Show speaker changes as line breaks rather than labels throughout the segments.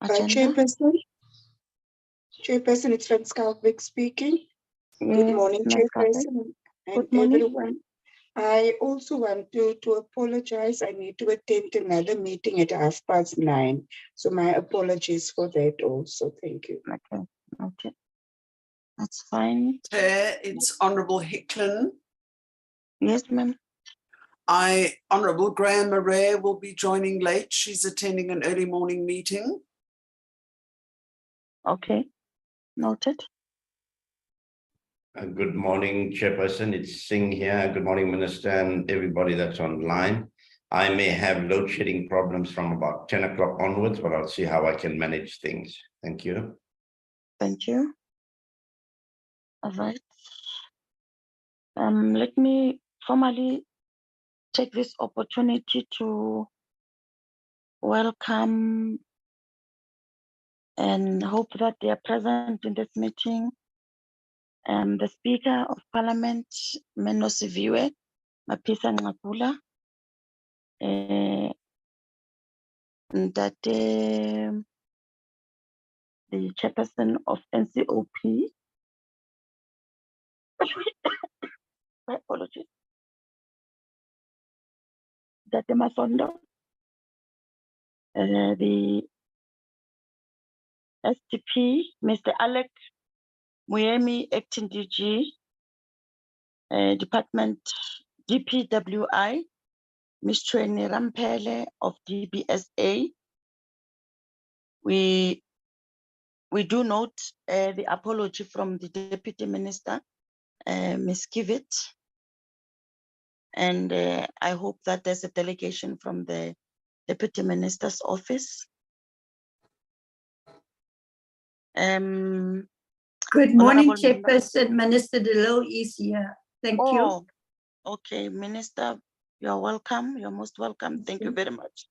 agenda?
Chairperson, it's Van Skalkwyk speaking. Good
Yes,
morning,
Ms.
Chairperson, and
Good morning.
everyone. I also want to apologize. I need to attend another meeting at 9:30. So my apologies for that also. Thank you.
Okay, okay. That's fine.
Chair, it's Honourable Hicklin.
Yes, ma'am.
Honourable Graham Murray will be joining late. She's attending an early morning meeting.
Okay, noted.
Good morning, Chairperson. It's Singh here. Good morning, Minister, and everybody that's online. I may have load shedding problems from about 10 o'clock onwards, but I'll see how I can manage things. Thank you.
Thank you. All right. Let me formally take this opportunity to welcome and hope that they are present in this meeting. The Speaker of Parliament, Menosiviwe Mapisa Ngakula, that the Chairperson of NCOP, my apologies, that the Masondo, the STP, Mr. Alec Muyemi, Acting DG, Department DPWI, Ms. Treni Rampele of DBSA. We do note the apology from the Deputy Minister, Ms. Kivit, and I hope that there's a delegation from the Deputy Minister's office.
Good morning, Chairperson. Minister Delo is here. Thank you.
Okay, Minister, you're welcome. You're most welcome. Thank you very much.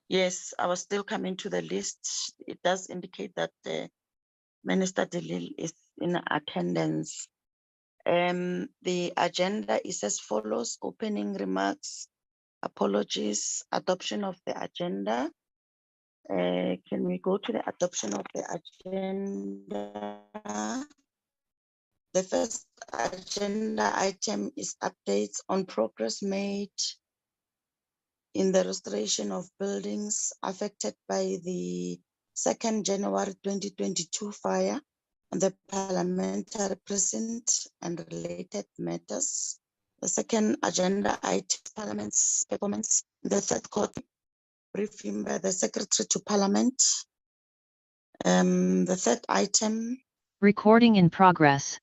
Yes, I was still coming to the list. It does indicate that Minister Delil is in attendance. The agenda is as follows: opening remarks, apologies, adoption of the agenda. Can we go to the adoption of the agenda? The first agenda item is updates on progress made in the restoration of buildings affected by the 2nd January 2022 fire on the parliamentary precinct and related matters. The second agenda item, Parliament's performance. The third court briefing by the Secretary to Parliament. The third item.
Recording in progress.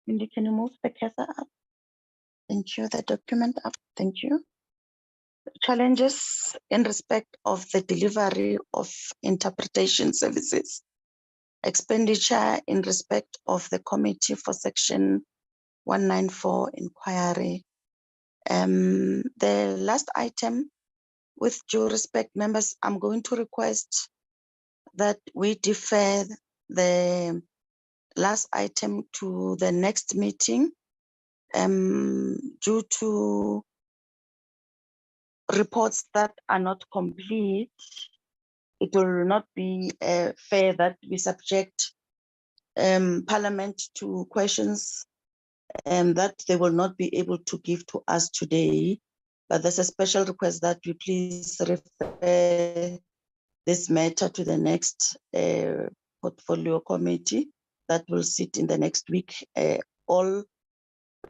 Mindy, can you move the cursor up? Thank you. The document up. Thank you. Challenges in respect of the delivery of interpretation services. Expenditure in respect of the committee for section 194 inquiry. The last item, with due respect, members, I'm going to request that we defer the last item to the next meeting due to reports that are not complete. It will not be fair that we subject Parliament to questions that they will not be able to give to us today. But there's a special request that we please refer this matter to the next portfolio committee that will sit in the next week. All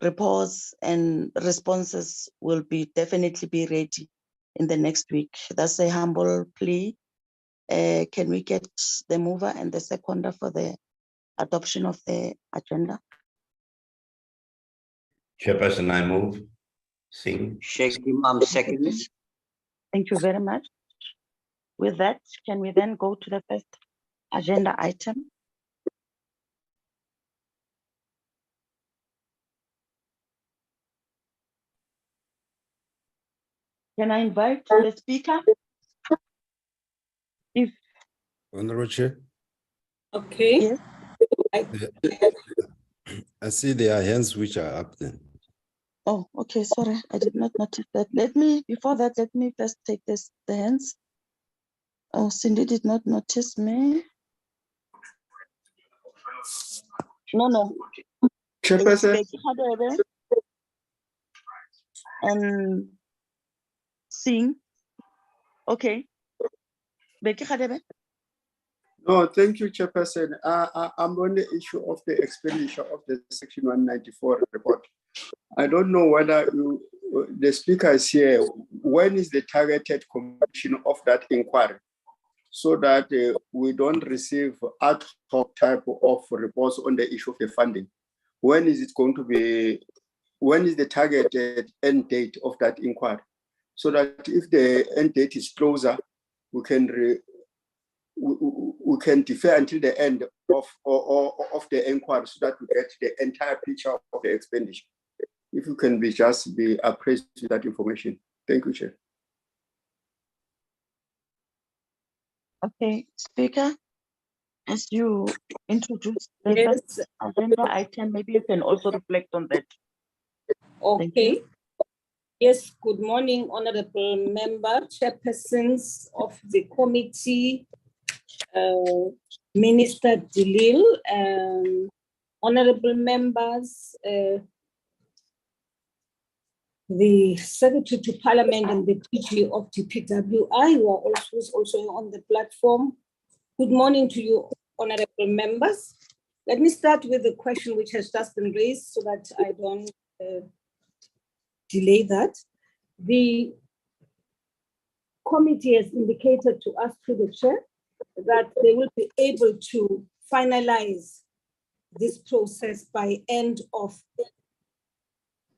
reports and responses will definitely be ready in the next week. That's a humble plea. Can we get the mover and the seconder for the adoption of the agenda?
Chairperson, I move. Singh.
Sheikh Imam seconds.
Thank you very much. With that, can we then go to the first agenda item? Can I invite the speaker? If
Honorable Chair.
Okay.
yes.
I see there are hands which are up then.
Oh, okay. Sorry, I did not notice that. Before that, let me first take the hands. Oh, Cindy did not notice me. No.
Chairperson,
Becky Hadebe and Singh. Okay. Becky Hadebe.
no, thank you, Chairperson. I'm on the issue of the expenditure of the Section 194 report. I don't know whether the speaker is here. When is the targeted completion of that inquiry? So that we don't receive ad hoc type of reports on the issue of the funding. When is it going to be, when is the targeted end date of that inquiry? So that if the end date is closer, we can defer until the end of the inquiry so that we get the entire picture of the expenditure. If you can just be appraised with that information. Thank you, Chair.
Okay, Speaker, as you introduced the
Yes,
first agenda item, maybe you can also reflect on that.
okay. Yes, good morning, honorable member, chairpersons of the committee, Minister Dilil, honorable members, the Secretary to Parliament and the PG of DPWI, who are also on the platform. Good morning to you, honorable members. Let me start with the question which has just been raised so that I don't delay that. The committee has indicated to us through the chair that they will be able to finalize this process by end of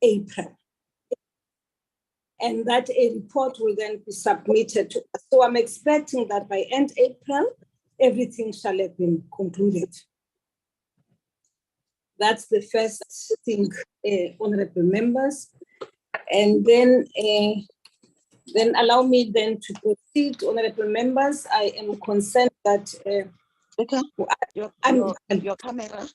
April. And that a report will then be submitted to us. So I'm expecting that by end April, everything shall have been concluded. That's the first thing, honorable members. And then allow me then to proceed, honorable members. I am concerned that
your camera.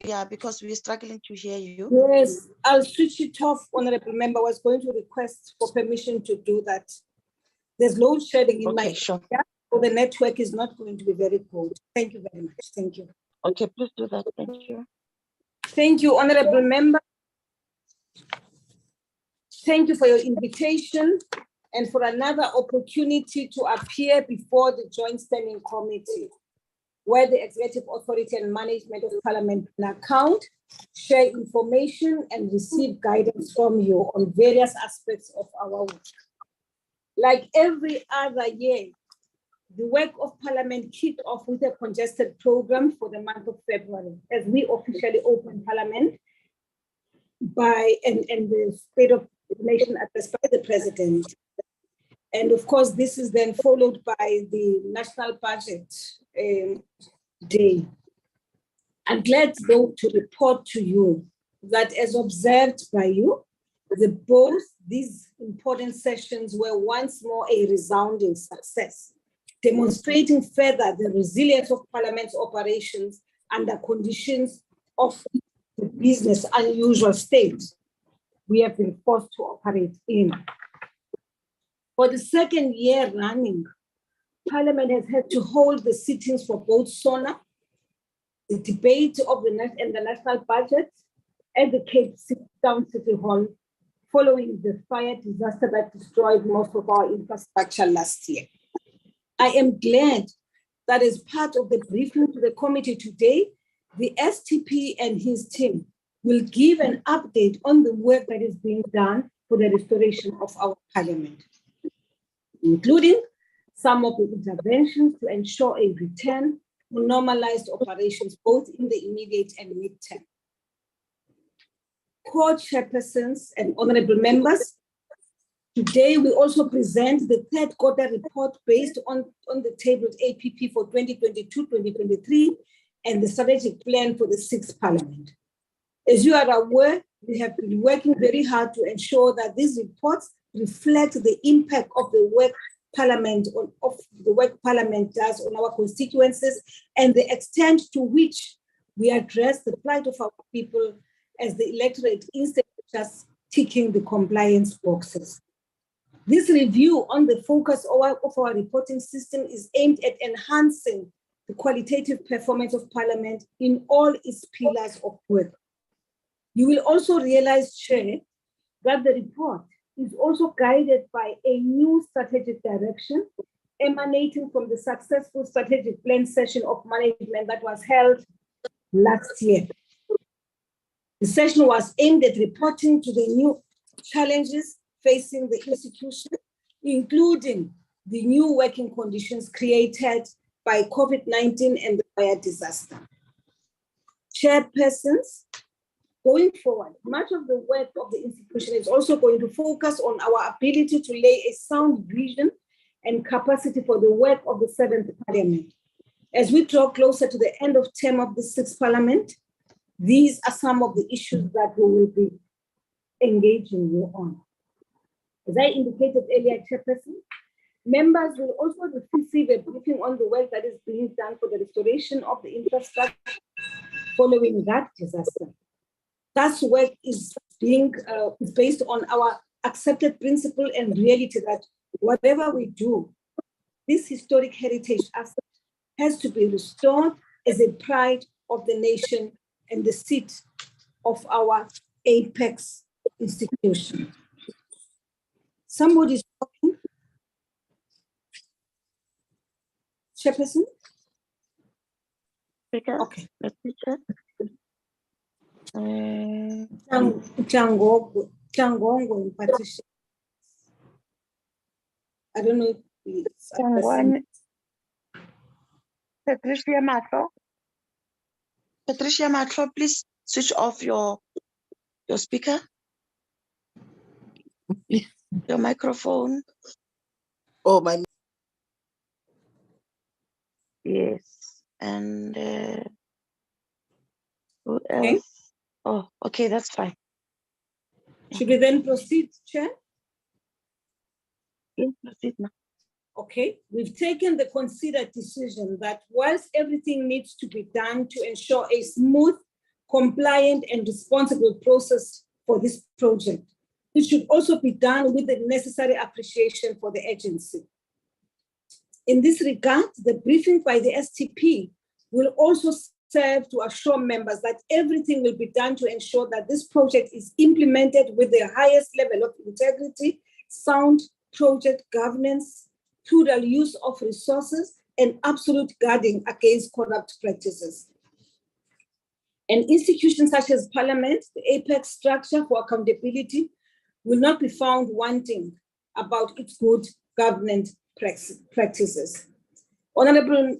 Yeah, because we're struggling to hear you.
Yes, I'll switch it off, honorable member. I was going to request for permission to do that. There's load shedding in my area, so the network is not going to be very good. Thank you very much. Thank you.
Okay, please do that. Thank you.
Thank you, honorable member. Thank you for your invitation and for another opportunity to appear before the Joint Standing Committee, where the Executive Authority and Management of Parliament can account, share information, and receive guidance from you on various aspects of our work. Like every other year, the work of Parliament kicked off with a congested program for the month of February, as we officially opened Parliament and the State of the Nation address by the President. And of course, this is then followed by the National Budget Day. I'm glad though to report to you that as observed by you, both these important sessions were once more a resounding success, demonstrating further the resilience of Parliament's operations under conditions of the business unusual state we have been forced to operate in. For the second year running, Parliament has had to hold the sittings for both SONA, the debate of the national budget, at the Cape Town City Hall, following the fire disaster that destroyed most of our infrastructure last year. I am glad that as part of the briefing to the committee today, the STP and his team will give an update on the work that is being done for the restoration of our Parliament, including some of the interventions to ensure a return to normalized operations, both in the immediate and mid-term. Co-chairpersons and honorable members, today we also present the third quarter report based on the tabled APP for 2022-2023 and the strategic plan for the 6th Parliament. As you are aware, we have been working very hard to ensure that these reports reflect the impact of the work Parliament does on our constituencies and the extent to which we address the plight of our people as the electorate instead of just ticking the compliance boxes. This review on the focus of our reporting system is aimed at enhancing the qualitative performance of Parliament in all its pillars of work. You will also realize, Chair, that the report is also guided by a new strategic direction emanating from the successful strategic plan session of management that was held last year. The session was aimed at reporting to the new challenges facing the institution, including the new working conditions created by COVID-19 and the fire disaster. Chairpersons, going forward, much of the work of the institution is also going to focus on our ability to lay a sound vision and capacity for the work of the 7th Parliament. As we draw closer to the end of term of the 6th Parliament, these are some of the issues that we will be engaging you on. As I indicated earlier, Chairperson, members will also receive a briefing on the work that is being done for the restoration of the infrastructure following that disaster. That work is based on our accepted principle and reality that whatever we do, this historic heritage asset has to be restored as a pride of the nation and the seat of our apex institution. Somebody's talking. Chairperson?
Speaker,
Okay.
let me check.
Tlangongo, Patricia. I don't know if it's
Patricia Matlo. Patricia Matlo, please switch off your speaker. Your microphone.
Oh, my.
Yes. And who else?
Okay.
Oh, okay, that's fine.
Should we then proceed, Chair?
Yes, proceed now.
Okay, we've taken the considered decision that whilst everything needs to be done to ensure a smooth, compliant, and responsible process for this project, it should also be done with the necessary appreciation for the agency. In this regard, the briefing by the STP will also serve to assure members that everything will be done to ensure that this project is implemented with the highest level of integrity, sound project governance, prudent use of resources, and absolute guarding against corrupt practices. An institution such as Parliament, the apex structure for accountability, will not be found wanting about its good governance practices. Honorable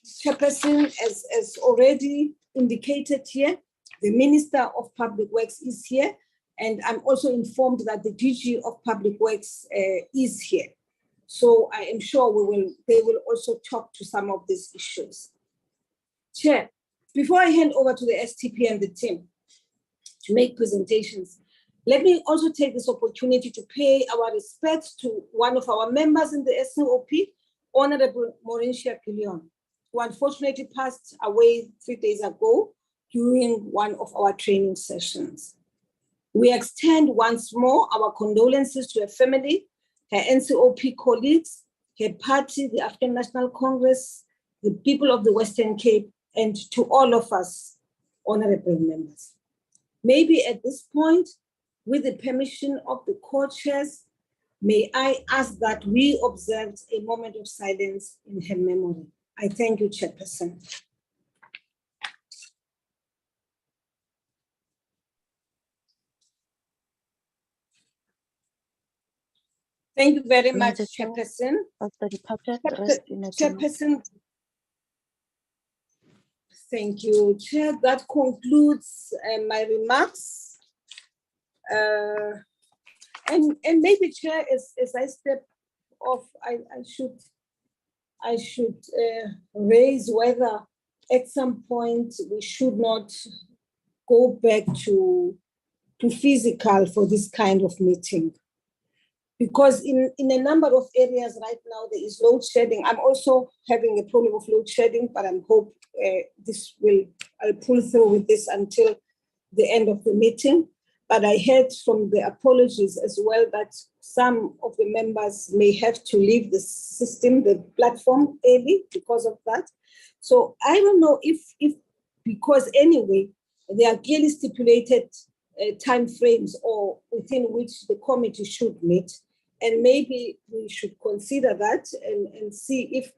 Chairperson, as already indicated here, the Minister of Public Works is here, and I'm also informed that the DG of Public Works is here. So I am sure they will also talk to some of these issues. Chair, before I hand over to the STP and the team to make presentations, let me also take this opportunity to pay our respects to one of our members in the SOP, Honorable Mauricia Pilion, who unfortunately passed away 3 days ago during one of our training sessions. We extend once more our condolences to her family, her NCOP colleagues, her party, the African National Congress, the people of the Western Cape, and to all of us, honorable members. Maybe at this point, with the permission of the co-chairs, may I ask that we observe a moment of silence in her memory. I thank you, Chairperson. Thank you very much, Chairperson. Chairperson. Thank you, Chair. That concludes my remarks. And maybe, Chair, as I step off, I should raise whether at some point we should not go back to physical for this kind of meeting. Because in a number of areas right now, there is load shedding. I'm also having a problem of load shedding, but I'm hope I'll pull through with this until the end of the meeting. But I heard from the apologies as well that some of the members may have to leave the system, the platform early because of that. So I don't know if because anyway, there are clearly stipulated time frames or within which the committee should meet. And maybe we should consider that and see if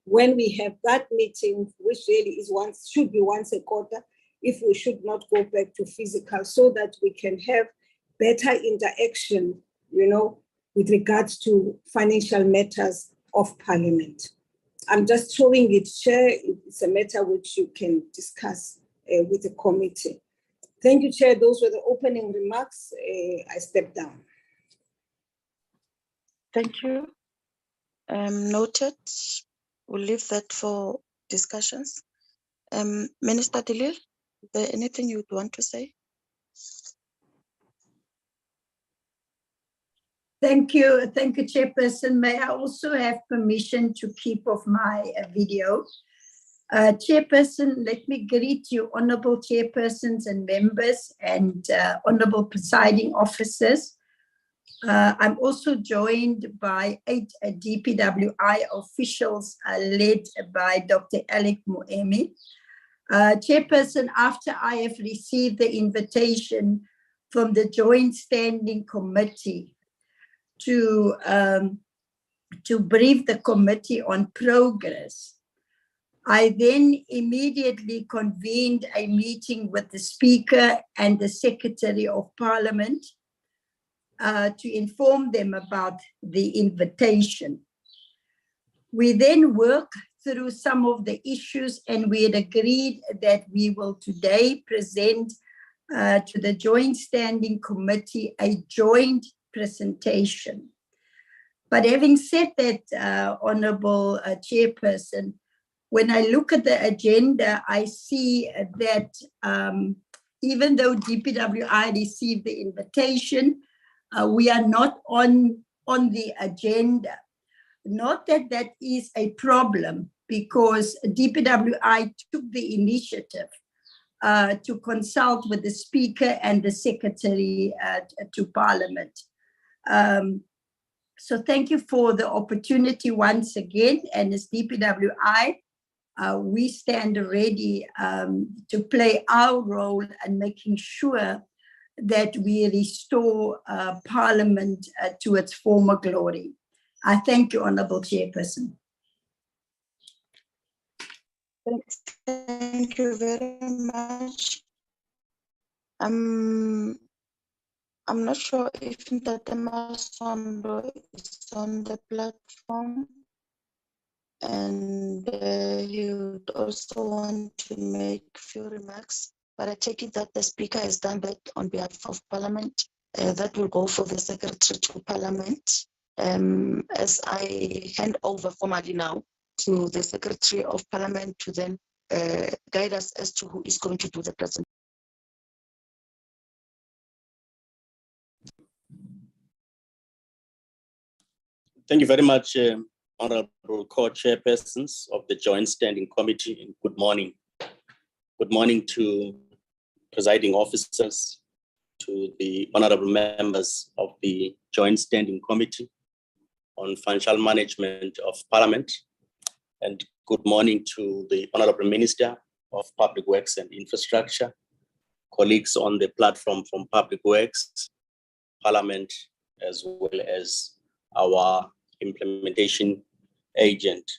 when we have that meeting, which really is should be once a quarter, if we should not go back to physical so that we can have better interaction, with regards to financial matters of Parliament. I'm just throwing it, Chair. It's a matter which you can discuss with the committee. Thank you, Chair. Those were the opening remarks. I step down.
Thank you. Noted. We'll leave that for discussions. Minister Delil, is there anything you would want to say?
Thank you, Chairperson. May I also have permission to keep off my video? Chairperson, let me greet you, honorable chairpersons and members and honorable presiding officers. I'm also joined by 8 DPWI officials led by Dr. Alec Moemi. Chairperson, after I have received the invitation from the Joint Standing Committee to brief the committee on progress, I then immediately convened a meeting with the Speaker and the Secretary of Parliament to inform them about the invitation. We then worked through some of the issues and we had agreed that we will today present to the Joint Standing Committee a joint presentation. But having said that, Honourable Chairperson, when I look at the agenda, I see that even though DPWI received the invitation, we are not on the agenda. Not that that is a problem, because DPWI took the initiative to consult with the Speaker and the Secretary to Parliament. So thank you for the opportunity once again. And as DPWI, we stand ready to play our role in making sure that we restore Parliament to its former glory. I thank you, Honourable Chairperson.
Thank you very much. I'm not sure if Ntatema Sondo is on the platform, and he would also want to make a few remarks, but I take it that the Speaker has done that on behalf of Parliament. That will go for the Secretary to Parliament. As I hand over formally now to the Secretary of Parliament to then guide us as to who is going to do the presentation.
Thank you very much, Honourable Co-Chairpersons of the Joint Standing Committee, and good morning. Good morning to presiding officers, to the honourable members of the Joint Standing Committee on Financial Management of Parliament, and good morning to the Honourable Minister of Public Works and Infrastructure, colleagues on the platform from Public Works, Parliament, as well as our implementation agent,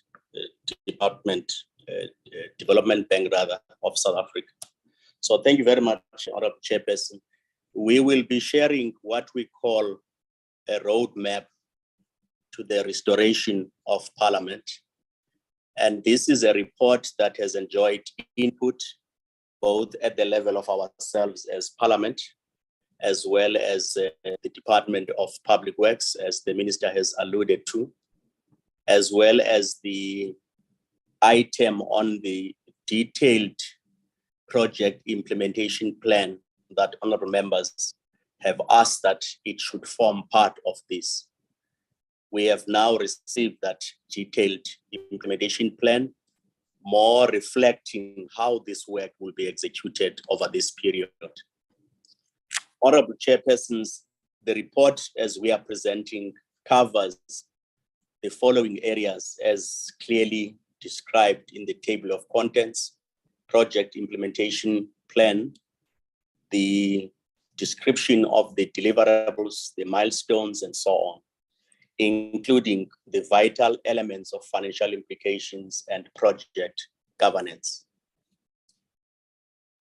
Development Bank rather, of South Africa. So thank you very much, Honourable Chairperson. We will be sharing what we call a roadmap to the restoration of Parliament. And this is a report that has enjoyed input both at the level of ourselves as Parliament, as well as the Department of Public Works, as the Minister has alluded to, as well as the item on the detailed project implementation plan that honourable members have asked that it should form part of this. We have now received that detailed implementation plan, more reflecting how this work will be executed over this period. Honorable Chairpersons, the report as we are presenting covers the following areas as clearly described in the table of contents: project implementation plan, the description of the deliverables, the milestones, and so on, including the vital elements of financial implications and project governance.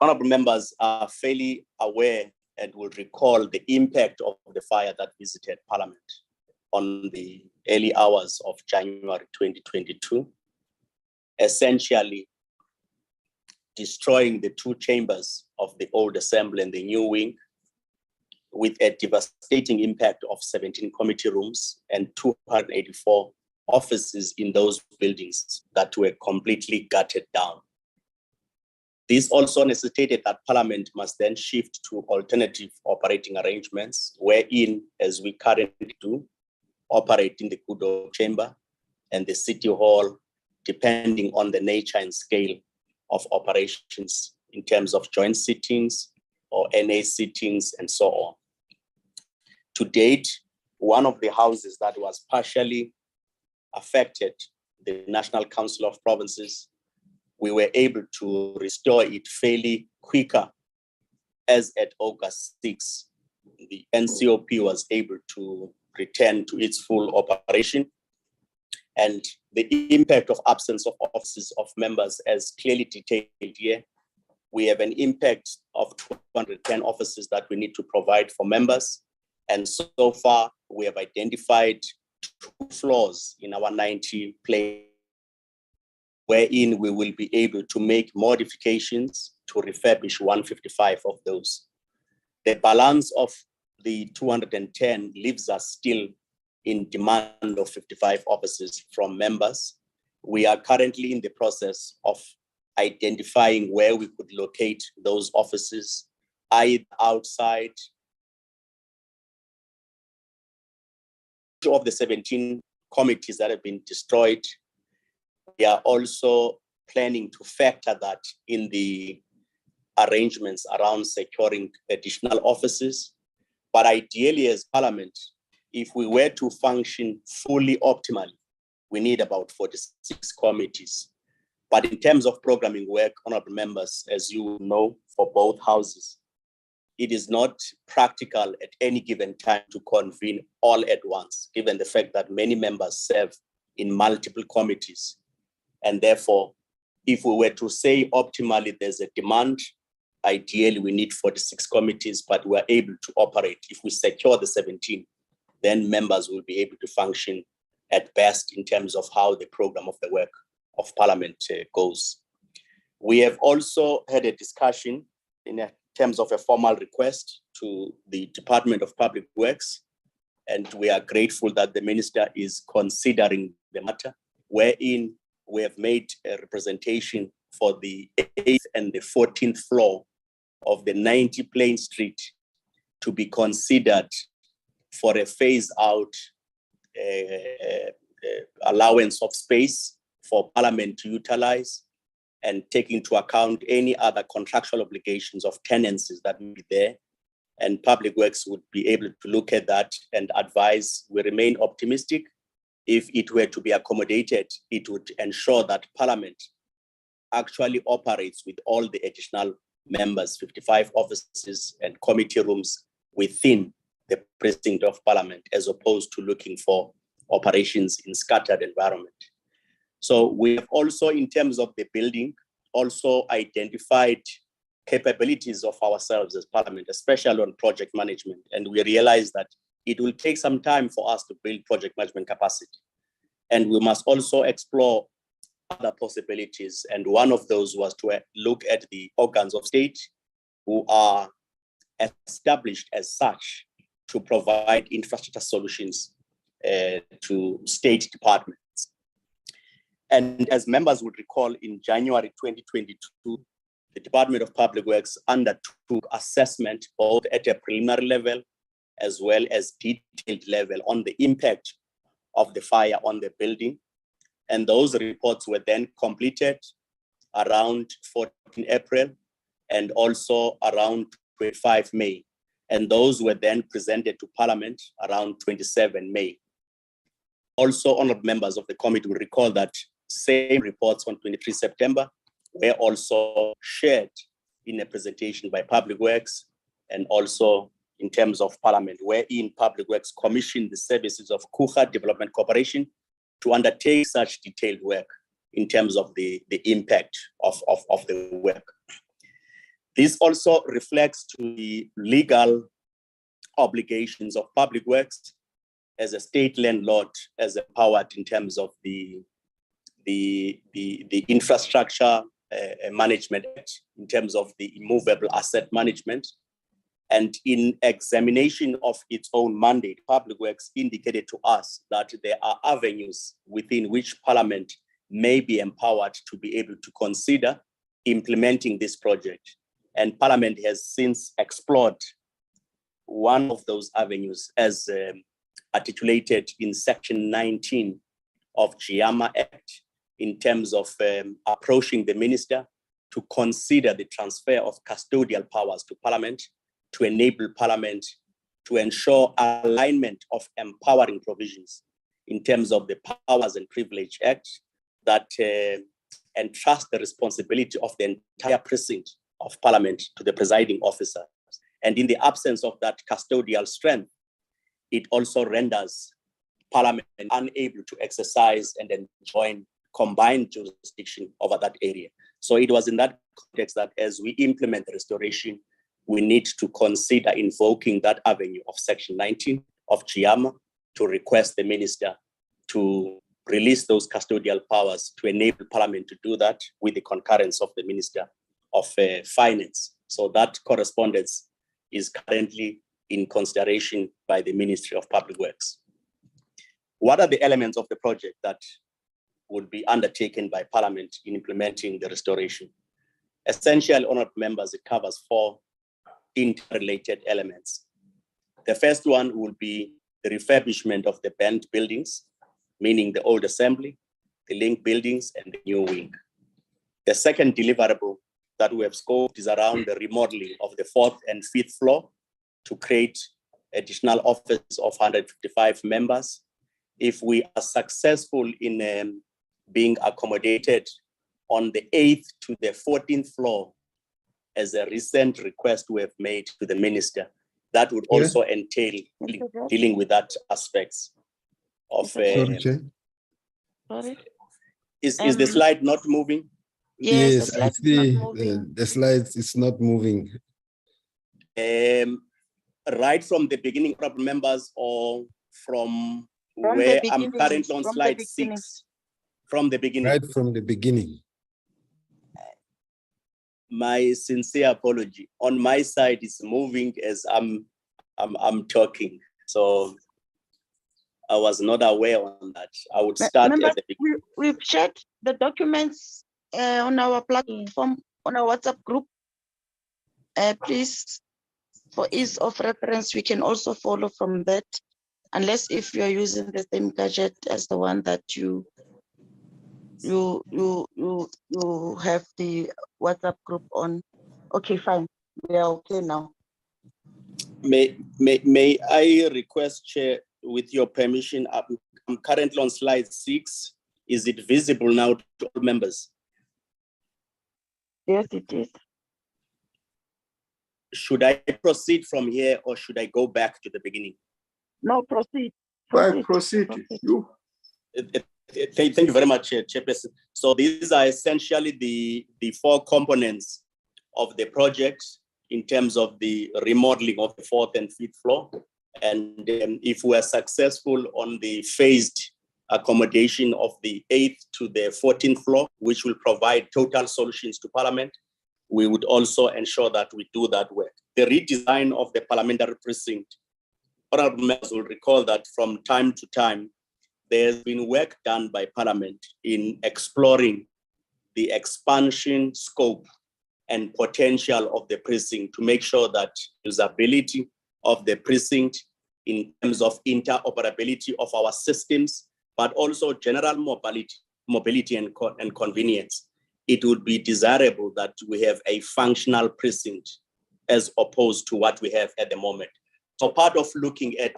Honorable members are fairly aware and will recall the impact of the fire that visited Parliament on the early hours of January 2022, essentially destroying the two chambers of the old assembly and the new wing, with a devastating impact of 17 committee rooms and 284 offices in those buildings that were completely gutted down. This also necessitated that Parliament must then shift to alternative operating arrangements, wherein, as we currently do, operate in the Kudo chamber and the City Hall, depending on the nature and scale of operations in terms of joint sittings or NA sittings and so on. To date, one of the houses that was partially affected, the National Council of Provinces, we were able to restore it fairly quicker, as at August 6, the NCOP was able to return to its full operation. And the impact of absence of offices of members, as clearly detailed here, we have an impact of 210 offices that we need to provide for members. And so far, we have identified 2 floors in our 90 place, wherein we will be able to make modifications to refurbish 155 of those. The balance of the 210 leaves us still in demand of 55 offices from members. We are currently in the process of identifying where we could locate those offices, either outside of the 17 committees that have been destroyed. We are also planning to factor that in the arrangements around securing additional offices. But ideally, as Parliament, if we were to function fully optimally, we need about 46 committees. But in terms of programming work, honorable members, as you know, for both houses, it is not practical at any given time to convene all at once, given the fact that many members serve in multiple committees. And therefore, if we were to say optimally there's a demand, ideally we need 46 committees, but we're able to operate. If we secure the 17, then members will be able to function at best in terms of how the program of the work of Parliament goes. We have also had a discussion in terms of a formal request to the Department of Public Works, and we are grateful that the Minister is considering the matter, wherein we have made a representation for the 8th and the 14th floor of the 90 Plain Street to be considered for a phase-out allowance of space for Parliament to utilize, and take into account any other contractual obligations of tenancies that may be there. And Public Works would be able to look at that and advise. We remain optimistic. If it were to be accommodated, it would ensure that Parliament actually operates with all the additional members, 55 offices and committee rooms within the precinct of Parliament, as opposed to looking for operations in scattered environment. So we have also, in terms of the building, also identified capabilities of ourselves as Parliament, especially on project management. And we realize that it will take some time for us to build project management capacity. And we must also explore other possibilities. And one of those was to look at the organs of state who are established as such to provide infrastructure solutions to state departments. And as members would recall, in January 2022, the Department of Public Works undertook assessment both at a preliminary level as well as detailed level on the impact of the fire on the building. And those reports were then completed around 14 April and also around 25 May. and those were then presented to Parliament around 27 May. Also, honourable members of the committee will recall that same reports on 23 September were also shared in a presentation by Public Works and also in terms of Parliament, wherein Public Works commissioned the services of Kucha Development Corporation to undertake such detailed work in terms of the impact of the work. This also reflects to the legal obligations of Public Works as a state landlord, as empowered in terms of the infrastructure management, in terms of the immovable asset management. And in examination of its own mandate, Public Works indicated to us that there are avenues within which Parliament may be empowered to be able to consider implementing this project. And Parliament has since explored one of those avenues as articulated in Section 19 of GIAMA Act in terms of approaching the minister to consider the transfer of custodial powers to Parliament to enable Parliament to ensure alignment of empowering provisions in terms of the Powers and Privilege Act that entrust the responsibility of the entire precinct of Parliament to the presiding officer. And in the absence of that custodial strength, it also renders Parliament unable to exercise and enjoy combined jurisdiction over that area. So it was in that context that as we implement the restoration, we need to consider invoking that avenue of Section 19 of GIAMA to request the minister to release those custodial powers to enable Parliament to do that with the concurrence of the Minister of Finance. So that correspondence is currently in consideration by the Ministry of Public Works. What are the elements of the project that would be undertaken by Parliament in implementing the restoration? Essentially, honourable members, it covers 4 interrelated elements. The first one will be the refurbishment of the banned buildings, meaning the old assembly, the link buildings, and the new wing. The second deliverable that we have scoped is around the remodeling of the 4th and 5th floor to create additional office of 155 members. If we are successful in being accommodated on the 8th to the 14th floor, as a recent request we have made to the minister, that would also entail dealing with that aspects of.
Sorry, Chair.
Sorry.
Is the slide not moving?
Yes,
the
I
slide is not
see
moving.
the slides is not moving.
Right from the beginning, honourable members, or from
From
where
the
I'm
beginning,
currently on
from the
slide
beginning.
6, from the beginning.
Right from the beginning.
My sincere apology. On my side, it's moving as I'm talking. So I was not aware on that. I would start
Remember,
at the beginning.
we've shared the documents on our platform, on our WhatsApp group. Please, for ease of reference, we can also follow from that, unless if you are using the same gadget as the one that you have the WhatsApp group on. Okay, fine. We are okay now.
May I request, Chair, with your permission, I'm currently on slide 6. Is it visible now to all members?
Yes, it is.
Should I proceed from here or should I go back to the beginning?
No, proceed.
Proceed. You.
Thank you very much, Chairperson. So these are essentially the 4 components of the project in terms of the remodeling of the 4th and 5th floor. And if we are successful on the phased accommodation of the 8th to the 14th floor, which will provide total solutions to Parliament, we would also ensure that we do that work. The redesign of the parliamentary precinct, honourable members will recall that from time to time, there's been work done by Parliament in exploring the expansion scope and potential of the precinct to make sure that usability of the precinct in terms of interoperability of our systems, but also general mobility and convenience. It would be desirable that we have a functional precinct as opposed to what we have at the moment. So part of looking at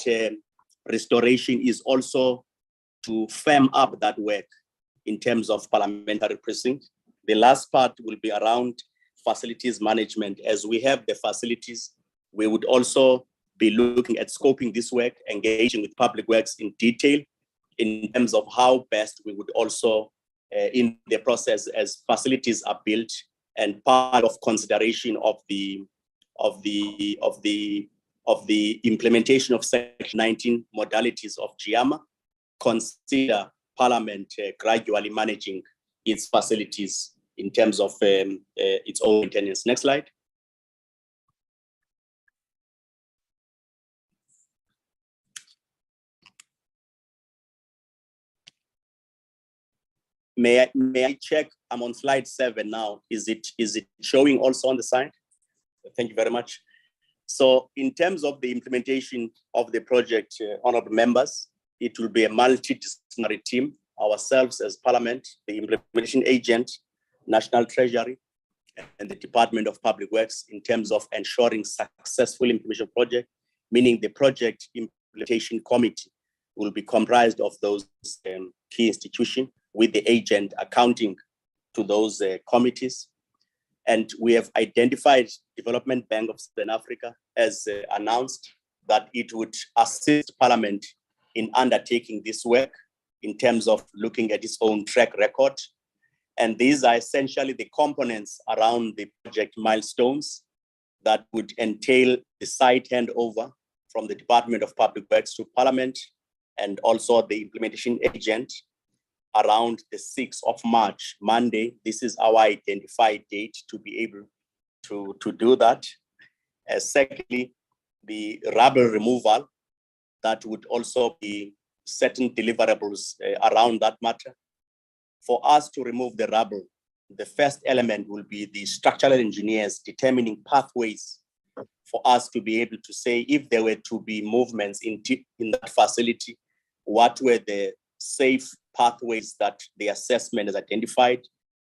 restoration is also to firm up that work in terms of parliamentary precinct. The last part will be around facilities management. As we have the facilities, we would also be looking at scoping this work, engaging with public works in detail in terms of how best we would also, in the process as facilities are built and part of consideration of the implementation of Section 19 modalities of GIAMA, consider Parliament gradually managing its facilities in terms of its own maintenance. Next slide. May I check? I'm on slide 7 now. Is it showing also on the side? Thank you very much. So in terms of the implementation of the project, honorable members, it will be a multidisciplinary team, ourselves as Parliament, the implementation agent, National Treasury, and the Department of Public Works in terms of ensuring successful implementation project, meaning the project implementation committee will be comprised of those key institutions with the agent accounting to those committees. And we have identified Development Bank of Southern Africa as announced that it would assist Parliament in undertaking this work in terms of looking at its own track record. And these are essentially the components around the project milestones that would entail the site handover from the Department of Public Works to Parliament, and also the implementation agent around the 6th of March, Monday. This is our identified date to be able to do that. Secondly, the rubble removal, that would also be certain deliverables around that matter. For us to remove the rubble, the first element will be the structural engineers determining pathways for us to be able to say if there were to be movements in that facility, what were the safe pathways that the assessment has identified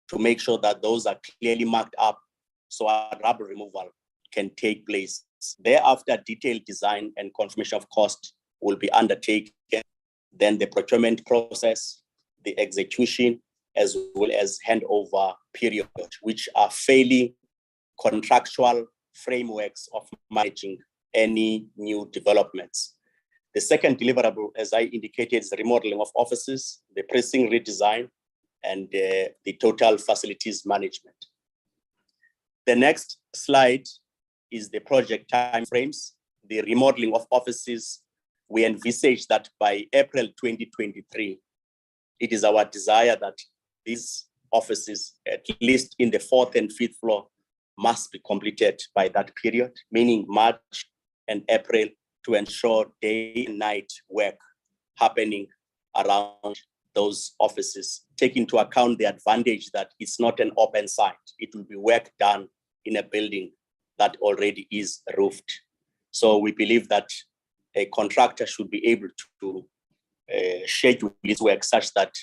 to make sure that those are clearly marked up so our rubble removal can take place. Thereafter, detailed design and confirmation of cost will be undertaken. Then the procurement process, the execution, as well as handover period, which are fairly contractual frameworks of managing any new developments. The second deliverable, as I indicated, is the remodeling of offices, the precinct redesign, and the total facilities management. The next slide is the project timeframes. The remodeling of offices, we envisage that by April 2023, it is our desire that these offices, at least in the 4th and 5th floor, must be completed by that period, meaning March and April, to ensure day and night work happening around those offices. Take into account the advantage that it's not an open site. It will be work done in a building that already is roofed. So we believe that a contractor should be able to schedule his work such that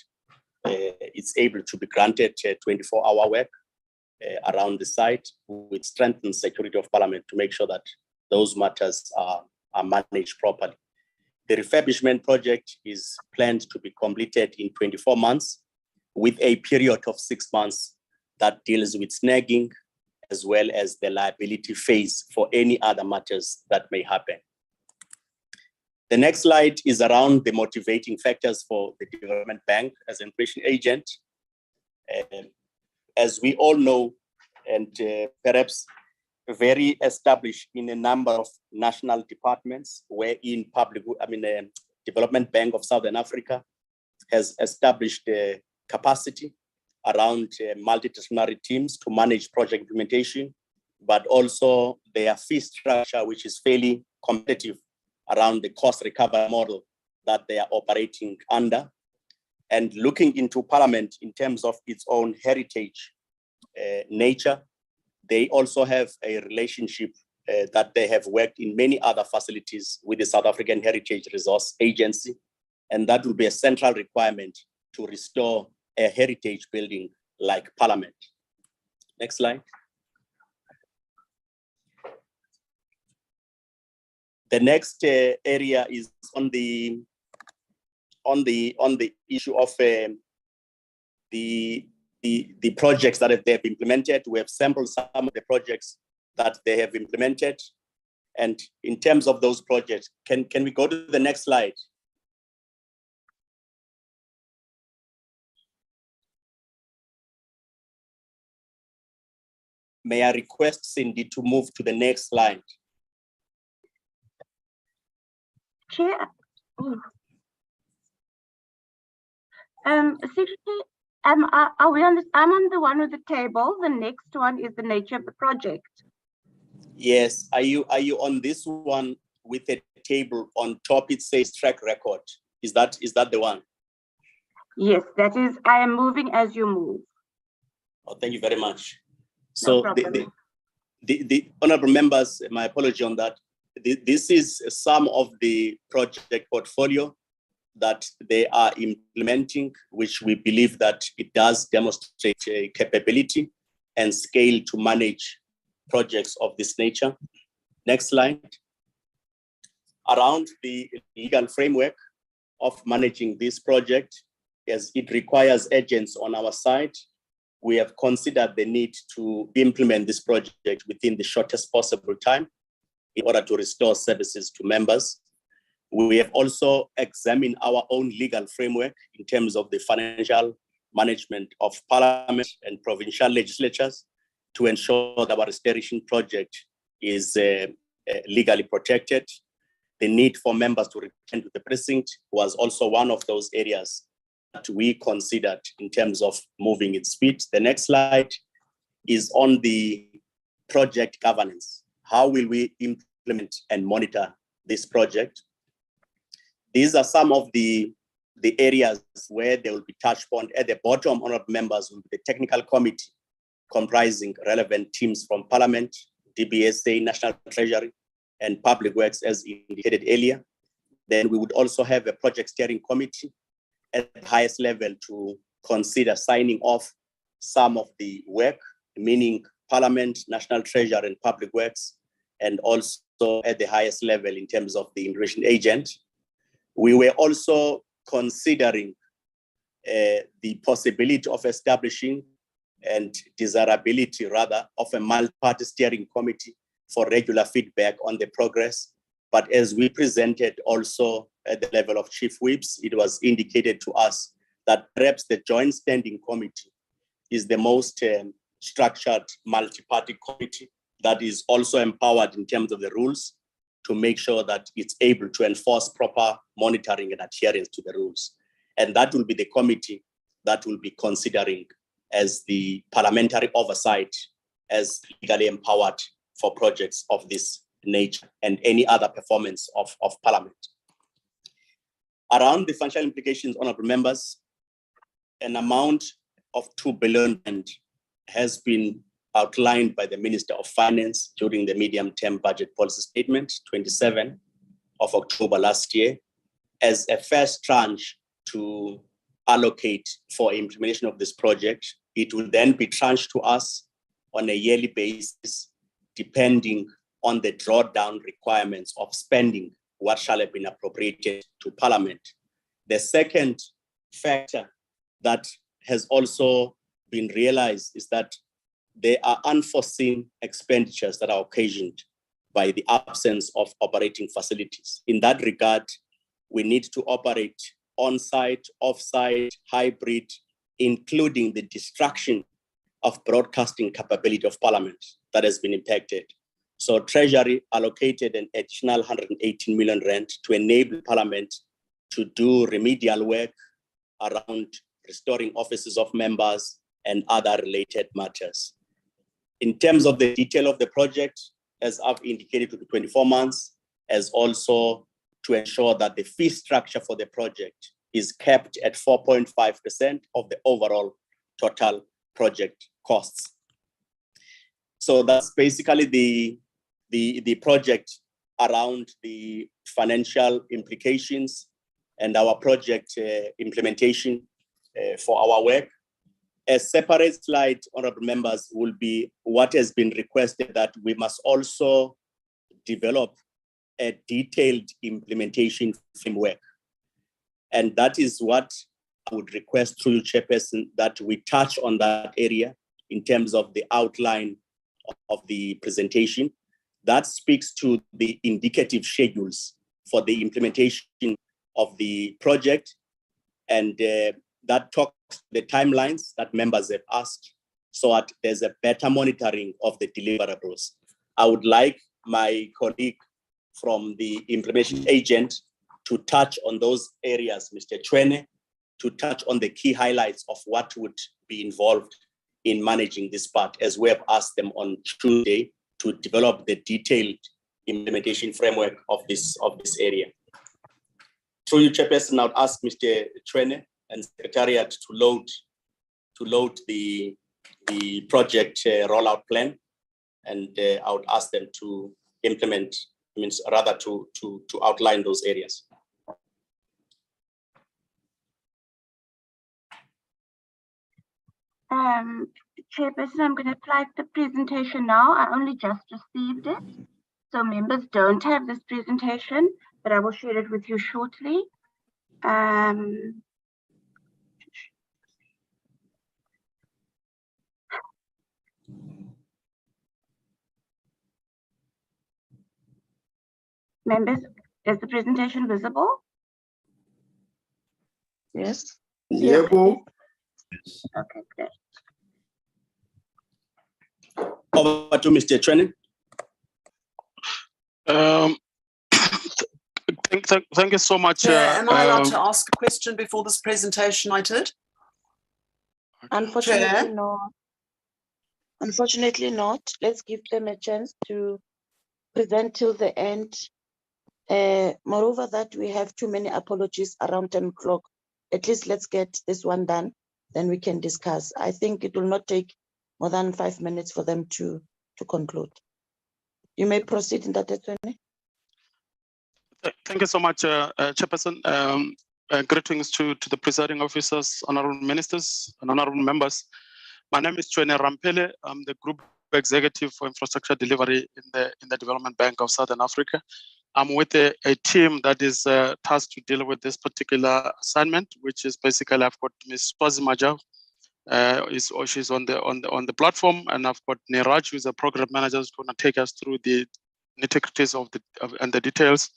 it's able to be granted 24-hour work around the site with strengthened security of Parliament to make sure that those matters are managed properly. The refurbishment project is planned to be completed in 24 months with a period of 6 months that deals with snagging as well as the liability phase for any other matters that may happen. The next slide is around the motivating factors for the Development Bank as an implementation agent. As we all know, and perhaps very established in a number of national departments, wherein Development Bank of Southern Africa has established the capacity around multidisciplinary teams to manage project implementation, but also their fee structure, which is fairly competitive around the cost recovery model that they are operating under. And looking into Parliament in terms of its own heritage nature, they also have a relationship that they have worked in many other facilities with the South African Heritage Resource Agency, and that will be a central requirement to restore a heritage building like Parliament. Next slide. The next area is on the issue of the projects that they've implemented. We have sampled some of the projects that they have implemented. And in terms of those projects, can we go to the next slide? May I request Cindy to move to the next slide?
Chair, Secretary, are we on this? I'm on the one with the table. The next one is the nature of the project.
Yes, are you on this one with a table on top? It says track record. Is that the one?
Yes, that is. I am moving as you move.
Oh, thank you very much.
No
So
problem.
the honorable members, my apology on that. This is some of the project portfolio that they are implementing, which we believe that it does demonstrate a capability and scale to manage projects of this nature. Next slide. Around the legal framework of managing this project, as it requires agents on our side, we have considered the need to implement this project within the shortest possible time in order to restore services to members. We have also examined our own legal framework in terms of the financial management of parliament and provincial legislatures to ensure that our restoration project is legally protected. The need for members to return to the precinct was also one of those areas that we considered in terms of moving its feet. The next slide is on the project governance. How will we implement and monitor this project? These are some of the areas where they will be touched on. At the bottom, honorable members, will be the technical committee comprising relevant teams from Parliament, DBSA, National Treasury, and Public Works, as indicated earlier. Then we would also have a project steering committee at the highest level to consider signing off some of the work, meaning Parliament, National Treasury, and Public Works, and also at the highest level in terms of the integration agent. We were also considering the possibility of establishing and desirability rather of a multi-party steering committee for regular feedback on the progress. But as we presented also at the level of chief whips, it was indicated to us that perhaps the joint standing committee is the most structured multi-party committee that is also empowered in terms of the rules to make sure that it's able to enforce proper monitoring and adherence to the rules. And that will be the committee that will be considering as the parliamentary oversight as legally empowered for projects of this nature and any other performance of Parliament. Around the financial implications, honorable members, an amount of 2 billion has been outlined by the Minister of Finance during the medium-term budget policy statement, 27 of October last year, as a first tranche to allocate for implementation of this project. It will then be tranched to us on a yearly basis, depending on the drawdown requirements of spending what shall have been appropriated to Parliament. The second factor that has also been realized is that there are unforeseen expenditures that are occasioned by the absence of operating facilities. In that regard, we need to operate on-site, off-site, hybrid, including the destruction of broadcasting capability of Parliament that has been impacted. So Treasury allocated an additional 118 million rand to enable Parliament to do remedial work around restoring offices of members and other related matters. In terms of the detail of the project, as I've indicated, to be 24 months, as also to ensure that the fee structure for the project is kept at 4.5% of the overall total project costs. So that's basically the project around the financial implications and our project implementation for our work. A separate slide, honorable members, will be what has been requested, that we must also develop a detailed implementation framework. And that is what I would request through you, Chairperson, that we touch on that area in terms of the outline of the presentation. That speaks to the indicative schedules for the implementation of the project, and that talks the timelines that members have asked, so that there's a better monitoring of the deliverables. I would like my colleague from the implementation agent to touch on those areas, Mr. Chwene, to touch on the key highlights of what would be involved in managing this part, as we have asked them on Tuesday to develop the detailed implementation framework of this area. Through you, Chairperson, I would ask Mr. Chwene and Secretariat to load the project rollout plan, and I would ask them to implement, to outline those areas.
Chairperson, I'm going to apply the presentation now. I only just received it, so members don't have this presentation, but I will share it with you shortly. Members, is the presentation visible?
Yes.
Yeah.
Okay, great.
Over to Mr. Chwene.
Thank you so much.
Am I allowed to ask a question before this presentation I did?
Unfortunately not. Unfortunately not. Let's give them a chance to present till the end. Moreover, that we have too many apologies around 10 o'clock. At least let's get this one done, then we can discuss. I think it will not take more than 5 minutes for them to conclude. You may proceed in that, Attorney.
Thank you so much, Chairperson. Greetings to the presiding officers, honorable ministers, and honorable members. My name is Chwene Rampele. I'm the Group Executive for Infrastructure Delivery in the Development Bank of Southern Africa. I'm with a team that is tasked to deal with this particular assignment, which is basically I've got Ms. Swazi Majav, she's on the platform, and I've got Niraj, who's a program manager, who's going to take us through the nitty-gritties and the details.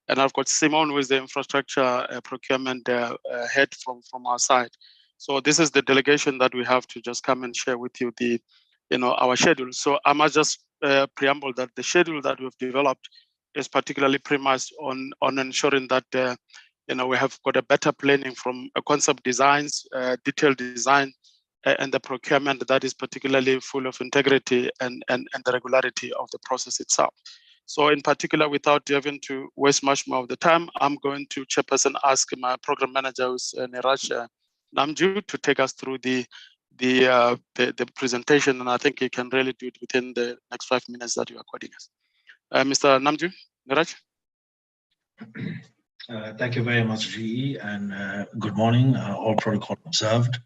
And I've got Simon, who is the infrastructure procurement head from our side. So this is the delegation that we have to just come and share with you our schedule. So I must just preamble that the schedule that we've developed is particularly premised on ensuring that we have got a better planning from concept designs, detailed design, and the procurement that is particularly full of integrity and the regularity of the process itself. So in particular, without having to waste much more of the time, I'm going to, Chairperson, ask my program manager, who's Niraj Namju, to take us through the presentation, and I think he can really do it within the next 5 minutes that you are quoting us. Mr. Namju, Niraj.
Thank you very much, GE, and good morning. All protocol observed.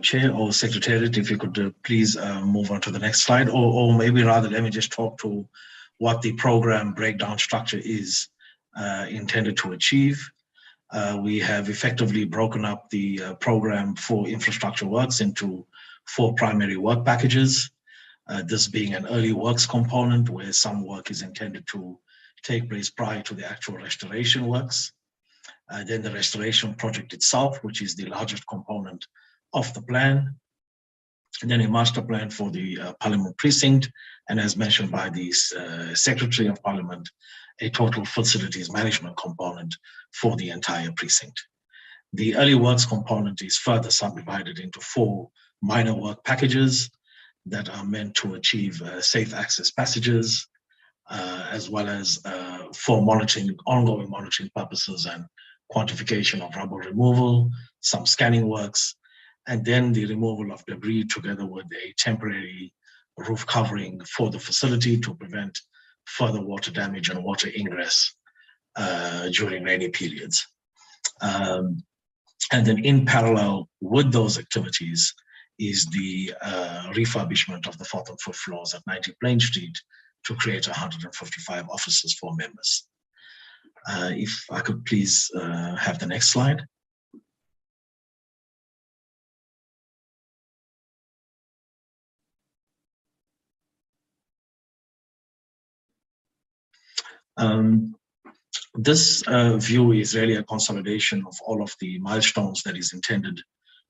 Chair or Secretariat, if you could please move on to the next slide, or maybe rather let me just talk to what the program breakdown structure is intended to achieve. We have effectively broken up the program for infrastructure works into 4 primary work packages. This being an early works component where some work is intended to take place prior to the actual restoration works. Then the restoration project itself, which is the largest component of the plan. And then a master plan for the Parliament precinct. And as mentioned by the Secretary of Parliament, a total facilities management component for the entire precinct. The early works component is further subdivided into 4 minor work packages that are meant to achieve safe access passages, as well as for ongoing monitoring purposes and quantification of rubble removal, some scanning works, and then the removal of debris together with a temporary roof covering for the facility to prevent further water damage and water ingress during rainy periods. And then in parallel with those activities is the refurbishment of the 4th and 5th floors at 90 Plain Street to create 155 offices for members. If I could please have the next slide. This view is really a consolidation of all of the milestones that is intended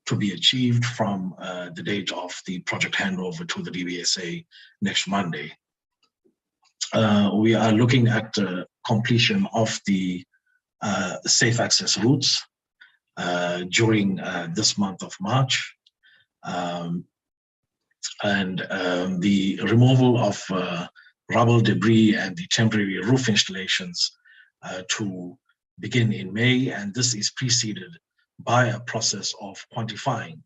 to be achieved from the date of the project handover to the DBSA next Monday. We are looking at completion of the safe access routes during this month of March. The removal of rubble debris and the temporary roof installations to begin in May, and this is preceded by a process of quantifying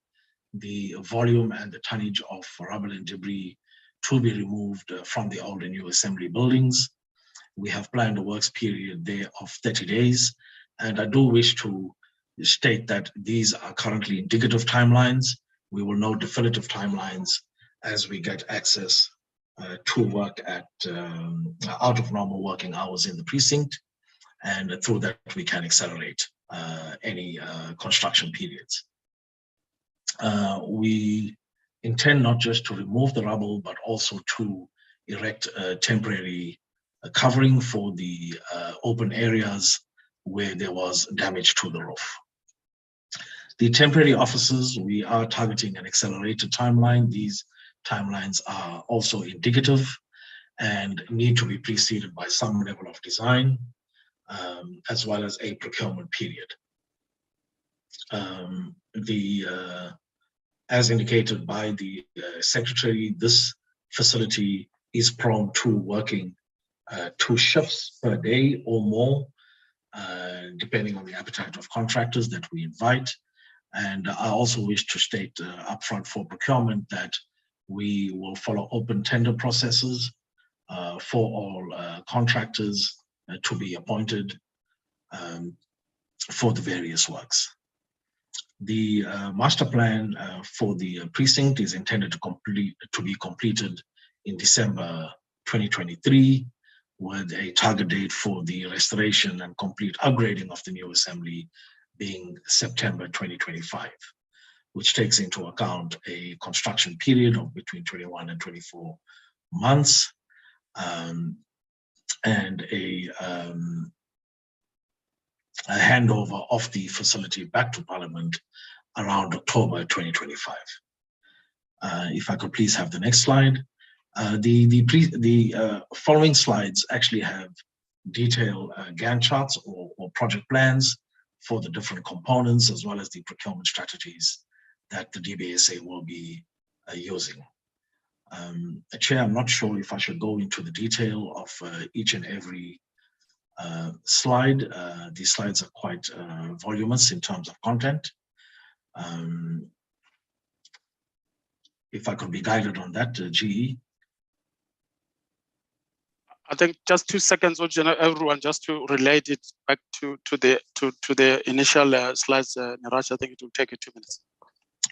the volume and the tonnage of rubble and debris to be removed from the old and new assembly buildings. We have planned a works period there of 30 days, and I do wish to state that these are currently indicative timelines. We will know definitive timelines as we get access to work at out of normal working hours in the precinct, and through that we can accelerate any construction periods. We intend not just to remove the rubble, but also to erect a temporary covering for the open areas where there was damage to the roof. The temporary offices, we are targeting an accelerated timeline. These timelines are also indicative and need to be preceded by some level of design, as well as a procurement period. As indicated by the Secretary, this facility is prone to working 2 shifts per day or more, depending on the appetite of contractors that we invite. And I also wish to state upfront for procurement that we will follow open tender processes for all contractors to be appointed for the various works. The master plan for the precinct is intended to be completed in December 2023, with a target date for the restoration and complete upgrading of the new assembly being September 2025, which takes into account a construction period of between 21 and 24 months, and a handover of the facility back to Parliament around October 2025. If I could please have the next slide. The following slides actually have detailed Gantt charts or project plans for the different components, as well as the procurement strategies that the DBSA will be using. Chair, I'm not sure if I should go into the detail of each and every slide. These slides are quite voluminous in terms of content. If I could be guided on that, GE.
I think just 2 seconds, everyone, just to relate it back to the initial slides, Niraj. I think it will take you 2 minutes.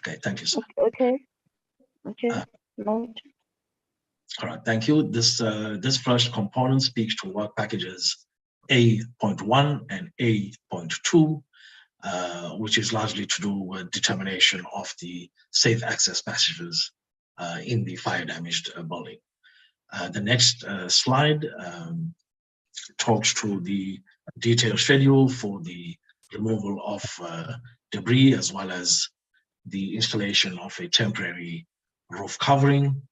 Okay, thank you, sir.
Okay. Note.
All right, thank you. This first component speaks to work packages A.1 and A.2, which is largely to do with determination of the safe access passages in the fire damaged building. The next slide talks to the detailed schedule for the removal of debris, as well as the installation of a temporary roof covering.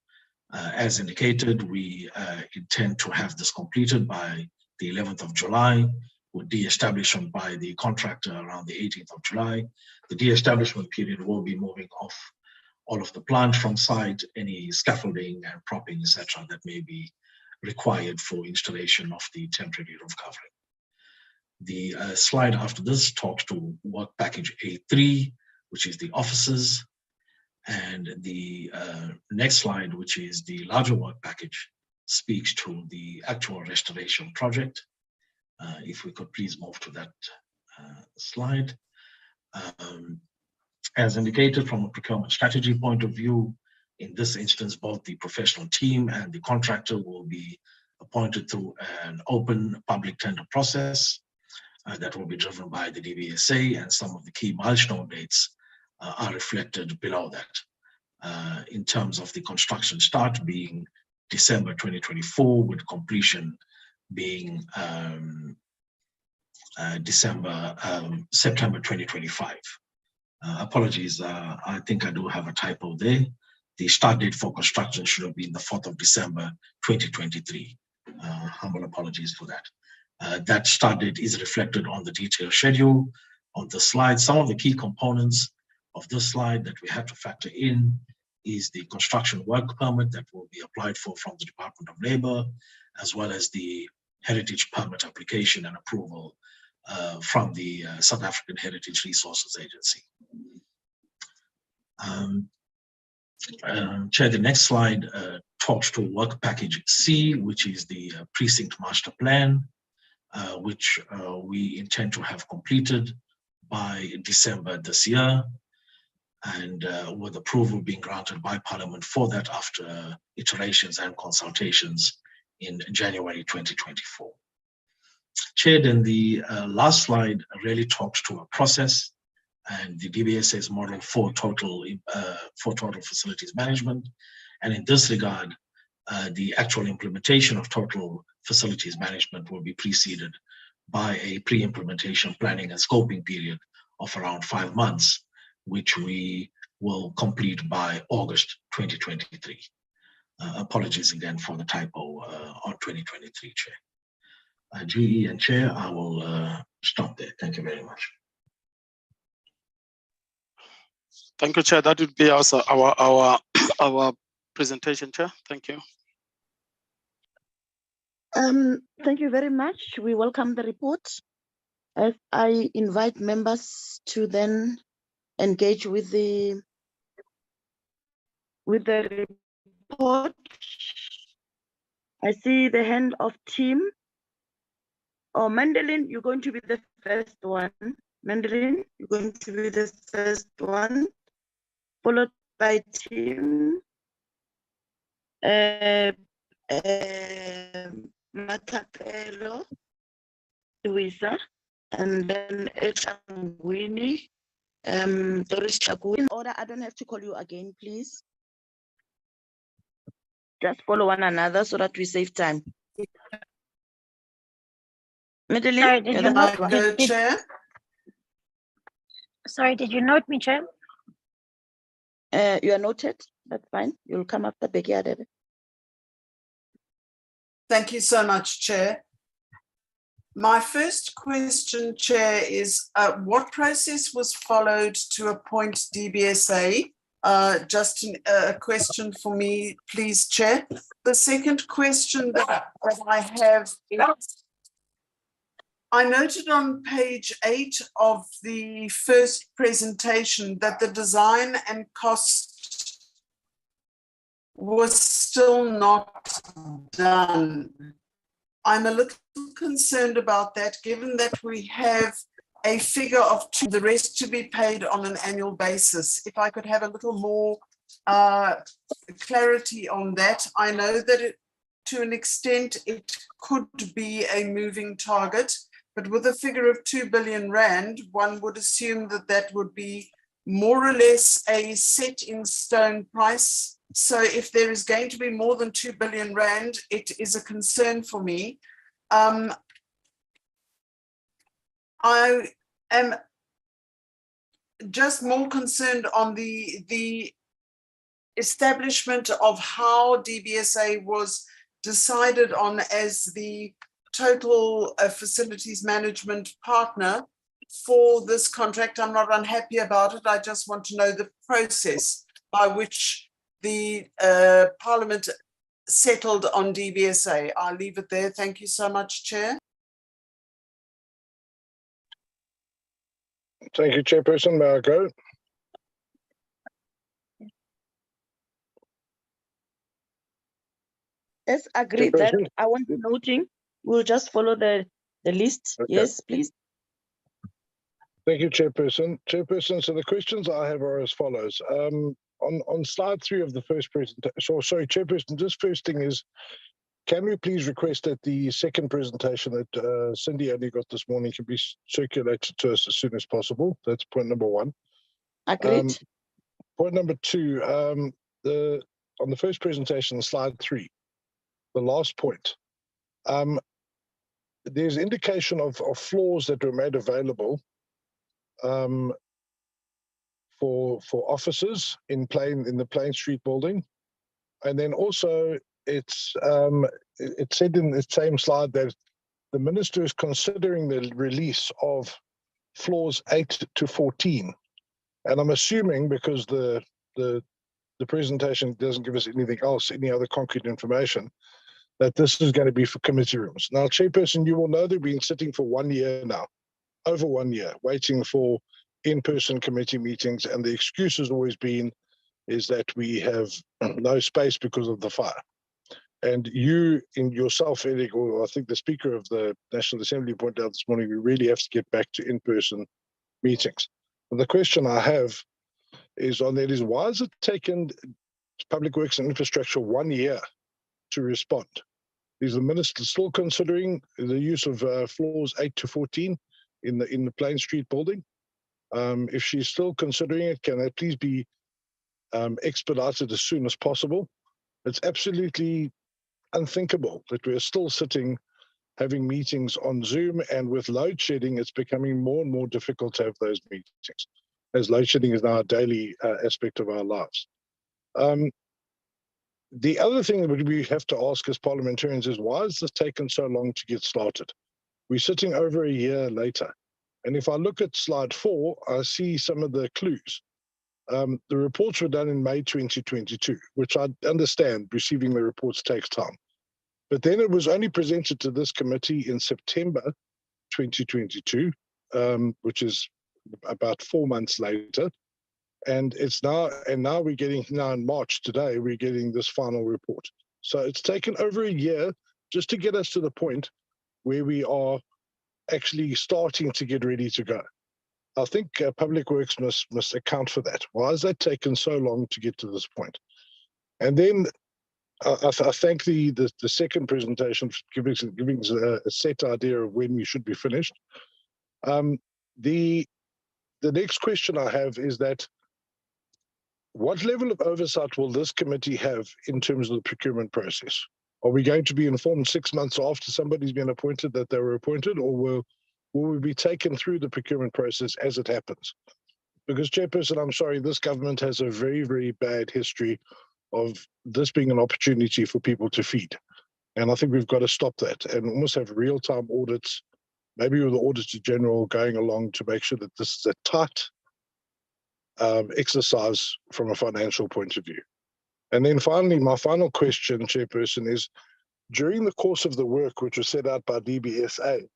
As indicated, we intend to have this completed by the 11th of July, with de-establishment by the contractor around the 18th of July. The de-establishment period will be moving off all of the plant from site, any scaffolding and propping, etc., that may be required for installation of the temporary roof covering. The slide after this talks to work package A3, which is the offices, and the next slide, which is the larger work package, speaks to the actual restoration project. If we could please move to that slide. As indicated from a procurement strategy point of view, in this instance, both the professional team and the contractor will be appointed through an open public tender process that will be driven by the DBSA, and some of the key milestone dates are reflected below that. In terms of the construction start being December 2024, with completion being September 2025. Apologies, I think I do have a typo there. The start date for construction should have been the 4th of December 2023. Humble apologies for that. That start date is reflected on the detailed schedule on the slide. Some of the key components of this slide that we have to factor in is the construction work permit that will be applied for from the Department of Labor, as well as the heritage permit application and approval from the South African Heritage Resources Agency. Chair, the next slide talks to work package C, which is the precinct master plan, which we intend to have completed by December this year, and with approval being granted by Parliament for that after iterations and consultations in January 2024. Chair, then the last slide really talks to a process and the DBSA's model for total facilities management. And in this regard, the actual implementation of total facilities management will be preceded by a pre-implementation planning and scoping period of around 5 months, which we will complete by August 2023. Apologies again for the typo on 2023, Chair. GE and Chair, I will stop there. Thank you very much.
Thank you, Chair. That would be also our presentation, Chair. Thank you.
Thank you very much. We welcome the report. As I invite members to then engage with the report. I see the hand of Tim. Oh, Mandelin, you're going to be the first one. Mandelin, you're going to be the first one, followed by Tim. Matapelo, Luisa, and then Winnie, Doris Chaku. In order, I don't have to call you again, please. Just follow one another so that we save time.
Sorry, did you note
Chair?
Sorry, did you note me, Chair?
You are noted. That's fine. You'll come after Becky Adebe.
Thank you so much, Chair. My first question, Chair, is what process was followed to appoint DBSA? Just a question for me, please, Chair. The second question that I have is, I noted on page 8 of the first presentation that the design and cost was still not done. I'm a little concerned about that, given that we have a figure of the rest to be paid on an annual basis. If I could have a little more clarity on that. I know that to an extent it could be a moving target, but with a figure of 2 billion rand, one would assume that that would be more or less a set in stone price. So if there is going to be more than 2 billion rand, it is a concern for me. I am just more concerned on the establishment of how DBSA was decided on as the total facilities management partner for this contract. I'm not unhappy about it. I just want to know the process by which the Parliament settled on DBSA. I'll leave it there. Thank you so much, Chair.
Thank you, Chairperson. May I go?
Let's agree that I want noting. We'll just follow the list. Okay. Yes, please.
Thank you, Chairperson. Chairperson, so the questions I have are as follows. On slide 3 of the first presentation, sorry, Chairperson, this first thing is can we please request that the second presentation that Cindy only got this morning can be circulated to us as soon as possible? That's point number one.
Agreed.
Point number two, on the first presentation, slide 3, the last point, there's indication of floors that were made available for offices in the Plain Street building, and then also it said in the same slide that the minister is considering the release of floors 8 to 14, and I'm assuming because the presentation doesn't give us anything else, any other concrete information, that this is going to be for committee rooms. Now, Chairperson, you will know they've been sitting for 1 year now, over 1 year, waiting for in-person committee meetings, and the excuse has always been is that we have no space because of the fire. And you, in yourself, Eric, or I think the Speaker of the National Assembly pointed out this morning, we really have to get back to in-person meetings. And the question I have is on that is, why has it taken Public Works and Infrastructure 1 year to respond? Is the minister still considering the use of floors 8 to 14 in the Plain Street building? If she's still considering it, can that please be expedited as soon as possible? It's absolutely unthinkable that we're still sitting having meetings on Zoom, and with load shedding, it's becoming more and more difficult to have those meetings, as load shedding is now a daily aspect of our lives. The other thing that we have to ask as parliamentarians is, why has this taken so long to get started? We're sitting over a year later. And if I look at slide 4, I see some of the clues. The reports were done in May 2022, which I understand receiving the reports takes time. But then it was only presented to this committee in September 2022, which is about 4 months later. And now we're getting, now in March today, we're getting this final report. So it's taken over a year just to get us to the point where we are actually starting to get ready to go. I think Public Works must account for that. Why has that taken so long to get to this point? And then I thank the second presentation for giving us a set idea of when we should be finished. The next question I have is that, what level of oversight will this committee have in terms of the procurement process? Are we going to be informed 6 months after somebody's been appointed that they were appointed, or will we be taken through the procurement process as it happens? Because, Chairperson, I'm sorry, this government has a very, very bad history of this being an opportunity for people to feed. And I think we've got to stop that and almost have real-time audits, maybe with the Auditor General going along to make sure that this is a tight exercise from a financial point of view. And then finally, my final question, Chairperson, is during the course of the work which was set out by DBSA,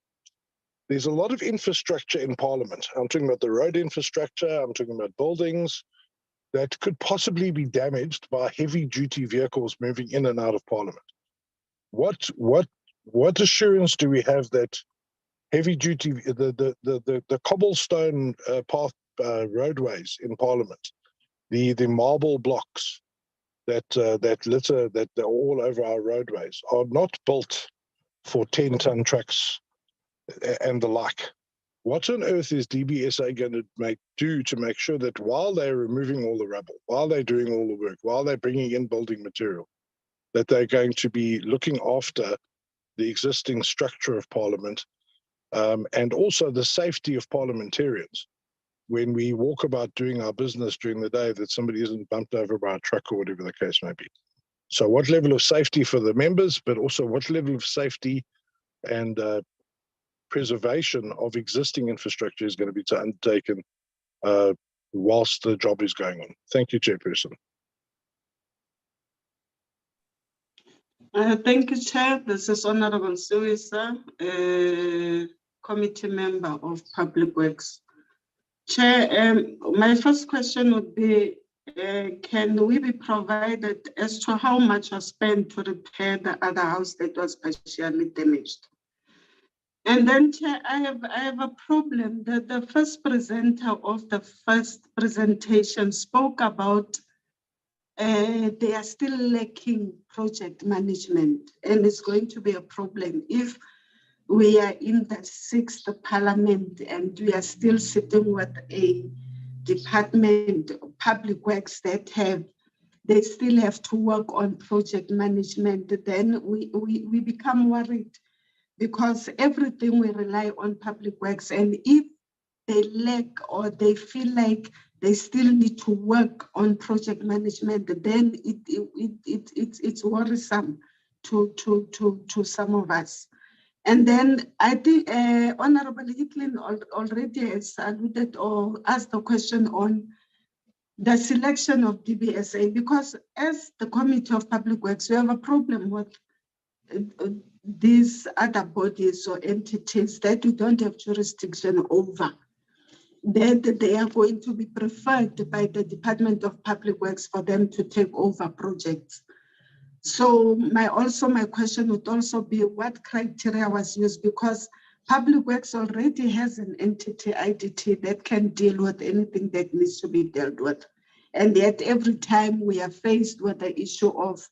there's a lot of infrastructure in Parliament. I'm talking about the road infrastructure, I'm talking about buildings that could possibly be damaged by heavy-duty vehicles moving in and out of Parliament. What assurance do we have that heavy-duty, the cobblestone path roadways in Parliament, the marble blocks that litter, that are all over our roadways, are not built for 10-ton trucks and the like? What on earth is DBSA going to do to make sure that while they're removing all the rubble, while they're doing all the work, while they're bringing in building material, that they're going to be looking after the existing structure of Parliament and also the safety of parliamentarians when we walk about doing our business during the day, that somebody isn't bumped over by a truck or whatever the case may be? So what level of safety for the members, but also what level of safety and preservation of existing infrastructure is going to be undertaken whilst the job is going on? Thank you, Chairperson.
Thank you, Chair. This is Honorable Suisa, committee member of Public Works. Chair, my first question would be, can we be provided as to how much was spent to repair the other house that was partially damaged? And then, Chair, I have a problem that the first presenter of the first presentation spoke about they are still lacking project management, and it's going to be a problem if we are in the 6th Parliament and we are still sitting with a Department of Public Works they still have to work on project management. Then we become worried, because everything we rely on Public Works, and if they lack or they feel like they still need to work on project management, then it's worrisome to some of us. And then I think Honorable Hicklin already has alluded or asked the question on the selection of DBSA, because as the Committee of Public Works, we have a problem with these other bodies or entities that we don't have jurisdiction over, that they are going to be preferred by the Department of Public Works for them to take over projects. So my question would also be what criteria was used, because Public Works already has an entity, IDT, that can deal with anything that needs to be dealt with. And yet every time we are faced with the issue of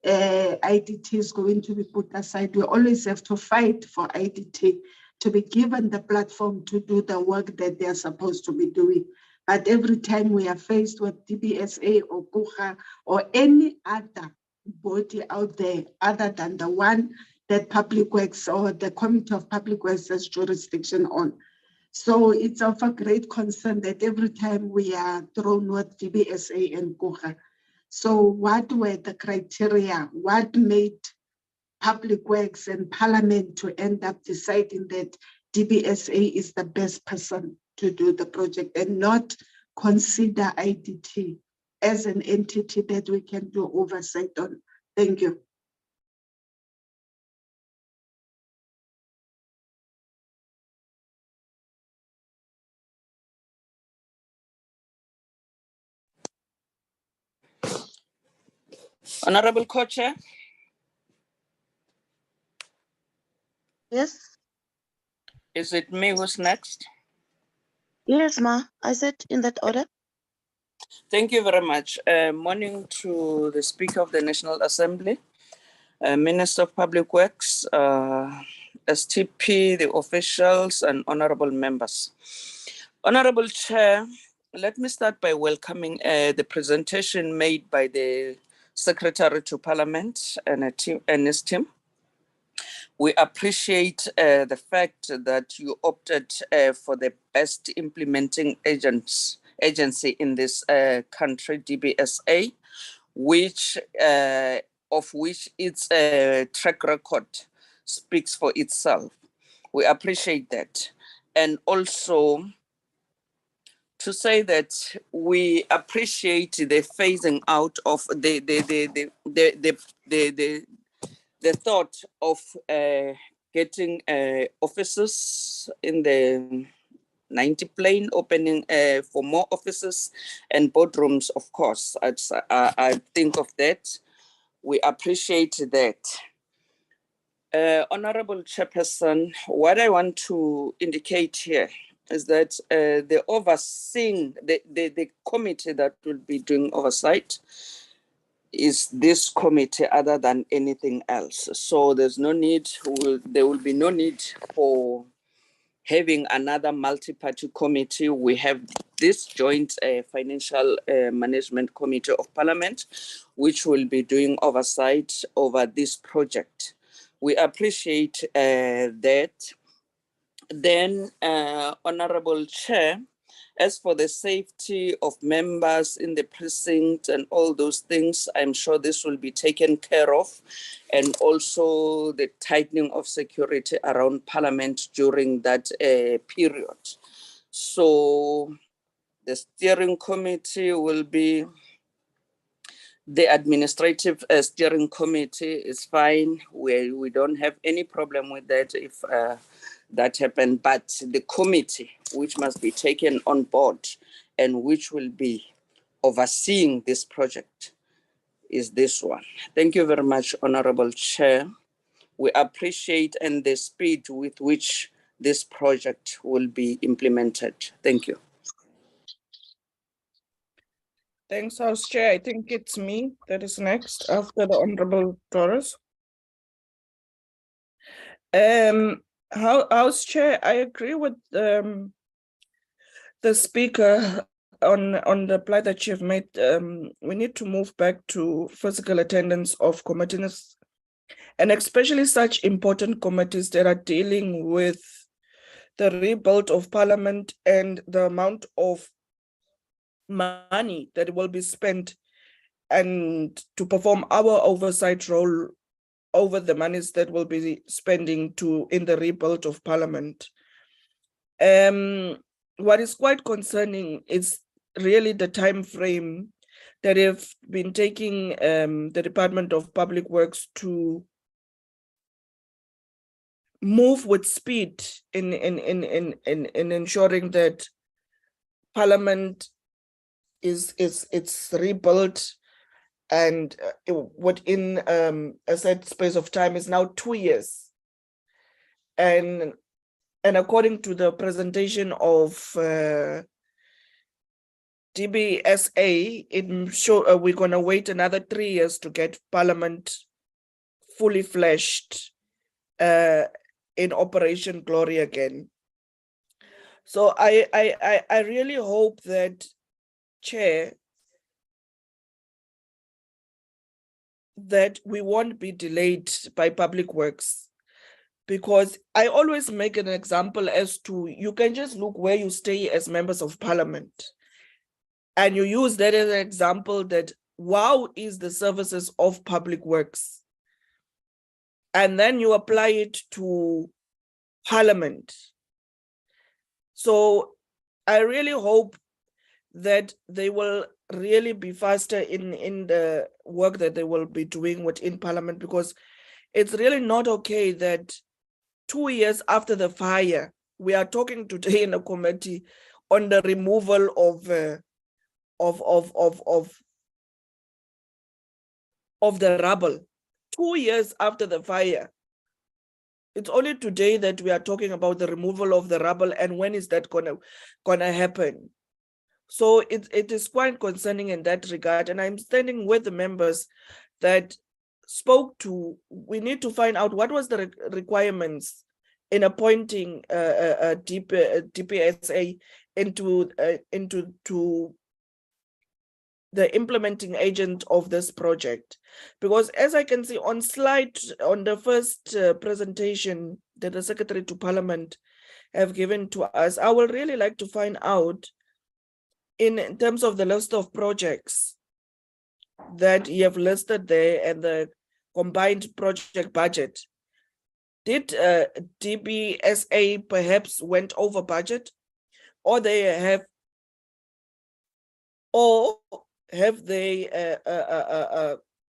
IDT is going to be put aside, we always have to fight for IDT to be given the platform to do the work that they are supposed to be doing. But every time we are faced with DBSA or KUHA or any other body out there other than the one that Public Works or the Committee of Public Works has jurisdiction on. So it's of a great concern that every time we are thrown with DBSA and KUHA. So what were the criteria? What made Public Works and Parliament to end up deciding that DBSA is the best person to do the project and not consider IDT as an entity that we can do oversight on? Thank you.
Honorable Co-Chair.
Yes.
Is it me who's next?
Yes, Ma. I said in that order.
Thank you very much. Morning to the Speaker of the National Assembly, Minister of Public Works, STP, the officials, and honorable members. Honorable Chair, let me start by welcoming the presentation made by the Secretary to Parliament and his team. We appreciate the fact that you opted for the best implementing agency in this country, DBSA, of which its track record speaks for itself. We appreciate that. And also to say that we appreciate the phasing out of the thought of getting offices in the 90 plane, opening for more offices and boardrooms, of course. I think of that. We appreciate that. Honorable Chairperson, what I want to indicate here is that the overseeing, the committee that will be doing oversight is this committee other than anything else. So there's no need, there will be no need for having another multi-party committee. We have this joint financial management committee of Parliament, which will be doing oversight over this project. We appreciate that. Then, Honorable Chair, as for the safety of members in the precinct and all those things, I'm sure this will be taken care of. And also the tightening of security around Parliament during that period. So the steering committee will be, the administrative steering committee is fine. We don't have any problem with that if that happened, but the committee, which must be taken on board and which will be overseeing this project, is this one. Thank you very much, Honorable Chair. We appreciate and the speed with which this project will be implemented. Thank you.
Thanks, House Chair. I think it's me that is next after the Honorable Torres. House Chair, I agree with the Speaker on the plea that you've made. We need to move back to physical attendance of committees, and especially such important committees that are dealing with the rebuild of Parliament and the amount of money that will be spent and to perform our oversight role over the monies that will be spending in the rebuild of Parliament. What is quite concerning is really the time frame that have been taking the Department of Public Works to move with speed in ensuring that Parliament it's rebuilt, and within a set space of time is now 2 years. And according to the presentation of DBSA, we're going to wait another 3 years to get Parliament fully fleshed in Operation Glory again. So I really hope that, Chair, that we won't be delayed by Public Works, because I always make an example as to, you can just look where you stay as members of Parliament, and you use that as an example that, wow, is the services of Public Works. And then you apply it to Parliament. So I really hope that they will really be faster in the work that they will be doing within Parliament, because it's really not okay that 2 years after the fire, we are talking today in a committee on the removal of the rubble. 2 years after the fire. It's only today that we are talking about the removal of the rubble, and when is that gonna happen? So it is quite concerning in that regard, and I'm standing with the members that spoke to, we need to find out what was the requirements in appointing a DPSA into the implementing agent of this project. Because as I can see on the first presentation that the Secretary to Parliament have given to us, I would really like to find out in terms of the list of projects that you have listed there and the combined project budget, did DBSA perhaps went over budget, or have they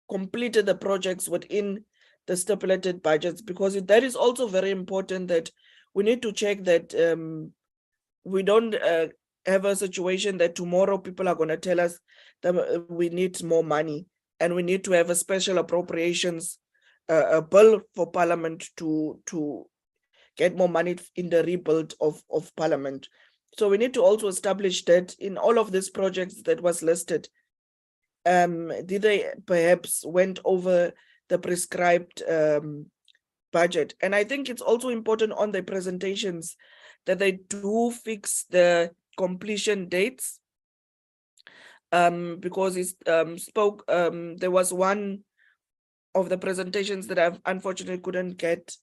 completed the projects within the stipulated budgets? Because that is also very important, that we need to check that we don't have a situation that tomorrow people are going to tell us that we need more money and we need to have a special appropriations a bill for Parliament to get more money in the rebuild of Parliament. So we need to also establish that in all of these projects that was listed, did they perhaps went over the prescribed budget? And I think it's also important on the presentations that they do fix the completion dates, because it there was one of the presentations that I unfortunately couldn't get,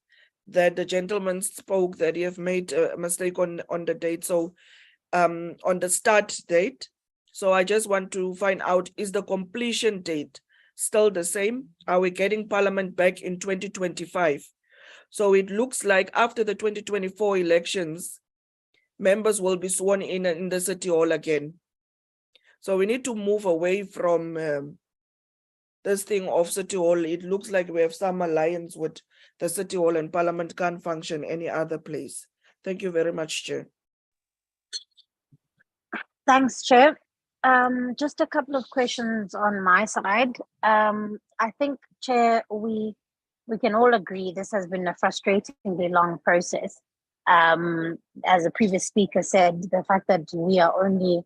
that the gentleman spoke that he have made a mistake on the date, so on the start date. So I just want to find out, is the completion date still the same? Are we getting Parliament back in 2025? So it looks like after the 2024 elections, members will be sworn in the City Hall again. So we need to move away from this thing of City Hall. It looks like we have some alliance with the City Hall, and Parliament can't function any other place. Thank you very much, Chair.
Thanks, Chair. Just a couple of questions on my side. I think, Chair, we can all agree this has been a frustratingly long process. As the previous speaker said, the fact that we are only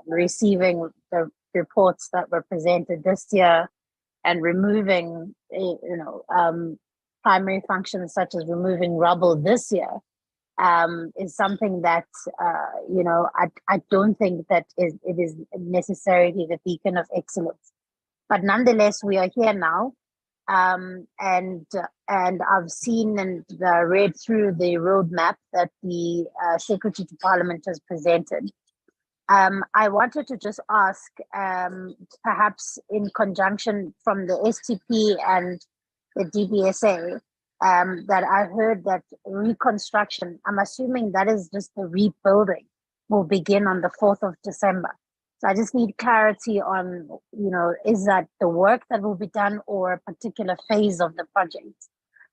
receiving the reports that were presented this year and removing, primary functions such as removing rubble this year is something that, I don't think that it is necessarily the beacon of excellence. But nonetheless, we are here now. And I've seen and read through the roadmap that the Secretary to Parliament has presented. I wanted to just ask, perhaps in conjunction from the STP and the DBSA, that I heard that reconstruction, I'm assuming that is just the rebuilding, will begin on the 4th of December. So I just need clarity on, is that the work that will be done or a particular phase of the project?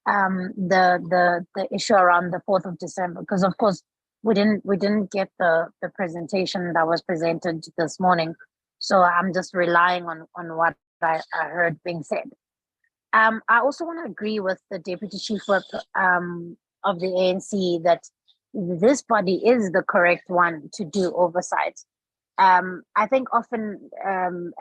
The issue around the 4th of December, because of course we didn't get the presentation that was presented this morning. So I'm just relying on what I heard being said. I also want to agree with the Deputy Chief Whip of the ANC that this body is the correct one to do oversight. I think often,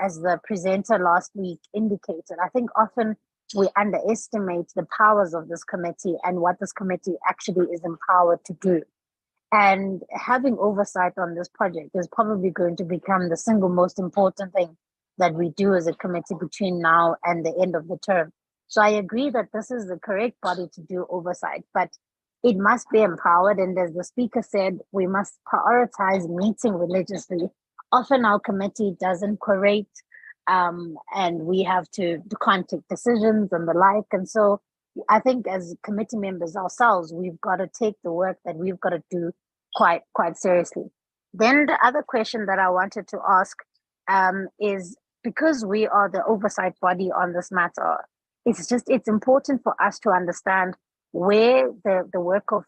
as the presenter last week indicated, I think often we underestimate the powers of this committee and what this committee actually is empowered to do. And having oversight on this project is probably going to become the single most important thing that we do as a committee between now and the end of the term. So I agree that this is the correct body to do oversight, but it must be empowered. And as the speaker said, we must prioritize meeting religiously. Often our committee doesn't quorate, and we have to take decisions and the like. And so I think as committee members ourselves, we've got to take the work that we've got to do quite seriously. Then the other question that I wanted to ask is, because we are the oversight body on this matter, it's important for us to understand where the work of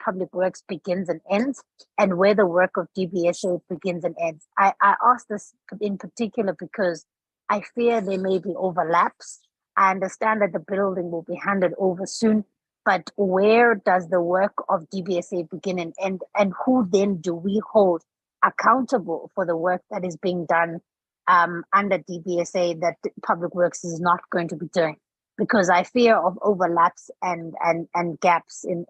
Public Works begins and ends, and where the work of DBSA begins and ends. I ask this in particular because I fear there may be overlaps. I understand that the building will be handed over soon, but where does the work of DBSA begin and end, and who then do we hold accountable for the work that is being done under DBSA that Public Works is not going to be doing? Because I fear of overlaps and gaps in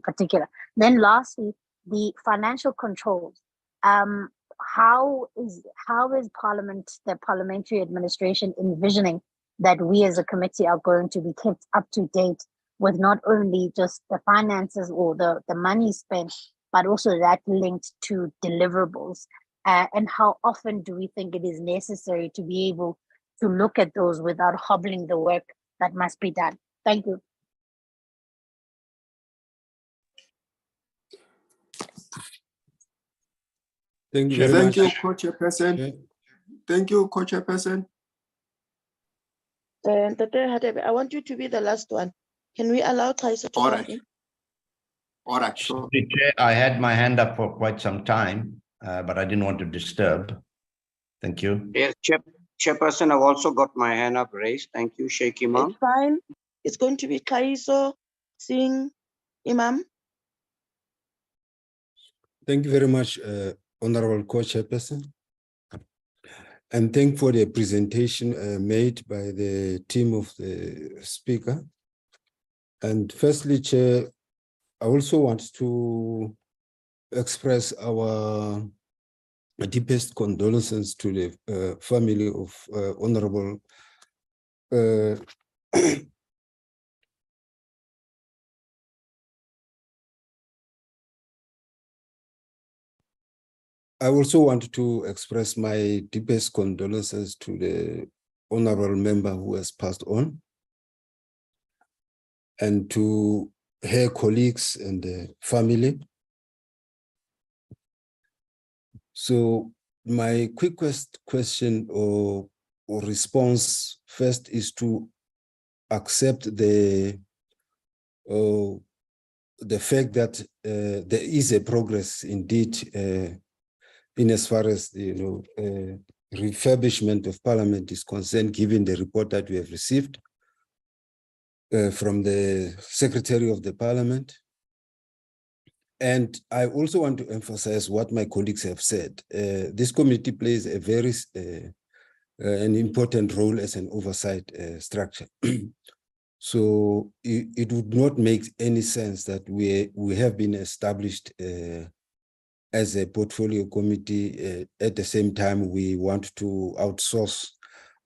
particular. Then lastly, the financial controls. How is Parliament, the parliamentary administration, envisioning that we as a committee are going to be kept up to date with not only just the finances or the money spent, but also that linked to deliverables? And how often do we think it is necessary to be able to look at those without hobbling the work that must be done? Thank you.
Thank you very much.
Thank you, Co-Chairperson. Thank you, Co-Chairperson.
I want you to be the last one. Can we allow Kaiser to come in?
All right, sure.
Chair, I had my hand up for quite some time, but I didn't want to disturb. Thank you.
Yes, Chairperson, I've also got my hand up raised. Thank you, Sheikh Imam.
It's fine. It's going to be Kaiser, Singh, Imam.
Thank you very much, Honorable Co-Chairperson. And thank for the presentation made by the team of the Speaker. And firstly, Chair, I also want to express our deepest condolences to the family of Honorable I also want to express my deepest condolences to the honorable member who has passed on, and to her colleagues and the family. So my quick question or response first is to accept the fact that there is a progress indeed in as far as refurbishment of Parliament is concerned, given the report that we have received from the Secretary of the Parliament. And I also want to emphasize what my colleagues have said. This committee plays a very an important role as an oversight structure. So it would not make any sense that we have been established as a portfolio committee. At the same time, we want to outsource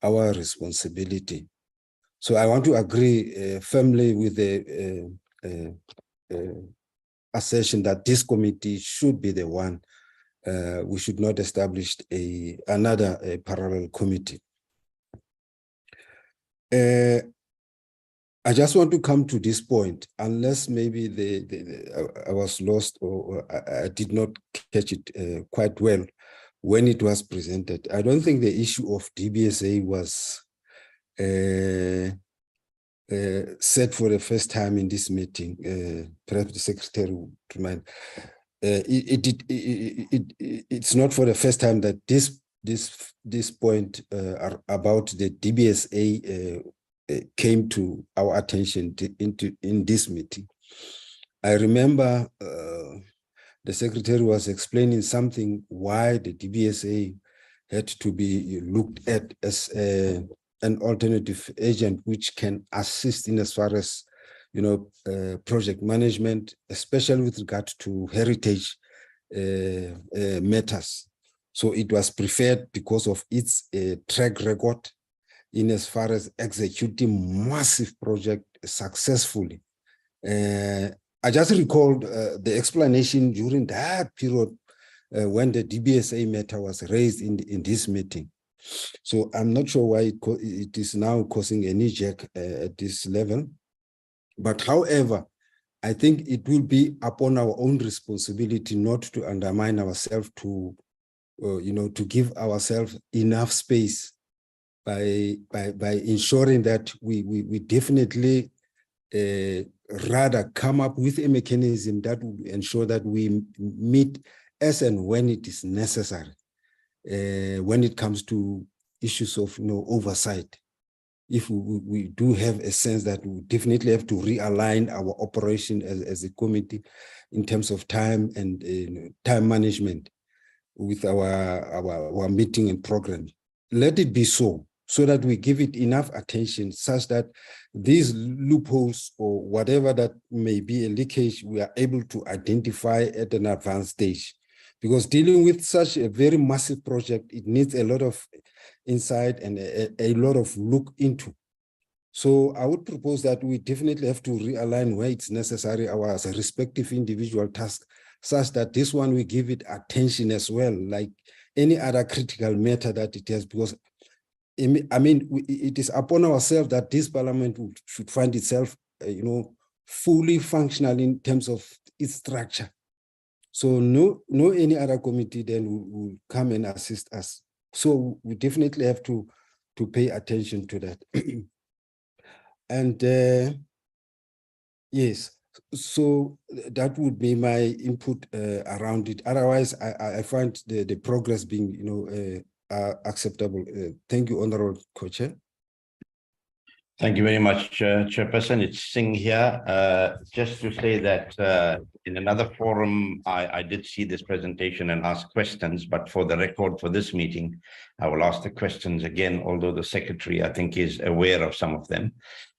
our responsibility. So I want to agree firmly with the assertion that this committee should be the one. We should not establish another parallel committee. I just want to come to this point, unless maybe I was lost or I did not catch it quite well when it was presented. I don't think the issue of DBSA was said for the first time in this meeting. Perhaps the secretary would remind. It's not for the first time that this point about the DBSA came to our attention in this meeting. I remember the secretary was explaining something why the DBSA had to be looked at as an alternative agent which can assist in as far as project management, especially with regard to heritage matters. So it was preferred because of its track record in as far as executing massive project successfully. I just recalled the explanation during that period when the DBSA matter was raised in this meeting. So I'm not sure why it is now causing a knee jerk at this level. But however, I think it will be upon our own responsibility not to undermine ourselves, to to give ourselves enough space by ensuring that we definitely rather come up with a mechanism that will ensure that we meet as and when it is necessary when it comes to issues of oversight. If we do have a sense that we definitely have to realign our operation as a committee in terms of time and time management with our meeting and program, let it be so that we give it enough attention such that these loopholes or whatever that may be a leakage, we are able to identify at an advanced stage. Because dealing with such a very massive project, it needs a lot of insight and a lot of look into. So I would propose that we definitely have to realign where it's necessary our respective individual tasks, such that this one we give it attention as well, like any other critical matter that it has, because I mean, it is upon ourselves that this parliament should find itself, fully functional in terms of its structure. So no any other committee then will come and assist us. So we definitely have to pay attention to that. And yes, so that would be my input around it. Otherwise, I find the progress being, acceptable. Thank you, Honorable Co-Chair.
Thank you very much, Chairperson. It's Singh here. Just to say that in another forum, I did see this presentation and ask questions, but for the record for this meeting, I will ask the questions again, although the Secretary, I think, is aware of some of them.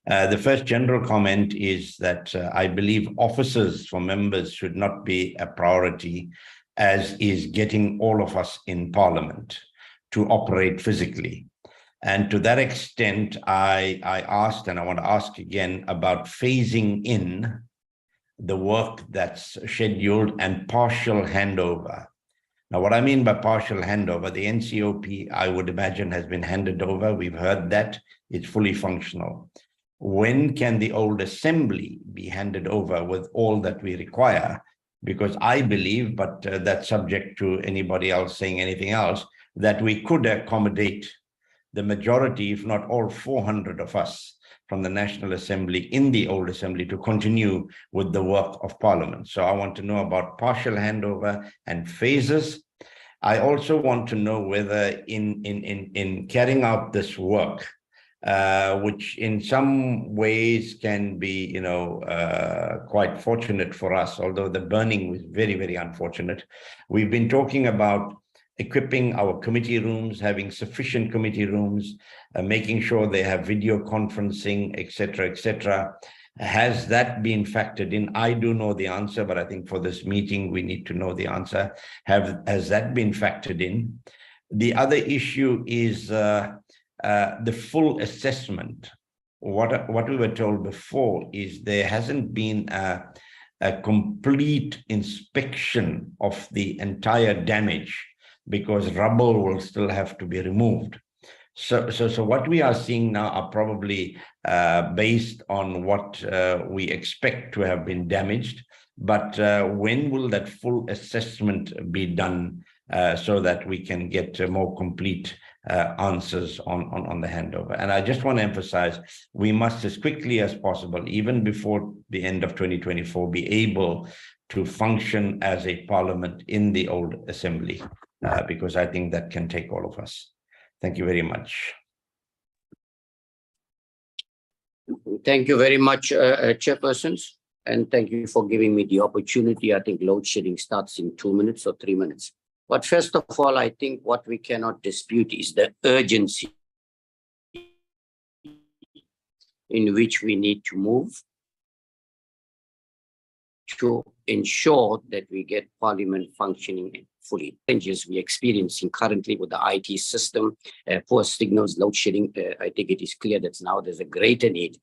The first general comment is that I believe officers for members should not be a priority, as is getting all of us in Parliament to operate physically. And to that extent, I asked, and I want to ask again, about phasing in the work that's scheduled and partial handover. Now, what I mean by partial handover, the NCOP, I would imagine, has been handed over. We've heard that it's fully functional. When can the old assembly be handed over with all that we require? Because I believe, but that's subject to anybody else saying anything else, that we could accommodate the majority, if not all 400 of us from the National Assembly in the old assembly to continue with the work of Parliament. So I want to know about partial handover and phases. I also want to know whether in carrying out this work, which in some ways can be, quite fortunate for us, although the burning was very, very unfortunate. We've been talking about equipping our committee rooms, having sufficient committee rooms, making sure they have video conferencing, etc., etc. Has that been factored in? I do know the answer, but I think for this meeting, we need to know the answer. Has that been factored in? The other issue is the full assessment. What we were told before is there hasn't been a complete inspection of the entire damage because rubble will still have to be removed. So what we are seeing now are probably based on what we expect to have been damaged. But when will that full assessment be done so that we can get more complete answers on the handover? And I just want to emphasize, we must as quickly as possible, even before the end of 2024, be able to function as a parliament in the old assembly, because I think that can take all of us. Thank you very much.
Thank you very much, chairpersons. And thank you for giving me the opportunity. I think load shedding starts in 2 minutes or 3 minutes. But first of all, I think what we cannot dispute is the urgency in which we need to move to ensure that we get Parliament functioning fully. Challenges we're experiencing currently with the IT system, poor signals, load shedding, I think it is clear that now there's a greater need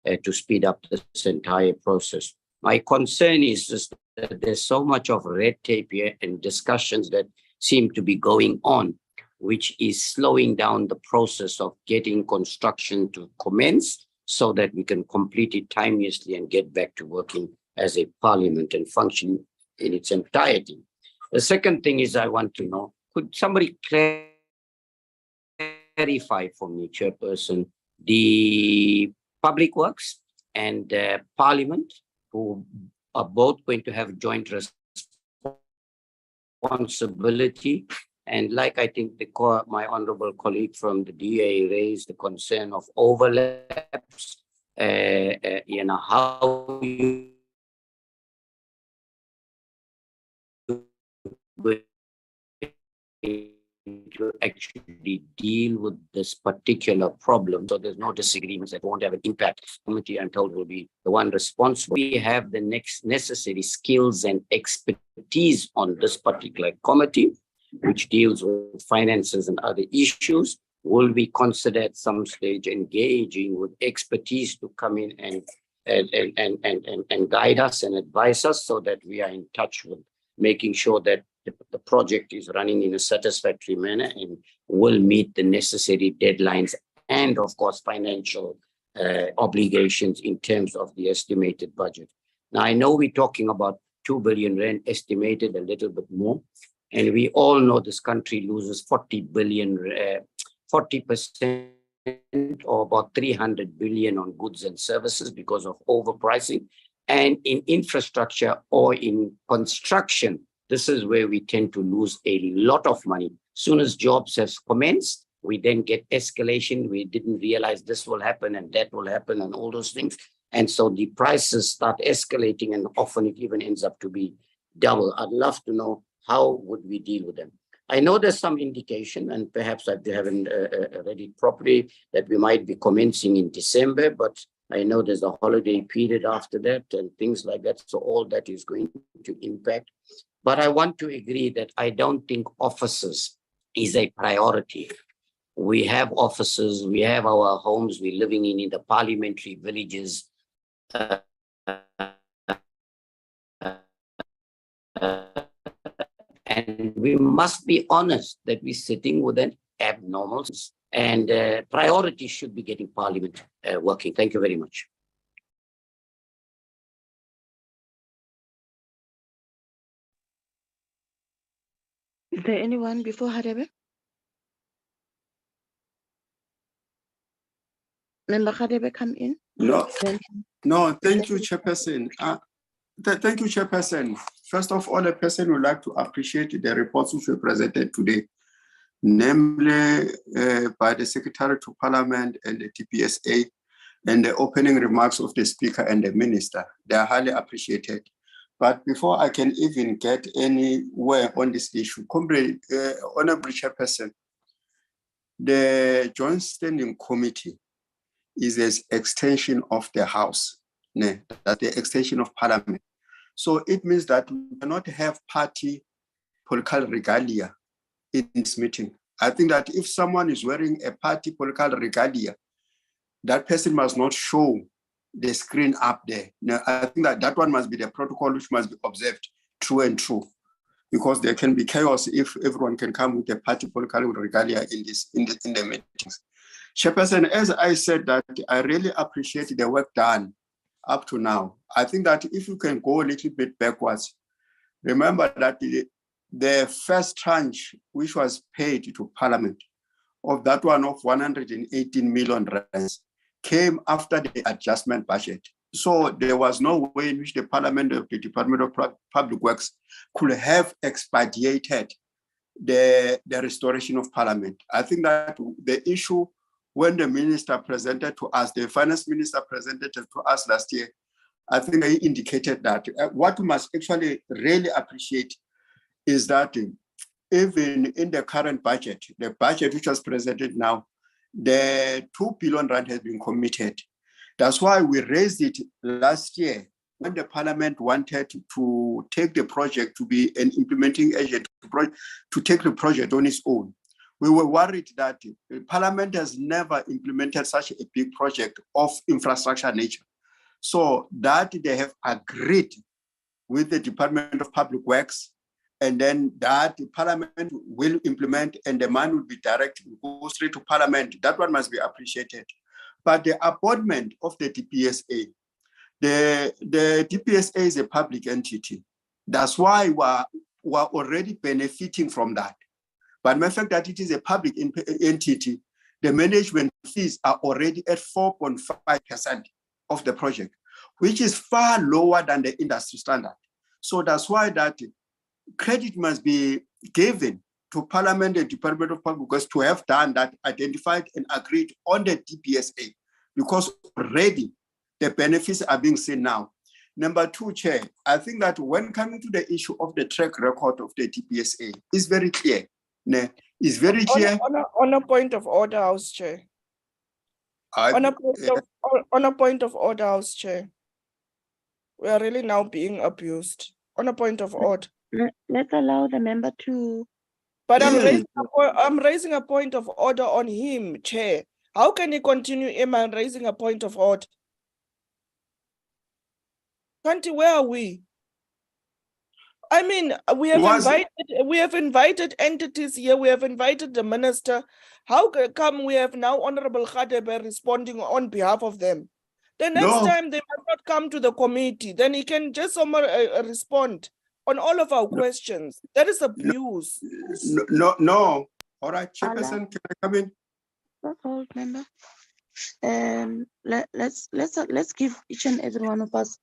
to speed up this entire process. My concern is just that there's so much of red tape here and discussions that seem to be going on, which is slowing down the process of getting construction to commence so that we can complete it timeously and get back to working as a parliament and function in its entirety. The second thing is I want to know, could somebody clarify for me, Chairperson, the Public Works and Parliament, who are both going to have joint responsibility. And like I think my honorable colleague from the DA raised the concern of overlaps, how you to actually deal with this particular problem. So there's no disagreements that won't have an impact. The committee, I'm told, will be the one responsible. We have the next necessary skills and expertise on this particular committee, which deals with finances and other issues. Will we consider at some stage engaging with expertise to come in and guide us and advise us so that we are in touch with making sure that the project is running in a satisfactory manner and will meet the necessary deadlines and, of course, financial obligations in terms of the estimated budget. Now, I know we're talking about 2 billion rand estimated, a little bit more, and we all know this country loses 40% or about 300 billion on goods and services because of overpricing. And in infrastructure or in construction, this is where we tend to lose a lot of money. Soon as jobs have commenced, we then get escalation. We didn't realize this will happen and that will happen and all those things. And so the prices start escalating and often it even ends up to be double. I'd love to know how would we deal with them. I know there's some indication, and perhaps I haven't read it properly, that we might be commencing in December, but I know there's a holiday period after that and things like that. So all that is going to impact. But I want to agree that I don't think offices is a priority. We have offices, we have our homes, we're living in the parliamentary villages. And we must be honest that we're sitting with an abnormal and priority should be getting Parliament working. Thank you very much.
Is there anyone before Hadebe? Member Hadebe come in?
No, thank you, Chairperson. Thank you, Chairperson. First of all, a person would like to appreciate the reports which were presented today. namely by the Secretary to Parliament and the TPSA, and the opening remarks of the Speaker and the Minister. They are highly appreciated. But before I can even get anywhere on this issue, Honorable Chairperson, the Joint Standing Committee is an extension of the House, that's the extension of Parliament. So it means that we cannot have party political regalia in this meeting. I think that if someone is wearing a party political regalia, that person must not show the screen up there. Now, I think that that one must be the protocol which must be observed true and true, because there can be chaos if everyone can come with a party political regalia in the meetings. Chairperson, as I said, that I really appreciate the work done up to now. I think that if you can go a little bit backwards, remember that the first tranche which was paid to Parliament of that one of 118 million rands came after the adjustment budget. So there was no way in which the Parliament of the Department of Public Works could have expedited the restoration of Parliament. I think that the issue when the minister presented to us, the finance minister presented to us last year, I think he indicated that what we must actually really appreciate is that even in the current budget, the budget which was presented now, the 2 billion rand has been committed. That's why we raised it last year when the Parliament wanted to take the project to be an implementing agent, to take the project on its own. We were worried that Parliament has never implemented such a big project of infrastructure nature. So that they have agreed with the Department of Public Works, and then that the Parliament will implement and the money will be direct, go straight to Parliament. That one must be appreciated. But the appointment of the DPSA, the DPSA is a public entity. That's why we're already benefiting from that. But the fact that it is a public entity, the management fees are already at 4.5% of the project, which is far lower than the industry standard. So that's why that credit must be given to Parliament and Department of Public Works to have done that, identified and agreed on the DPSA, because already the benefits are being seen now. Number two, Chair, I think that when coming to the issue of the track record of the DPSA, it's very clear. It's very clear.
On a point of order, House Chair. On a point of order, House Chair. We are really now being abused. On a point of order.
Let's allow the member to.
But I'm raising a point of order on him, Chair. How can he continue raising a point of order? Kanti, where are we? I mean, we have invited entities here. We have invited the minister. How come we have now Honorable Khadebe responding on behalf of them? The next time they must not come to the committee. Then he can just respond on all of our questions. That is abuse.
No. All right, Chairperson, can I come in?
That's all, member. Let's give each and every one of us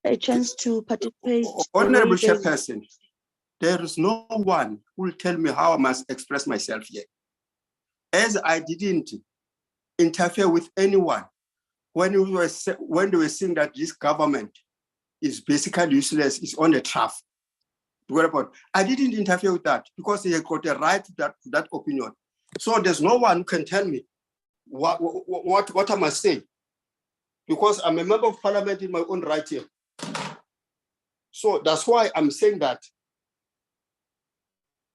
a chance to participate.
Honorable Chairperson, there is no one who will tell me how I must express myself here. As I didn't interfere with anyone when they were saying that this government is basically useless, is on the trough. I didn't interfere with that because they got a right to that opinion. So there's no one who can tell me what I must say, because I'm a member of Parliament in my own right here. So that's why I'm saying that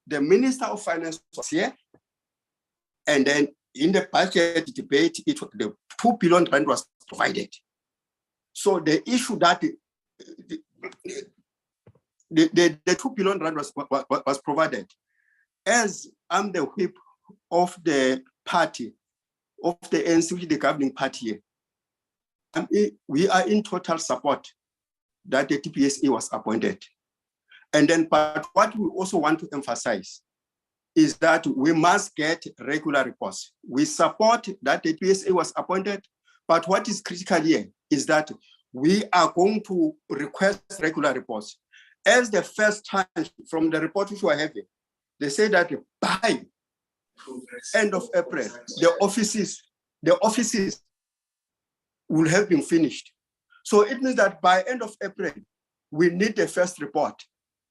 the Minister of Finance was here, and then in the budget debate, the 2 billion rand was provided. So the issue that the 2 billion rand was provided. As I'm the whip of the party, of the ANC, the governing party here, we are in total support that the TPSA was appointed. And then, but what we also want to emphasize is that we must get regular reports. We support that the TPSA was appointed, but what is critical here is that we are going to request regular reports. As the first time from the report which we are having, they say that by end of April, the offices will have been finished. So it means that by end of April, we need the first report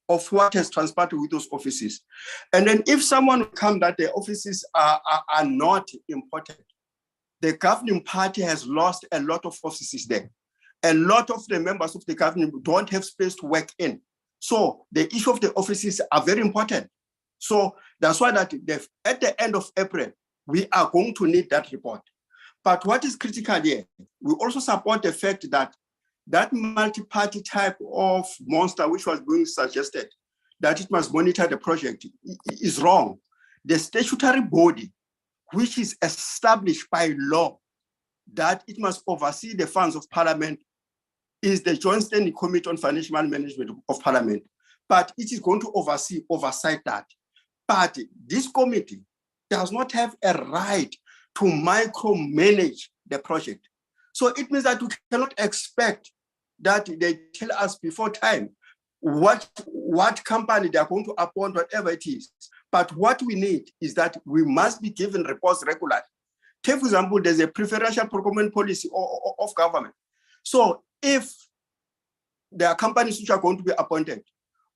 of what has transpired with those offices. And then if someone comes that the offices are not important, the governing party has lost a lot of offices there. A lot of the members of the government don't have space to work in. So the issue of the offices are very important. So that's why that at the end of April, we are going to need that report. But what is critical here, we also support the fact that that multi-party type of monster which was being suggested, that it must monitor the project, is wrong. The statutory body, which is established by law, that it must oversee the funds of Parliament, is the Joint Standing Committee on Financial Management of Parliament. But it is going to oversight that. But this committee does not have a right to micromanage the project. So it means that we cannot expect that they tell us before time what company they are going to appoint, whatever it is. But what we need is that we must be given reports regularly. Take, for example, there's a preferential procurement policy of government. So if there are companies which are going to be appointed,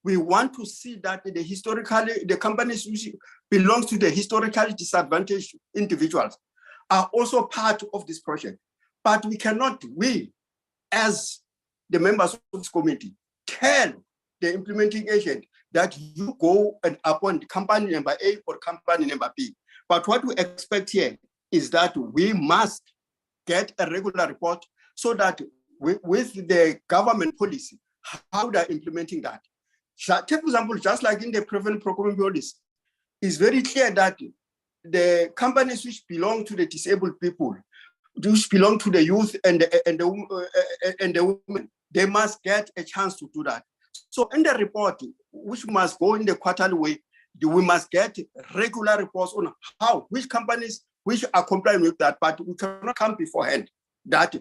we want to see that the companies which belong to the historically disadvantaged individuals are also part of this project. But we cannot, as the members of this committee, tell the implementing agent that you go and appoint company number A or company number B. But what we expect here is that we must get a regular report so that with the government policy, how they're implementing that. Take, for example, just like in the preferential procurement policy, it's very clear that the companies which belong to the disabled people, which belong to the youth and the women, they must get a chance to do that. So in the report, which must go in the quarterly way, we must get regular reports on which companies which are complying with that, but we cannot come beforehand that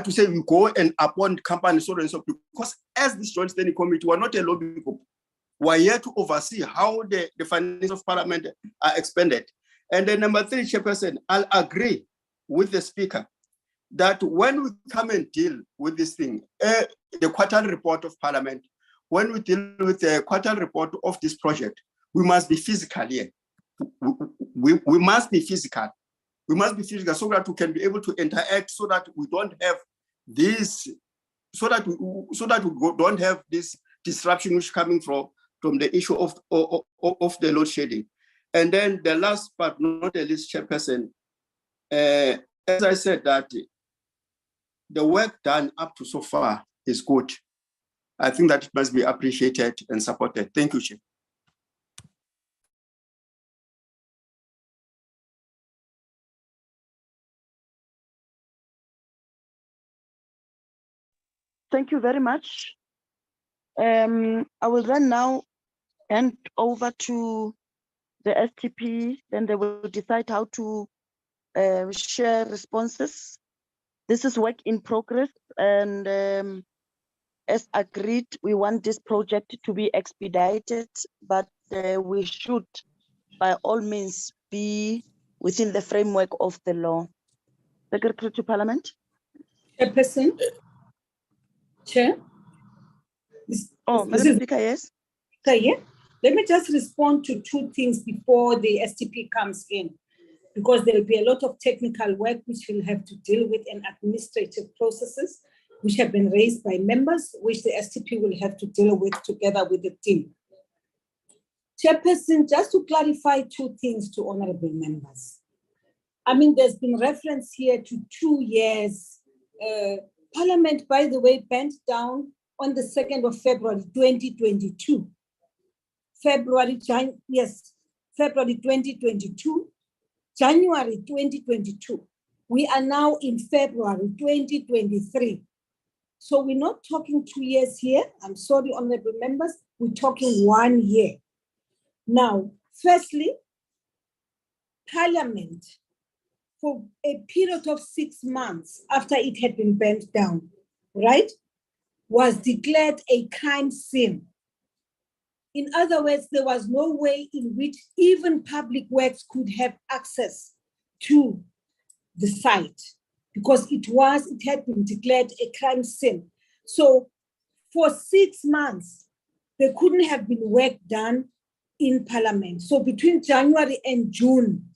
we say we go and appoint companies so and so, because as this Joint Standing Committee, we're not a lobby group. We're here to oversee how the finances of Parliament are expended. And then number 3, Chairperson, I'll agree with the Speaker that when we come and deal with this thing, the quarterly report of Parliament, when we deal with the quarterly report of this project, we must be physical here. We must be physical. We must be physical so that we can be able to interact, so that we don't have this, so that we don't have this disruption which is coming from the issue of the load shedding. And then the last but not the least, Chairperson, as I said, that the work done up to so far is good. I think that it must be appreciated and supported. Thank you, Chair.
Thank you very much. I will then now hand over to the STP, then they will decide how to share responses. This is work in progress, and as agreed, we want this project to be expedited, but we should, by all means, be within the framework of the law. Secretary to Parliament.
Chairperson. Chair.
Madam Speaker, yes.
Yeah. Let me just respond to 2 things before the STP comes in, because there will be a lot of technical work which we'll have to deal with, and administrative processes which have been raised by members, which the STP will have to deal with together with the team. Chairperson, just to clarify 2 things to honorable members. I mean, there's been reference here to 2 years. Parliament, by the way, bent down on the 2nd of February, 2022. February 2022, January 2022. We are now in February 2023. So we're not talking 2 years here. I'm sorry, honorable members, we're talking 1 year. Now, firstly, Parliament, for a period of 6 months after it had been bent down, right, was declared a crime scene In other words, there was no way in which even public works could have access to the site because it had been declared a crime scene. So for 6 months, there couldn't have been work done in Parliament. So between January and June,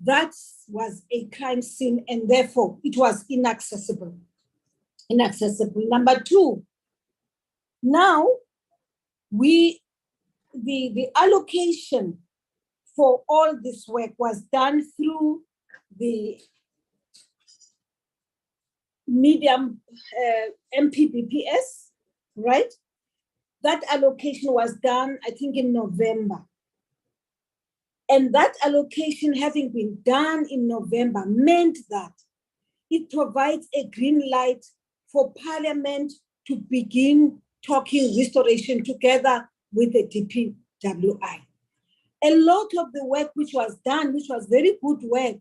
that was a crime scene and therefore it was inaccessible. Number two, now the allocation for all this work was done through the medium MPBPS, right? That allocation was done, I think, in November. And that allocation having been done in November meant that it provides a green light for Parliament to begin talking restoration together with the DPWI. A lot of the work which was done, which was very good work,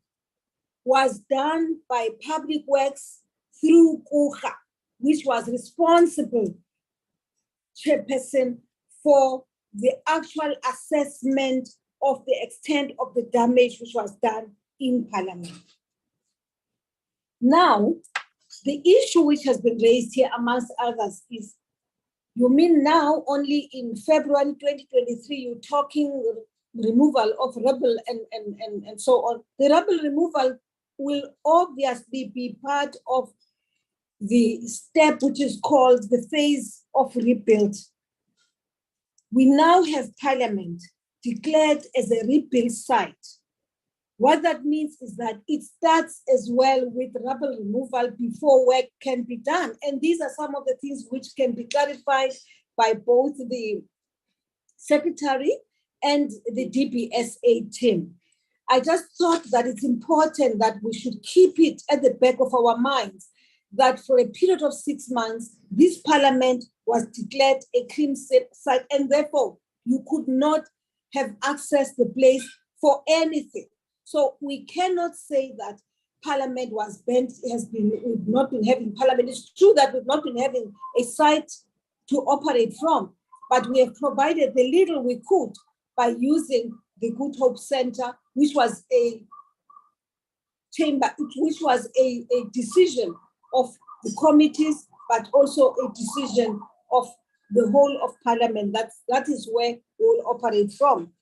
was done by Public Works through KUHA, which was responsible, chairperson, for the actual assessment of the extent of the damage which was done in Parliament. Now, the issue which has been raised here, amongst others, is you mean now only in February 2023, you're talking removal of rubble and so on. The rubble removal will obviously be part of the step which is called the phase of rebuild. We now have Parliament declared as a rebuild site. What that means is that it starts as well with rubble removal before work can be done. And these are some of the things which can be clarified by both the Secretary and the DBSA team. I just thought that it's important that we should keep it at the back of our minds that for a period of 6 months, this Parliament was declared a crime site and therefore you could not have accessed the place for anything. So we cannot say that Parliament was bent, we've not been having Parliament. It's true that we've not been having a site to operate from, but we have provided the little we could by using the Good Hope Center, which was a chamber, which was a decision of the committees, but also a decision of the whole of Parliament. That is where we will operate from.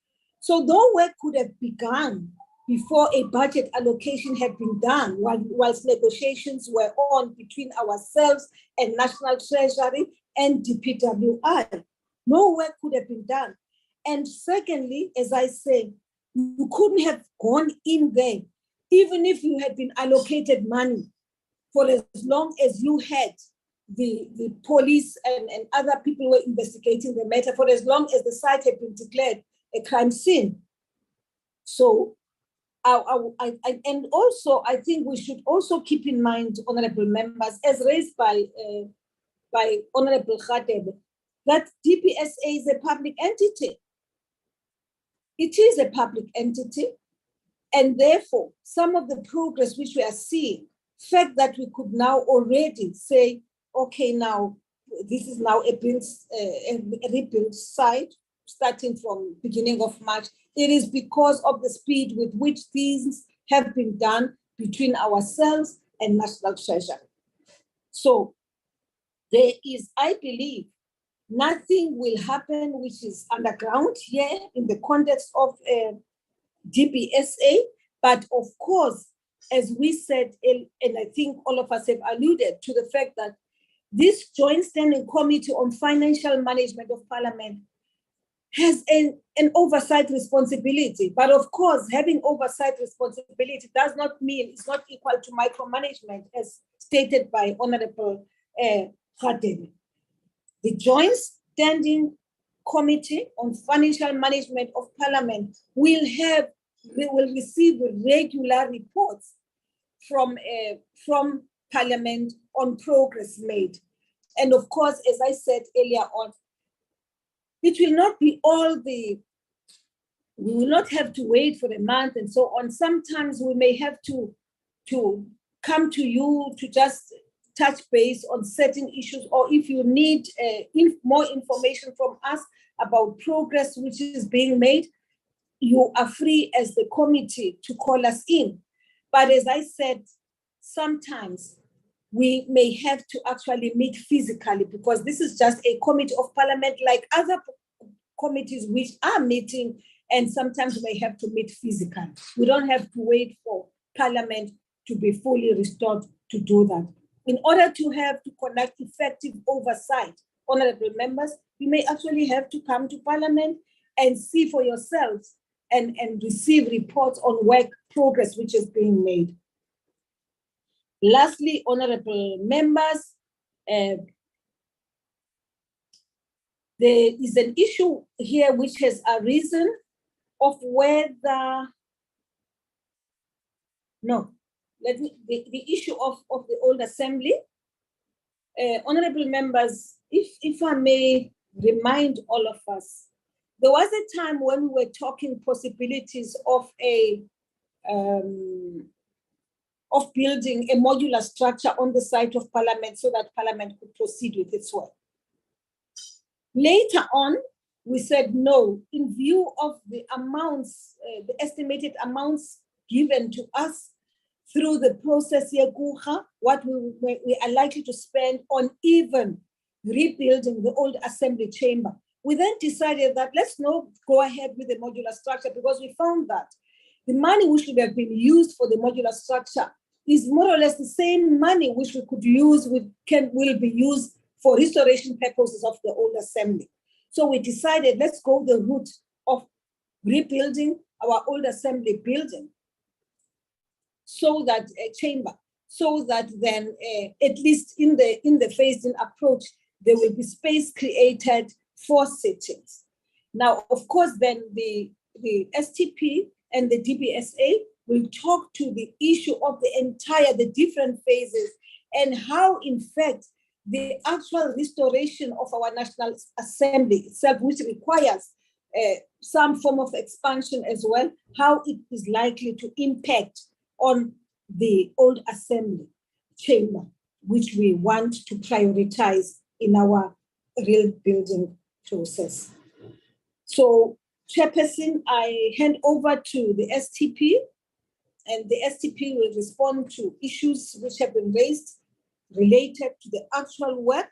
So though work could have begun before a budget allocation had been done, whilst negotiations were on between ourselves and National Treasury and DPWI, no work could have been done. And secondly, as I say, you couldn't have gone in there, even if you had been allocated money for as long as you had the police and other people were investigating the matter, for as long as the site had been declared a crime scene. So, and also, I think we should also keep in mind, honorable members, as raised by Honorable Khatebe, that DPSA is a public entity. It is a public entity, and therefore, some of the progress which we are seeing, fact that we could now already say, okay, now this is now a rebuild site starting from beginning of March. It is because of the speed with which things have been done between ourselves and National Treasury. So there is, I believe, nothing will happen which is underground here in the context of DBSA, but of course, as we said, and I think all of us have alluded to the fact that this Joint Standing Committee on Financial Management of Parliament has an oversight responsibility. But of course, having oversight responsibility does not mean it's not equal to micromanagement, as stated by Honorable Khatebe. The Joint Standing Committee on Financial Management of Parliament will receive regular reports from Parliament on progress made. And of course, as I said earlier on, it will not be we will not have to wait for a month and so on. Sometimes we may have to come to you to just touch base on certain issues, or if you need more information from us about progress which is being made, you are free as the committee to call us in. But as I said, sometimes we may have to actually meet physically, because this is just a committee of parliament like other committees which are meeting, and sometimes we may have to meet physically. We don't have to wait for parliament to be fully restored to do that. In order to conduct effective oversight, honorable members, you may actually have to come to parliament and see for yourselves and receive reports on work progress which is being made. Lastly, honorable members, there is an issue here which has arisen of whether, the issue of the old assembly. Honorable members, if I may remind all of us, there was a time when we were talking possibilities of of building a modular structure on the site of parliament so that parliament could proceed with its work. Later on, we said no, in view of the amounts, the estimated amounts given to us through the process here, what we are likely to spend on even rebuilding the old assembly chamber. We then decided that let's not go ahead with the modular structure, because we found that the money which would have been used for the modular structure is more or less the same money which we could use, will be used for restoration purposes of the old assembly. So we decided let's go the route of rebuilding our old assembly building, so that chamber, so that then at least in the phased-in approach, there will be space created for sittings. Now, of course, then the STP and the DBSA will talk to the issue of the different phases, and how, in fact, the actual restoration of our National Assembly itself, which requires some form of expansion as well, how it is likely to impact on the old assembly chamber, which we want to prioritize in our real building process. So, Chairperson, I hand over to the STP, and the STP will respond to issues which have been raised related to the actual work,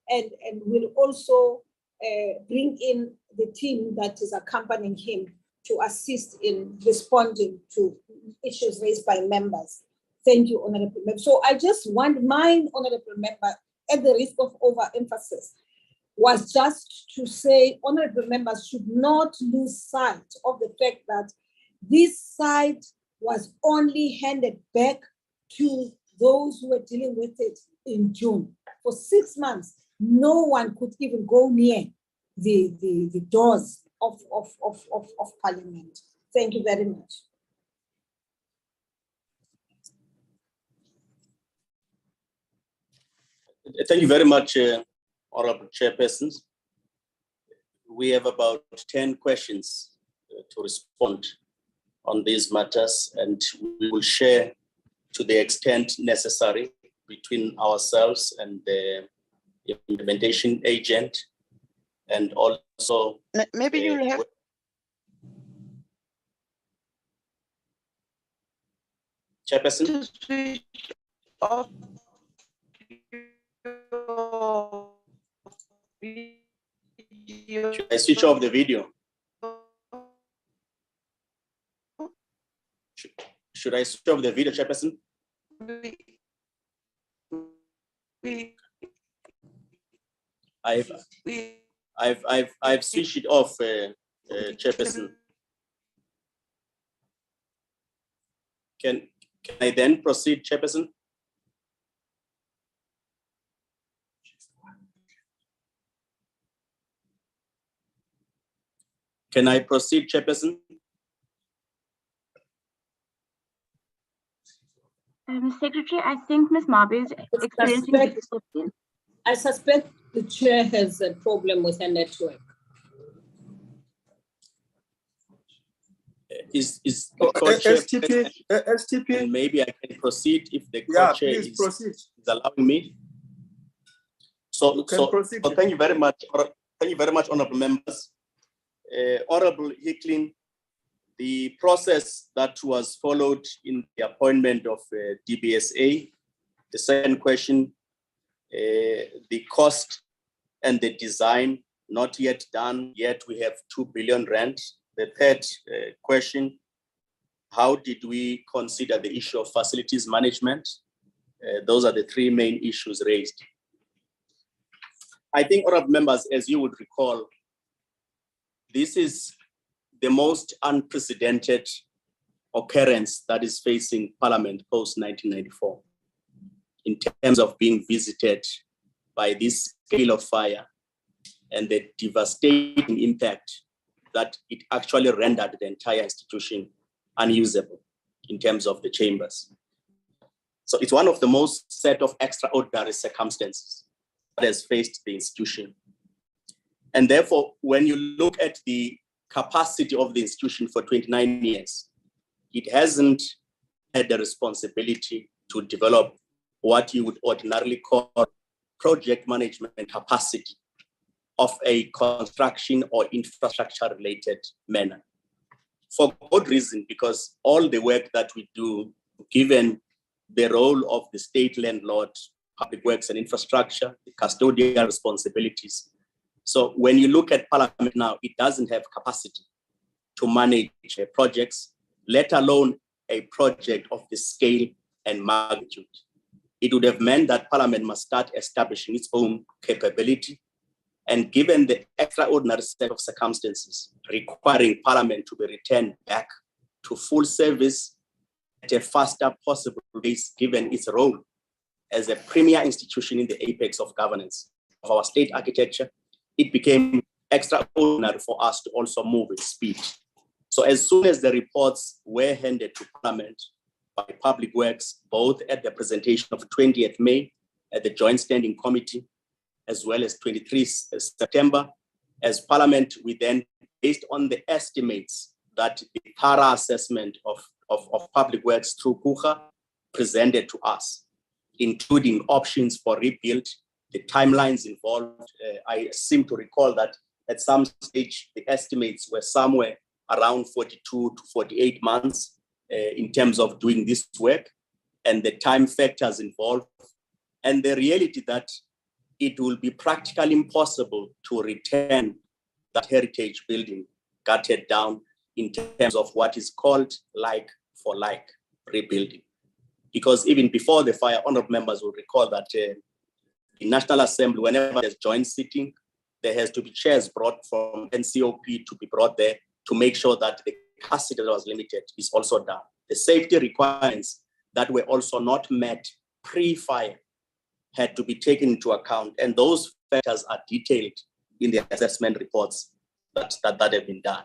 and will also bring in the team that is accompanying him to assist in responding to issues raised by members. Thank you, Honorable Member. So I just want my Honorable Member, at the risk of overemphasis, was just to say Honorable Members should not lose sight of the fact that this site was only handed back to those who were dealing with it in June. For 6 months, no one could even go near the doors of Parliament. Thank you very much.
Thank you very much, Honorable Chairpersons. We have about 10 questions to respond on these matters, and we will share to the extent necessary between ourselves and the implementation agent, and also
maybe you'll have
Chairperson
to switch off video.
Should I switch off the video? Should I switch off the video, Chairperson? I've switched it off, Chairperson. Can I then proceed, Chairperson? Can I proceed, Chairperson?
Secretary, I think Ms. Mabe is experiencing difficulties.
I suspect the chair has a problem with her network.
Is the co-chair
STP,
and maybe I can proceed if the
yeah,
co-chair
please
is
proceed.
is allowing me. So thank you very much. Thank you very much, honorable members. Honorable Hicklin, the process that was followed in the appointment of DBSA, the second question, the cost and the design, not yet done, yet we have 2 billion rand. The third question, how did we consider the issue of facilities management? Those are the three main issues raised. I think, honorable members, as you would recall, this is the most unprecedented occurrence that is facing Parliament post-1994 in terms of being visited by this scale of fire and the devastating impact that it actually rendered the entire institution unusable in terms of the chambers. So it's one of the most set of extraordinary circumstances that has faced the institution. And therefore, when you look at the capacity of the institution for 29 years, it hasn't had the responsibility to develop what you would ordinarily call project management capacity of a construction or infrastructure related manner. For good reason, because all the work that we do, given the role of the state landlord, public works and infrastructure, the custodial responsibilities. So when you look at Parliament now, it doesn't have capacity to manage projects, let alone a project of the scale and magnitude. It would have meant that Parliament must start establishing its own capability. And given the extraordinary set of circumstances requiring Parliament to be returned back to full service at a faster possible pace, given its role as a premier institution in the apex of governance of our state architecture, it became extraordinary for us to also move with speed. So as soon as the reports were handed to Parliament by Public Works, both at the presentation of 20th May at the Joint Standing Committee, as well as 23 September, as Parliament, we then, based on the estimates that the thorough assessment of Public Works through KUHA presented to us, including options for rebuild, the timelines involved. I seem to recall that at some stage, the estimates were somewhere around 42 to 48 months in terms of doing this work, and the time factors involved, and the reality that it will be practically impossible to return that heritage building gutted down in terms of what is called like for like rebuilding. Because even before the fire, honorable members will recall that the National Assembly, whenever there's joint sitting, there has to be chairs brought from NCOP to be brought there to make sure that the capacity that was limited is also done. The safety requirements that were also not met pre-fire had to be taken into account, and those factors are detailed in the assessment reports that have been done.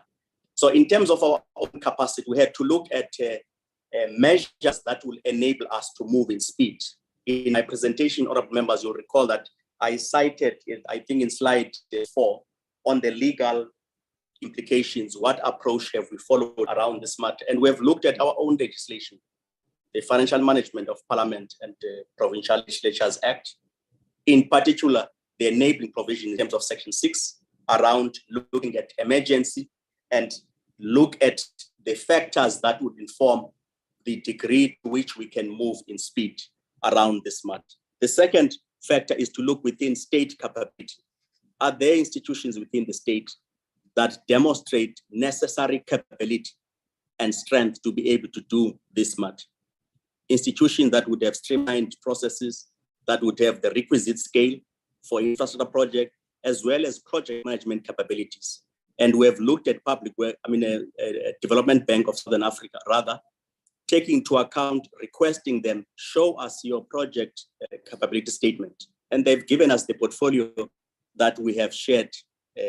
So in terms of our own capacity, we had to look at measures that will enable us to move in speed. In my presentation, honorable members, you'll recall that I cited, I think in slide 4, on the legal implications, what approach have we followed around this matter? And we have looked at our own legislation, the Financial Management of Parliament and the Provincial Legislatures Act, in particular, the enabling provision in terms of Section 6 around looking at emergency and look at the factors that would inform the degree to which we can move in speed around this matter. The second factor is to look within state capability. Are there institutions within the state that demonstrate necessary capability and strength to be able to do this matter? Institutions that would have streamlined processes, that would have the requisite scale for infrastructure project, as well as project management capabilities. And we have looked at Development Bank of Southern Africa, rather, taking into account, requesting them, show us your project capability statement. And they've given us the portfolio that we have shared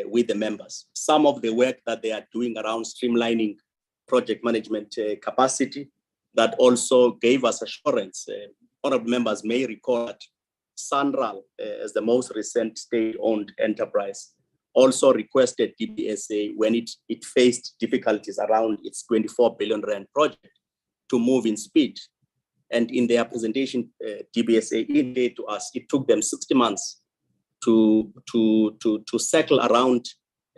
with the members. Some of the work that they are doing around streamlining project management capacity, that also gave us assurance. Honorable members may recall that Sanral, as the most recent state-owned enterprise, also requested DBSA when it faced difficulties around its 24 billion rand project to move in speed. And in their presentation, DBSA indicated to us, it took them 60 months to circle around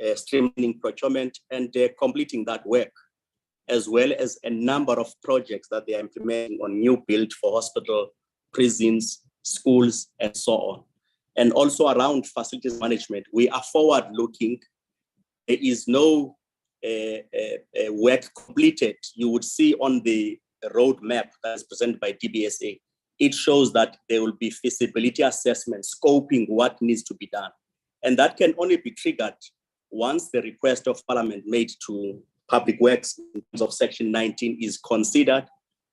streamlining procurement and completing that work, as well as a number of projects that they are implementing on new build for hospital, prisons, schools, and so on. And also around facilities management, we are forward-looking. There is no work completed. You would see on the roadmap that is presented by DBSA, it shows that there will be feasibility assessment, scoping what needs to be done. And that can only be triggered once the request of Parliament made to Public Works in terms of Section 19 is considered.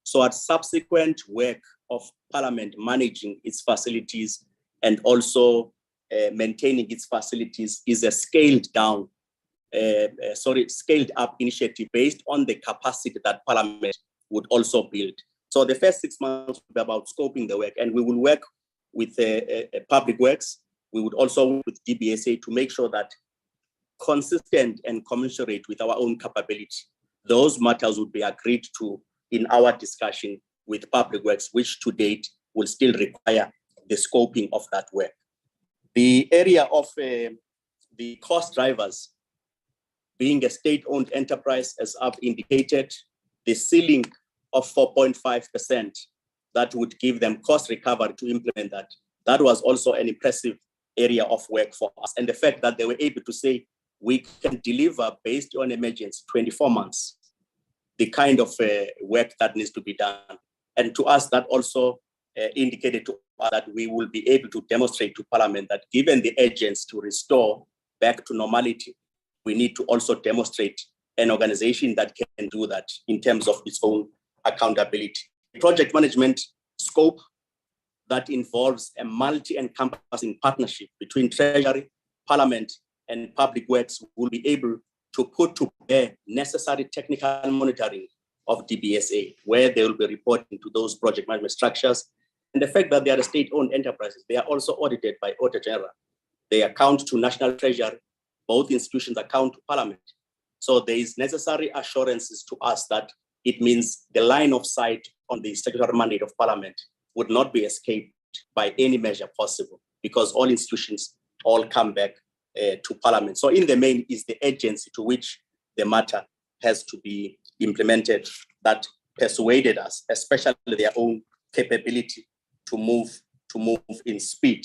So at subsequent work of Parliament managing its facilities and also maintaining its facilities is a scaled up initiative based on the capacity that Parliament would also build. So the first 6 months will be about scoping the work, and we will work with Public Works. We would also work with DBSA to make sure that consistent and commensurate with our own capability, those matters would be agreed to in our discussion with Public Works, which to date will still require the scoping of that work. The area of the cost drivers, being a state-owned enterprise, as I've indicated, the ceiling of 4.5% that would give them cost recovery to implement that. That was also an impressive area of work for us. And the fact that they were able to say, we can deliver based on emergency 24 months, the kind of work that needs to be done. And to us, that also indicated to us that we will be able to demonstrate to Parliament that given the urgency to restore back to normality, we need to also demonstrate an organization that can do that in terms of its own accountability. Project management scope that involves a multi-encompassing partnership between Treasury, Parliament, and Public Works will be able to put to bear necessary technical monitoring of DBSA, where they will be reporting to those project management structures. And the fact that they are state-owned enterprises, they are also audited by Auditor General. They account to National Treasury, both institutions account to Parliament. So there is necessary assurances to us that it means the line of sight on the statutory mandate of Parliament would not be escaped by any measure possible, because all institutions all come back to Parliament. So in the main is the agency to which the matter has to be implemented that persuaded us, especially their own capability to move in speed.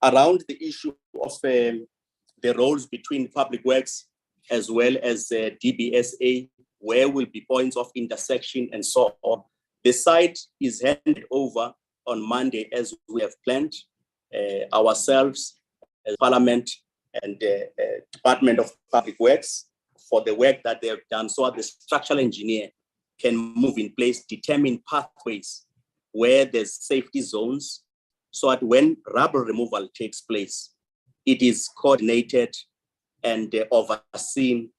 Around the issue of the roles between Public Works as well as DBSA, where will be points of intersection and so on. The site is handed over on Monday as we have planned. Ourselves as Parliament and Department of Public Works for the work that they have done, so that the structural engineer can move in place, determine pathways where there's safety zones, so that when rubble removal takes place, it is coordinated and overseen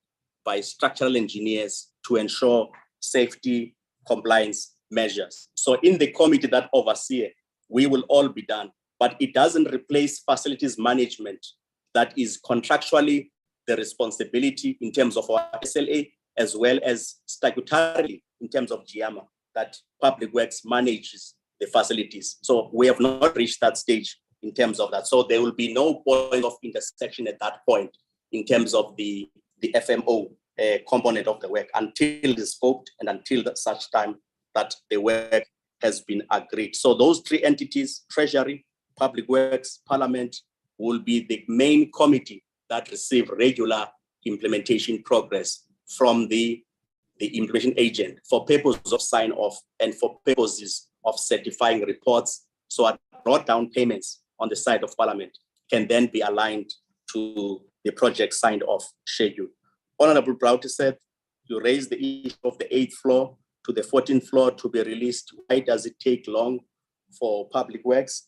by structural engineers to ensure safety compliance measures. So in the committee that oversees, we will all be done, but it doesn't replace facilities management that is contractually the responsibility in terms of our SLA, as well as statutorily in terms of GIAMA, that Public Works manages the facilities. So we have not reached that stage in terms of that. So there will be no point of intersection at that point in terms of the FMO component of the work until it is scoped and until such time that the work has been agreed. So those three entities, Treasury, Public Works, Parliament, will be the main committee that receive regular implementation progress from the implementation agent for purposes of sign-off and for purposes of certifying reports, so that brought down payments on the side of Parliament can then be aligned to the project signed-off schedule. Honorable Broughty said, you raised the issue of the 8th floor to the 14th floor to be released. Why does it take long for Public Works?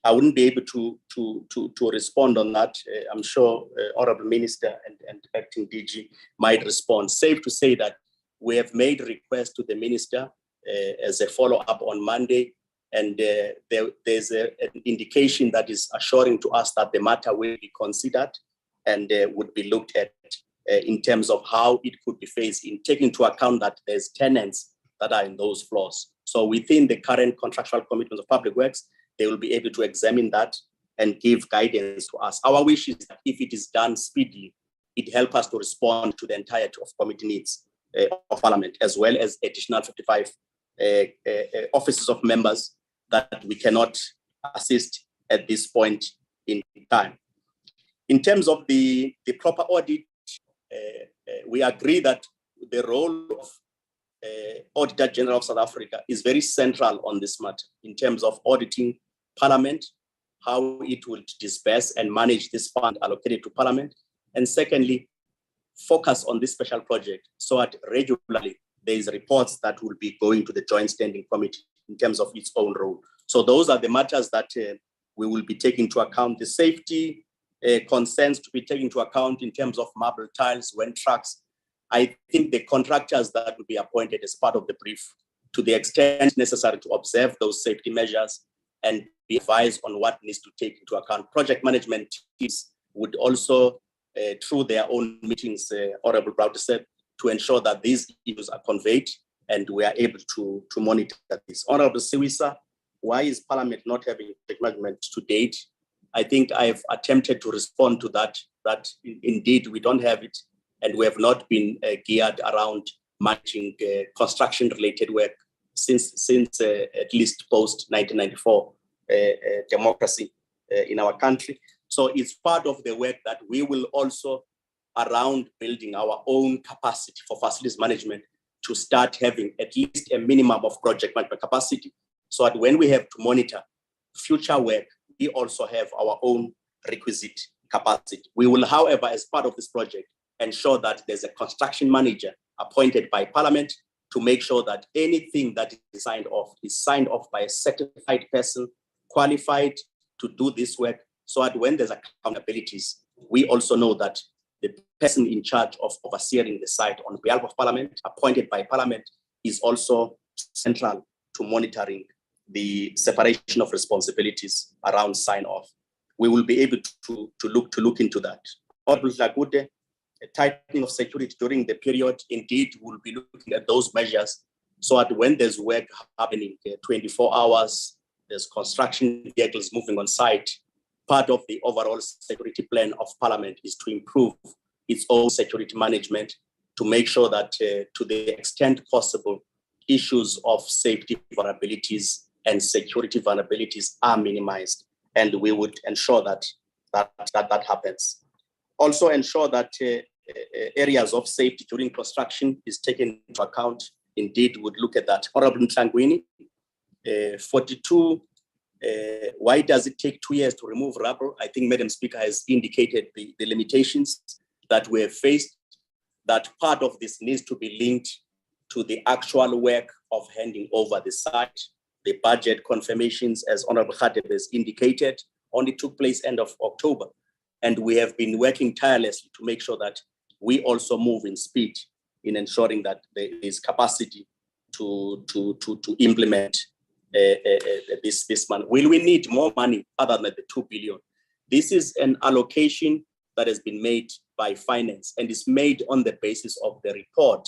I wouldn't be able to respond on that. I'm sure Honorable Minister and Acting DG might respond. Safe to say that we have made requests to the Minister as a follow-up on Monday, and there's an indication that is assuring to us that the matter will be considered and would be looked at in terms of how it could be phased in, taking into account that there's tenants that are in those floors. So within the current contractual commitments of Public Works, they will be able to examine that and give guidance to us. Our wish is that if it is done speedily, it helps us to respond to the entirety of committee needs of Parliament, as well as additional 55 offices of members that we cannot assist at this point in time. In terms of the proper audit, we agree that the role of Auditor General of South Africa is very central on this matter in terms of auditing Parliament, how it will disperse and manage this fund allocated to Parliament. And secondly, focus on this special project so that regularly there is reports that will be going to the Joint Standing Committee in terms of its own role. So those are the matters that we will be taking into account. The safety concerns to be taken into account in terms of marble tiles, when trucks. I think the contractors that will be appointed as part of the brief, to the extent necessary to observe those safety measures and be advised on what needs to take into account. Project management teams would also, through their own meetings, Honorable Browder said, to ensure that these issues are conveyed and we are able to monitor this. Honorable Siwisa, why is Parliament not having project management to date? I think I've attempted to respond to that indeed we don't have it, and we have not been geared around managing construction-related work since at least post-1994 democracy in our country. So it's part of the work that we will also, around building our own capacity for facilities management, to start having at least a minimum of project management capacity, so that when we have to monitor future work, we also have our own requisite capacity. We will, however, as part of this project, ensure that there's a construction manager appointed by Parliament to make sure that anything that is signed off by a certified person qualified to do this work, so that when there's accountabilities, we also know that the person in charge of overseeing the site on behalf of Parliament, appointed by Parliament, is also central to monitoring the separation of responsibilities around sign-off. We will be able to look into that. Honorable Lagude, a tightening of security during the period, indeed, we'll be looking at those measures so that when there's work happening 24 hours, there's construction vehicles moving on site, part of the overall security plan of Parliament is to improve its own security management to make sure that to the extent possible, issues of safety vulnerabilities and security vulnerabilities are minimized. And we would ensure that happens. Also ensure that areas of safety during construction is taken into account. Indeed, would look at that. Honorable Mtlangwini, 42, why does it take 2 years to remove rubble? I think Madam Speaker has indicated the limitations that we have faced, that part of this needs to be linked to the actual work of handing over the site. The budget confirmations, as Honorable Khatib has indicated, only took place end of October. And we have been working tirelessly to make sure that we also move in speed in ensuring that there is capacity to implement this money. Will we need more money other than the 2 billion? This is an allocation that has been made by finance and is made on the basis of the report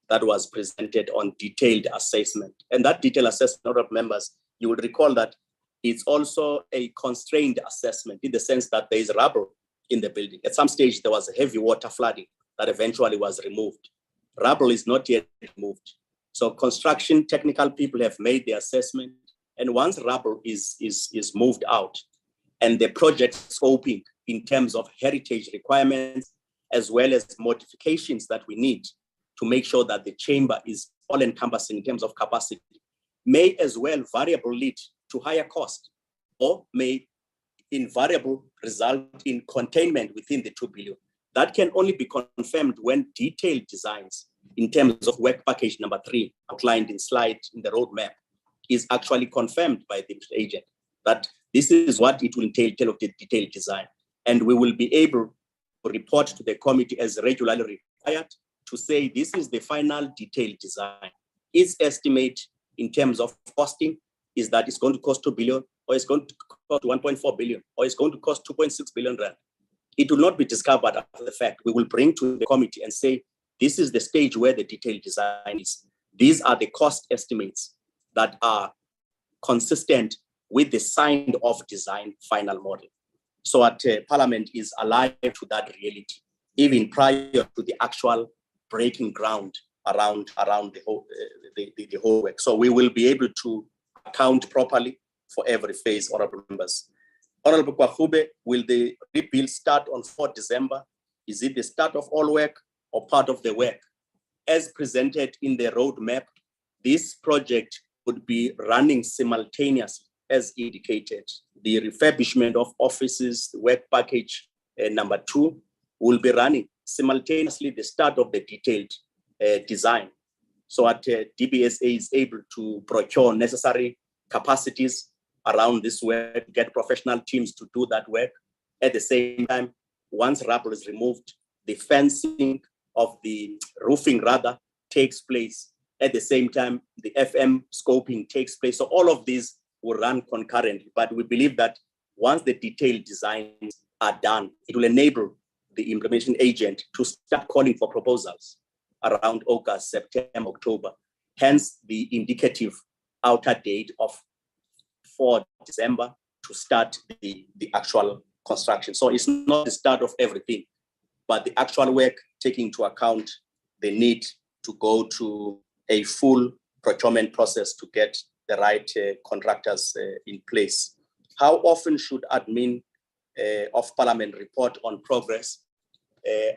that was presented on detailed assessment. And that detailed assessment, honorable members, you will recall that it's also a constrained assessment in the sense that there is rubble in the building. At some stage, there was heavy water flooding that eventually was removed. Rubble is not yet removed. So construction technical people have made the assessment. And once rubble is moved out and the project scoping in terms of heritage requirements, as well as modifications that we need to make sure that the chamber is all encompassing in terms of capacity, may as well variable lead to higher cost, or may invariable result in containment within the 2 billion. That can only be confirmed when detailed designs in terms of work package number 3 outlined in the roadmap is actually confirmed by the agent, that this is what it will entail of the detailed design. And we will be able to report to the committee as regularly required to say this is the final detailed design. Its estimate in terms of costing is that it's going to cost 2 billion, or it's going to cost 1.4 billion, or it's going to cost 2.6 billion rand. It will not be discovered after the fact. We will bring to the committee and say, this is the stage where the detailed design is. These are the cost estimates that are consistent with the signed off design final model. So at Parliament is alive to that reality, even prior to the actual breaking ground around the whole work. So we will be able to account properly for every phase, honorable members. Honorable Kwahube, will the rebuild start on 4 December? Is it the start of all work or part of the work? As presented in the roadmap, this project would be running simultaneously, as indicated. The refurbishment of offices, the work package number 2, will be running simultaneously the start of the detailed design. So that DBSA is able to procure necessary capacities around this work, get professional teams to do that work. At the same time, once rubble is removed, the fencing of the roofing rather takes place. At the same time, the FM scoping takes place. So all of these will run concurrently. But we believe that once the detailed designs are done, it will enable the implementation agent to start calling for proposals around August, September, October. Hence the indicative outer date of 4 December to start the actual construction. So it's not the start of everything, but the actual work taking into account the need to go to a full procurement process to get the right contractors in place. How often should admin of Parliament report on progress?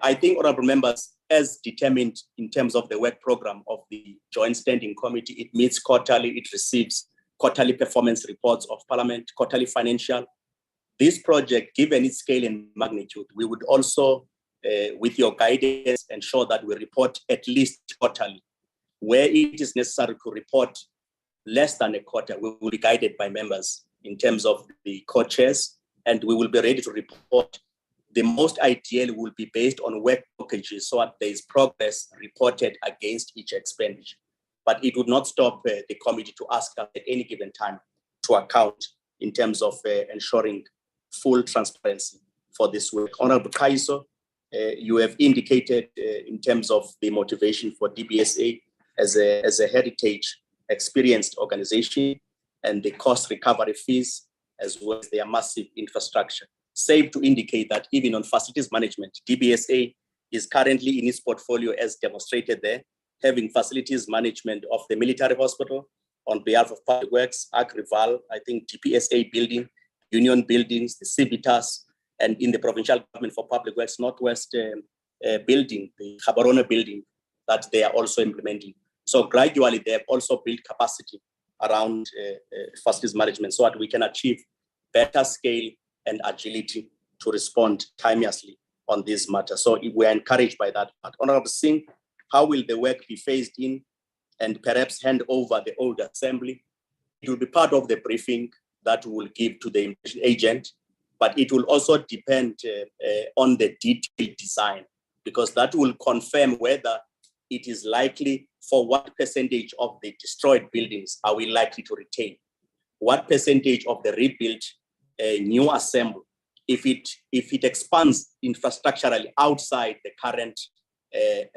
I think, honorable members, as determined in terms of the work program of the Joint Standing Committee, it meets quarterly, it receives quarterly performance reports of Parliament, quarterly financial. This project, given its scale and magnitude, we would also, with your guidance, ensure that we report at least quarterly. Where it is necessary to report less than a quarter, we will be guided by members in terms of the co-chairs, and we will be ready to report. The most ideal will be based on work packages so that there is progress reported against each expenditure. But it would not stop the committee to ask us at any given time to account in terms of ensuring full transparency for this work. Honorable Kaiso, you have indicated in terms of the motivation for DBSA as a heritage experienced organization and the cost recovery fees, as well as their massive infrastructure. Safe to indicate that even on facilities management, DBSA is currently in its portfolio as demonstrated there, having facilities management of the military hospital on behalf of Public Works, Agrival, I think DPSA building, union buildings, the Civitas, and in the provincial government for Public Works, Northwest building, the Gaborone building that they are also implementing. So gradually, they have also built capacity around facilities management so that we can achieve better scale and agility to respond timeously on this matter. So we are encouraged by that. Honorable Singh, how will the work be phased in and perhaps hand over the old assembly? It will be part of the briefing that we will give to the agent, but it will also depend on the detailed design, because that will confirm whether it is likely for what percentage of the destroyed buildings are we likely to retain, what percentage of the rebuilt new assembly, if it expands infrastructurally outside the current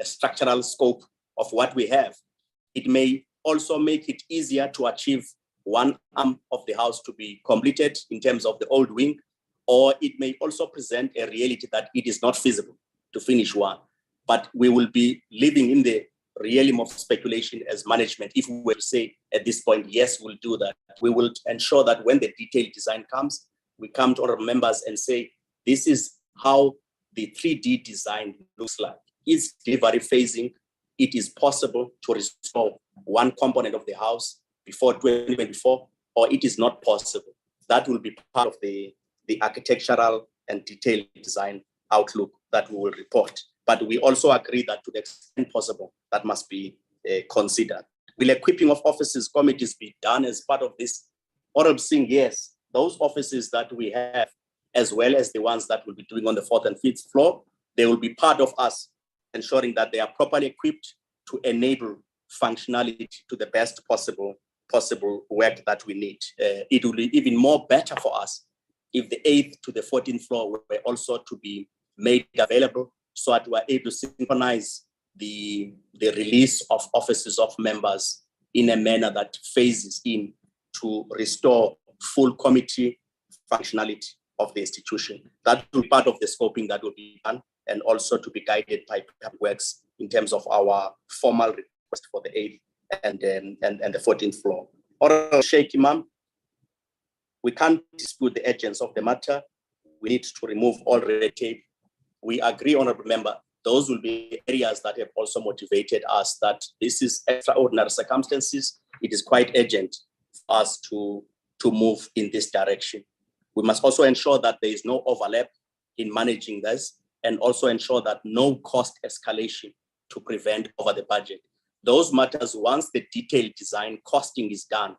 structural scope of what we have, it may also make it easier to achieve one arm of the house to be completed in terms of the old wing, or it may also present a reality that it is not feasible to finish one. But we will be living in the realm of speculation as management. If we were to say at this point, yes, we'll do that, we will ensure that when the detailed design comes, we come to our members and say, this is how the 3D design looks like. Is delivery phasing? It is possible to restore one component of the house before 2024, or it is not possible. That will be part of the architectural and detailed design outlook that we will report. But we also agree that to the extent possible, that must be considered. Will equipping of offices committees be done as part of this? Honorable Singh, yes, those offices that we have, as well as the ones that we'll be doing on the 4th and 5th floor, they will be part of us ensuring that they are properly equipped to enable functionality to the best possible work that we need. It will be even more better for us if the 8th to the 14th floor were also to be made available, so that we're able to synchronize the release of offices of members in a manner that phases in to restore full committee functionality of the institution. That will be part of the scoping that will be done, and also to be guided by Public Works in terms of our formal request for the 8th and the 14th floor. Honorable Sheikh Imam, we can't dispute the urgency of the matter. We need to remove all red tape. We agree, Honorable Member, those will be areas that have also motivated us that this is extraordinary circumstances. It is quite urgent for us to move in this direction. We must also ensure that there is no overlap in managing this, and also ensure that no cost escalation to prevent over the budget. Those matters, once the detailed design costing is done,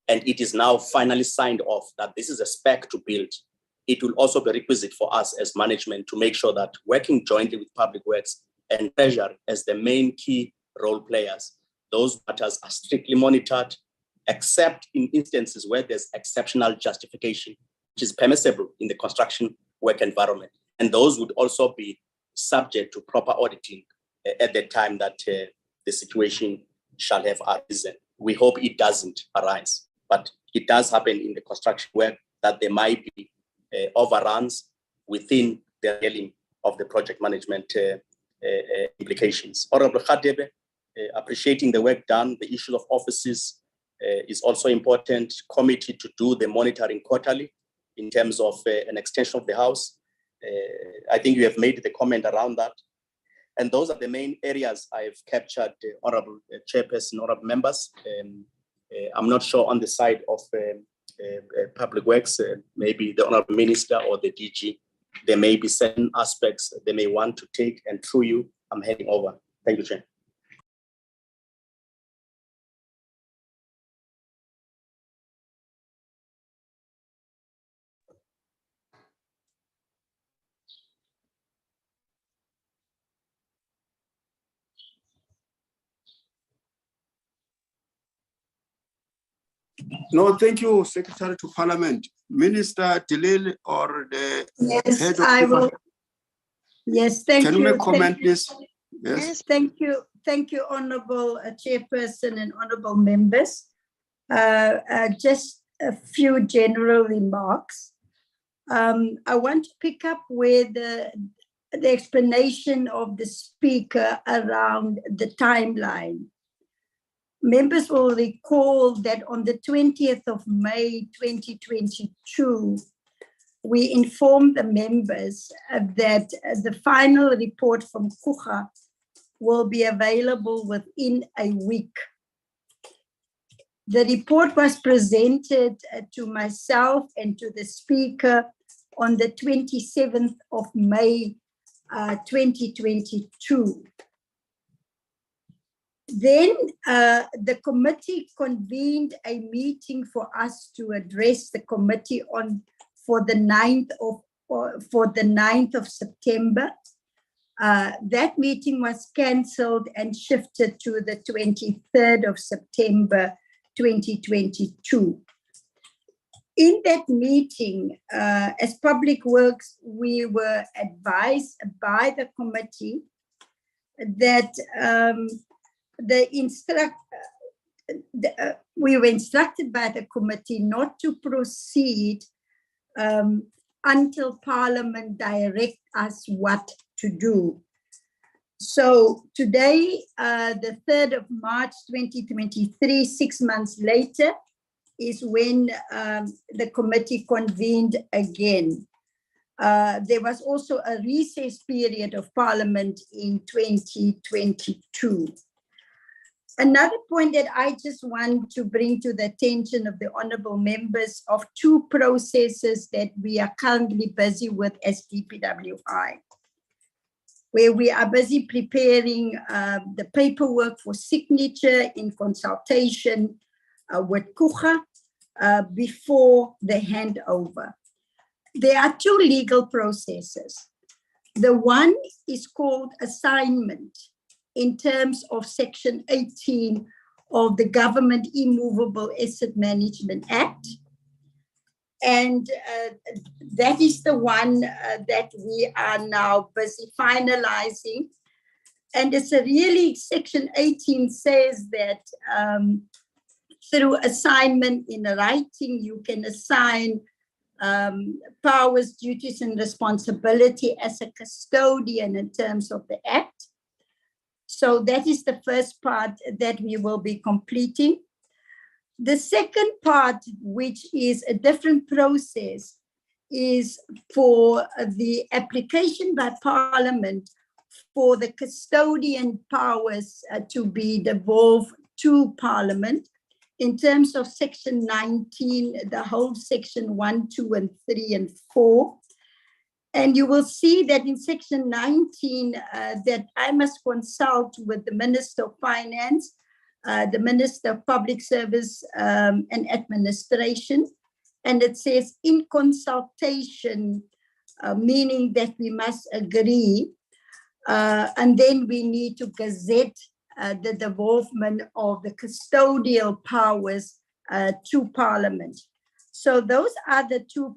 and it is now finally signed off that this is a spec to build, it will also be requisite for us as management to make sure that working jointly with Public Works and Treasury as the main key role players, those matters are strictly monitored, except in instances where there's exceptional justification, which is permissible in the construction work environment. And those would also be subject to proper auditing at the time that the situation shall have arisen. We hope it doesn't arise, but it does happen in the construction work that there might be overruns within the realm of the project management implications. Honorable Khadebe, appreciating the work done, the issue of offices is also important. Committee to do the monitoring quarterly in terms of an extension of the house. I think you have made the comment around that. And those are the main areas I've captured, Honorable Chairperson, Honorable Members. I'm not sure on the side of Public Works, maybe the Honorable Minister or the DG, there may be certain aspects they may want to take, and through you, I'm heading over. Thank you, Chair.
No, thank you, Secretary to Parliament. Minister Tilil or the head of
I will. Yes, thank you.
Can you make comment, please?
Yes, thank you. Thank you, Honorable Chairperson and Honorable Members. Just a few general remarks. I want to pick up where the explanation of the speaker around the timeline. Members will recall that on the 20th of May 2022, we informed the members that the final report from Kucha will be available within a week. The report was presented to myself and to the speaker on the 27th of May 2022. Then the committee convened a meeting for us to address the committee for the 9th of September. That meeting was cancelled and shifted to the 23rd of September 2022. In that meeting, as Public Works, we were advised by the committee that we were instructed by the committee not to proceed until Parliament direct us what to do. So today, the 3rd of March 2023, 6 months later, is when the committee convened again. There was also a recess period of Parliament in 2022. Another point that I just want to bring to the attention of the honorable members of two processes that we are currently busy with as DPWI, where we are busy preparing the paperwork for signature in consultation with Kucha before the handover. There are two legal processes. The one is called assignment in terms of Section 18 of the Government Immovable Asset Management Act. And that is the one that we are now busy finalizing. And it's a really, Section 18 says that through assignment in writing, you can assign powers, duties, and responsibility as a custodian in terms of the Act. So that is the first part that we will be completing. The second part, which is a different process, is for the application by Parliament for the custodian powers to be devolved to Parliament. In terms of section 19, the whole section 1, 2, and 3, and 4. And you will see that in section 19, that I must consult with the Minister of Finance, the Minister of Public Service and Administration. And it says in consultation, meaning that we must agree. And then we need to gazette the devolvement of the custodial powers to Parliament. So those are the two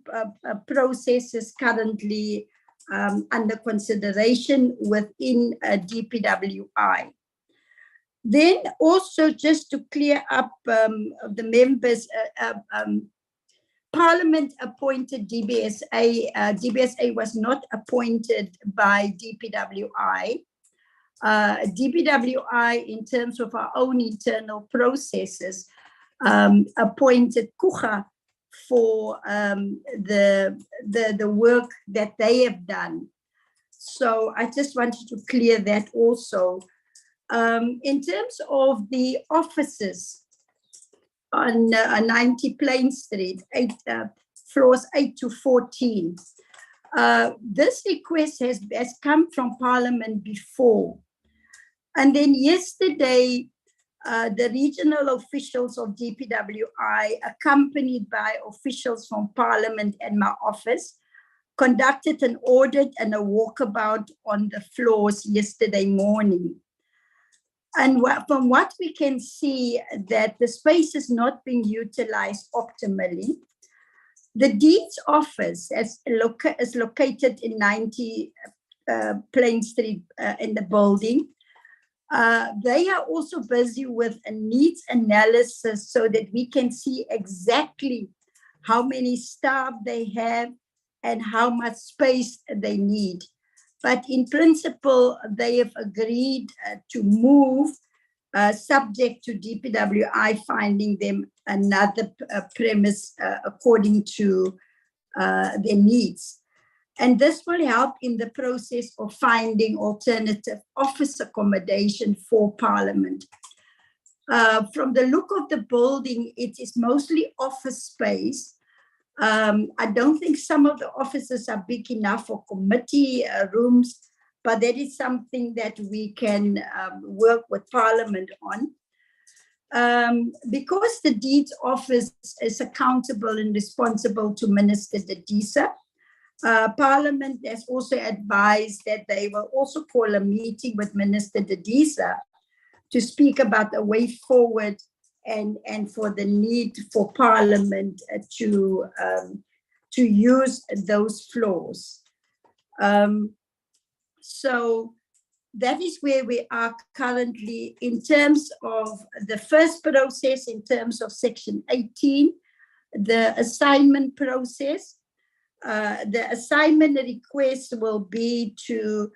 processes currently under consideration within DPWI. Then also just to clear up the members, Parliament appointed DBSA. DBSA was not appointed by DPWI. DPWI, in terms of our own internal processes, appointed Kucha for the work that they have done. So I just wanted to clear that also. In terms of the offices on 90 Plain Street, floors 8 to 14, this request has come from Parliament before. And then yesterday, the regional officials of DPWI, accompanied by officials from Parliament and my office, conducted an audit and a walkabout on the floors yesterday morning. And from what we can see, that the space is not being utilized optimally. The Deeds Office is located in 90 Plain Street in the building. They are also busy with a needs analysis so that we can see exactly how many staff they have and how much space they need. But in principle, they have agreed to move subject to DPWI finding them another premise according to their needs. And this will help in the process of finding alternative office accommodation for Parliament. From the look of the building, it is mostly office space. I don't think some of the offices are big enough for committee rooms, but that is something that we can work with Parliament on. Because the Deeds Office is accountable and responsible to Minister Dadisa, Parliament has also advised that they will also call a meeting with Minister Dadisa to speak about the way forward and for the need for Parliament to use those floors. So that is where we are currently in terms of the first process, in terms of section 18, the assignment process. The assignment request will be to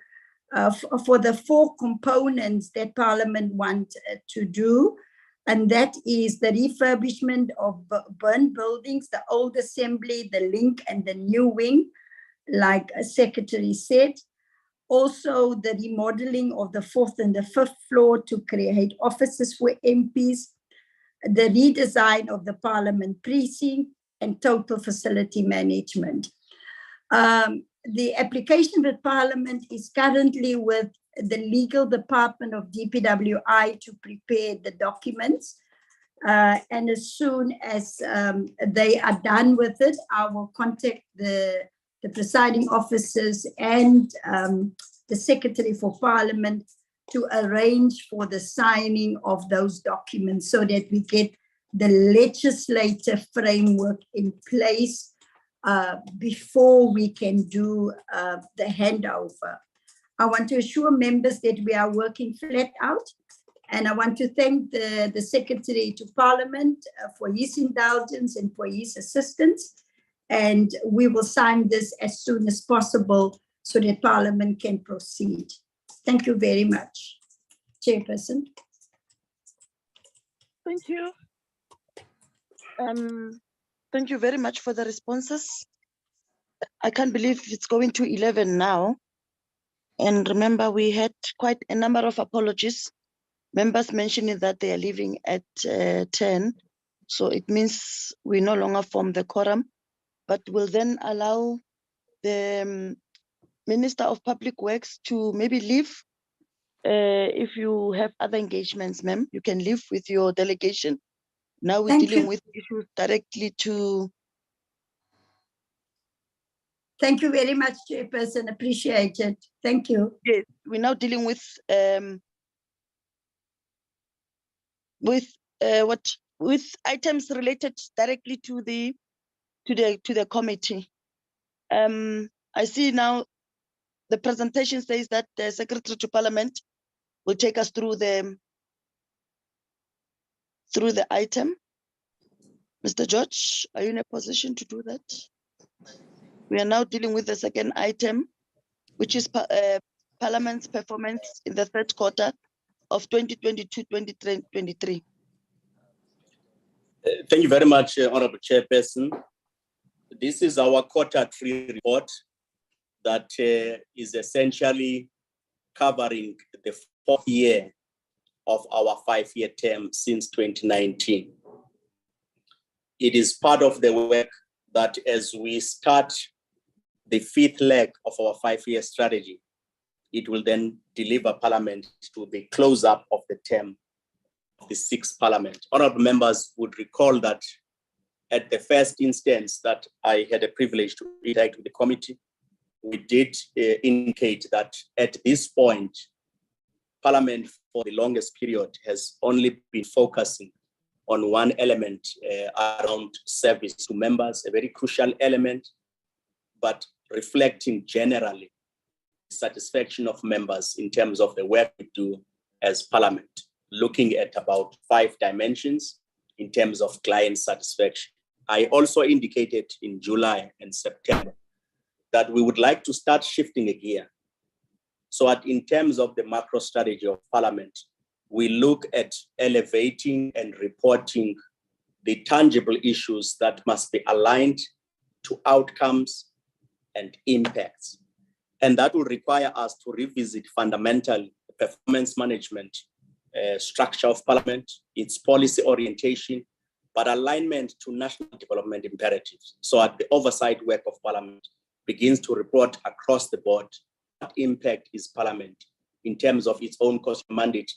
for the 4 components that Parliament want to do, and that is the refurbishment of burnt buildings, the old assembly, the link, and the new wing, like a secretary said. Also, the remodeling of the 4th and the 5th floor to create offices for MPs, the redesign of the Parliament precinct, and total facility management. The application with Parliament is currently with the legal department of DPWI to prepare the documents. And as soon as they are done with it, I will contact the presiding officers and the Secretary for Parliament to arrange for the signing of those documents so that we get the legislative framework in place before we can do the handover. I want to assure members that we are working flat out And I want to thank the Secretary to Parliament for his indulgence and for his assistance. And we will sign this as soon as possible so that Parliament can proceed. Thank you very much, Chairperson.
Thank you. Thank you very much for the responses. I can't believe it's going to 11 now. And remember, we had quite a number of apologies. Members mentioning that they are leaving at 10. So it means we no longer form the quorum, but will then allow the Minister of Public Works to maybe leave. If you have other engagements, ma'am, you can leave with your delegation. Now we're dealing with issues directly to.
Thank you very much, Chairperson. Appreciate it. Thank you.
Yes, we're now dealing with items related directly to the committee. I see now the presentation says that the Secretary to Parliament will take us through the item. Mr. George, are you in a position to do that? We are now dealing with the second item, which is Parliament's performance in the third quarter of 2022-2023.
Thank you very much, Honorable Chairperson. This is our Q3 report that is essentially covering the 4th year of our 5-year term since 2019. It is part of the work that as we start the 5th leg of our 5-year strategy, it will then deliver Parliament to the close-up of the term of the 6th Parliament. Honorable members would recall that at the first instance that I had a privilege to interact with the committee, we did indicate that at this point, Parliament for the longest period has only been focusing on one element around service to members, a very crucial element, but reflecting generally satisfaction of members in terms of the work we do as Parliament, looking at about 5 dimensions in terms of client satisfaction. I also indicated in July and September that we would like to start shifting a gear. So that in terms of the macro strategy of Parliament, we look at elevating and reporting the tangible issues that must be aligned to outcomes and impacts. And that will require us to revisit fundamental performance management structure of Parliament, its policy orientation, but alignment to national development imperatives. So that the oversight work of Parliament begins to report across the board what impact is Parliament in terms of its own constitutional mandate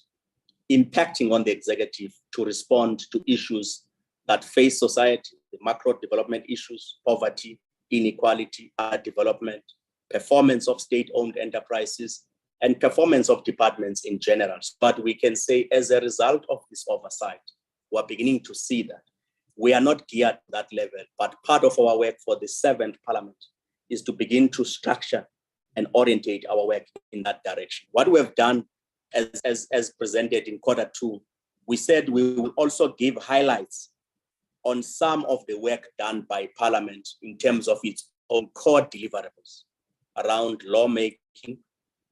impacting on the executive to respond to issues that face society, the macro development issues, poverty, inequality, development, performance of state-owned enterprises, and performance of departments in general. But we can say as a result of this oversight, we're beginning to see that we are not geared to that level, but part of our work for the 7th Parliament is to begin to structure and orientate our work in that direction. What we have done as presented in Q2, we said we will also give highlights on some of the work done by Parliament in terms of its own core deliverables around lawmaking,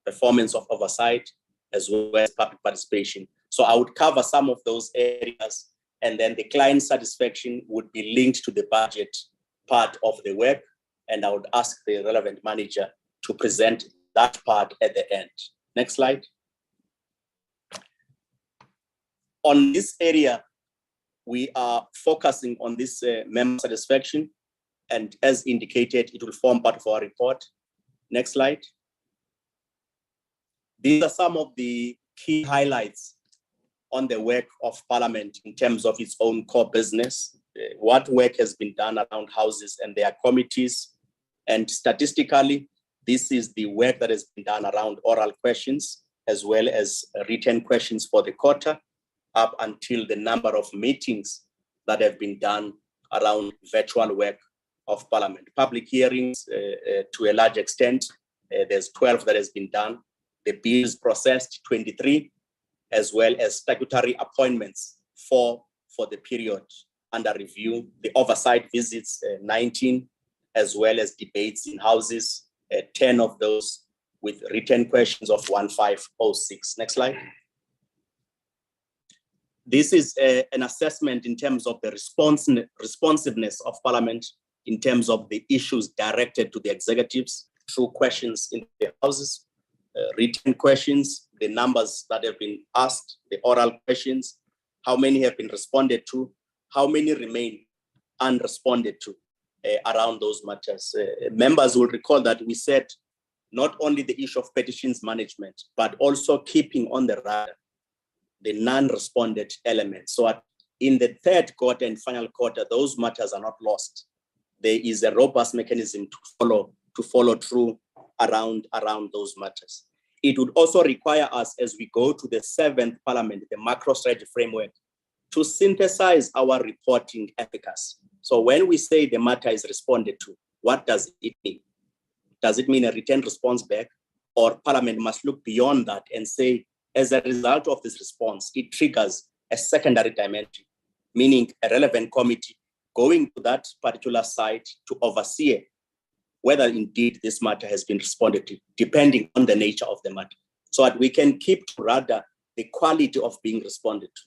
performance of oversight, as well as public participation. So I would cover some of those areas, and then the client satisfaction would be linked to the budget part of the work, and I would ask the relevant manager to present that part at the end. Next slide. On this area, we are focusing on this member satisfaction, and as indicated, it will form part of our report. Next slide. These are some of the key highlights on the work of Parliament in terms of its own core business, what work has been done around houses and their committees. And statistically, this is the work that has been done around oral questions, as well as written questions for the quarter, up until the number of meetings that have been done around virtual work of Parliament. Public hearings, to a large extent, there's 12 that has been done. The bills processed, 23. as well as statutory appointments for the period under review, the oversight visits, 19, as well as debates in houses, 10 of those with written questions of 1506. Next slide. This is an assessment in terms of the responsiveness of Parliament in terms of the issues directed to the executives through questions in the houses, written questions, the numbers that have been asked, the oral questions, how many have been responded to, how many remain unresponded to around those matters. Members will recall that we said not only the issue of petitions management, but also keeping on the radar the non-responded elements. So in the third quarter and final quarter, those matters are not lost. There is a robust mechanism to follow through around those matters. It would also require us, as we go to the 7th Parliament, the macro strategy framework, to synthesize our reporting efficacy. So when we say the matter is responded to, what does it mean? Does it mean a written response back, or Parliament must look beyond that and say, as a result of this response, it triggers a secondary dimension, meaning a relevant committee going to that particular site to oversee whether indeed this matter has been responded to, depending on the nature of the matter, so that we can keep rather the quality of being responded to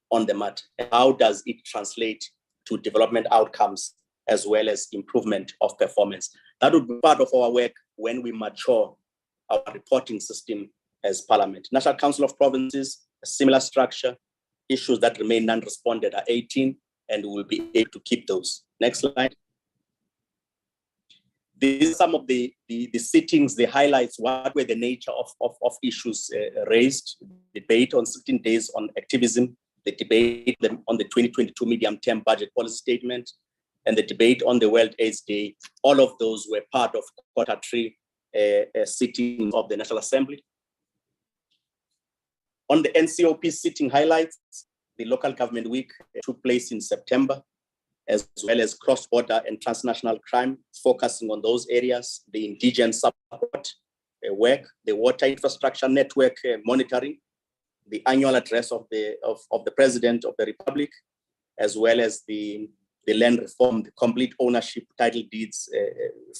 on the matter. And how does it translate to development outcomes as well as improvement of performance? That would be part of our work when we mature our reporting system as Parliament. National Council of Provinces, a similar structure. Issues that remain non-responded are 18, and we will be able to keep those. Next slide. These are some of the sittings, the highlights, what were the nature of issues raised, debate on 16 days on activism, the debate on the 2022 medium-term budget policy statement, and the debate on the World AIDS Day. All of those were part of quarter 3 sitting of the National Assembly. On the NCOP sitting highlights, the local government week took place in September, as well as cross-border and transnational crime, focusing on those areas, the indigenous support work, the water infrastructure network monitoring, the annual address of the President of the Republic, as well as the land reform, the complete ownership title deeds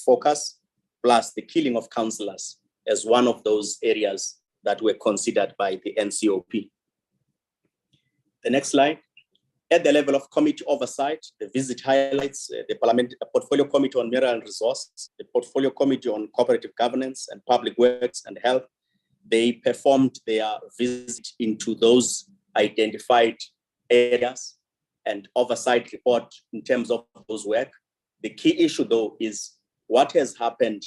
focus, plus the killing of councillors as one of those areas that were considered by the NCOP. The next slide. At the level of committee oversight, the visit highlights the Parliament Portfolio Committee on Mineral and Resources, the Portfolio Committee on Cooperative Governance and Public Works and Health. They performed their visit into those identified areas and oversight report in terms of those work. The key issue, though, is what has happened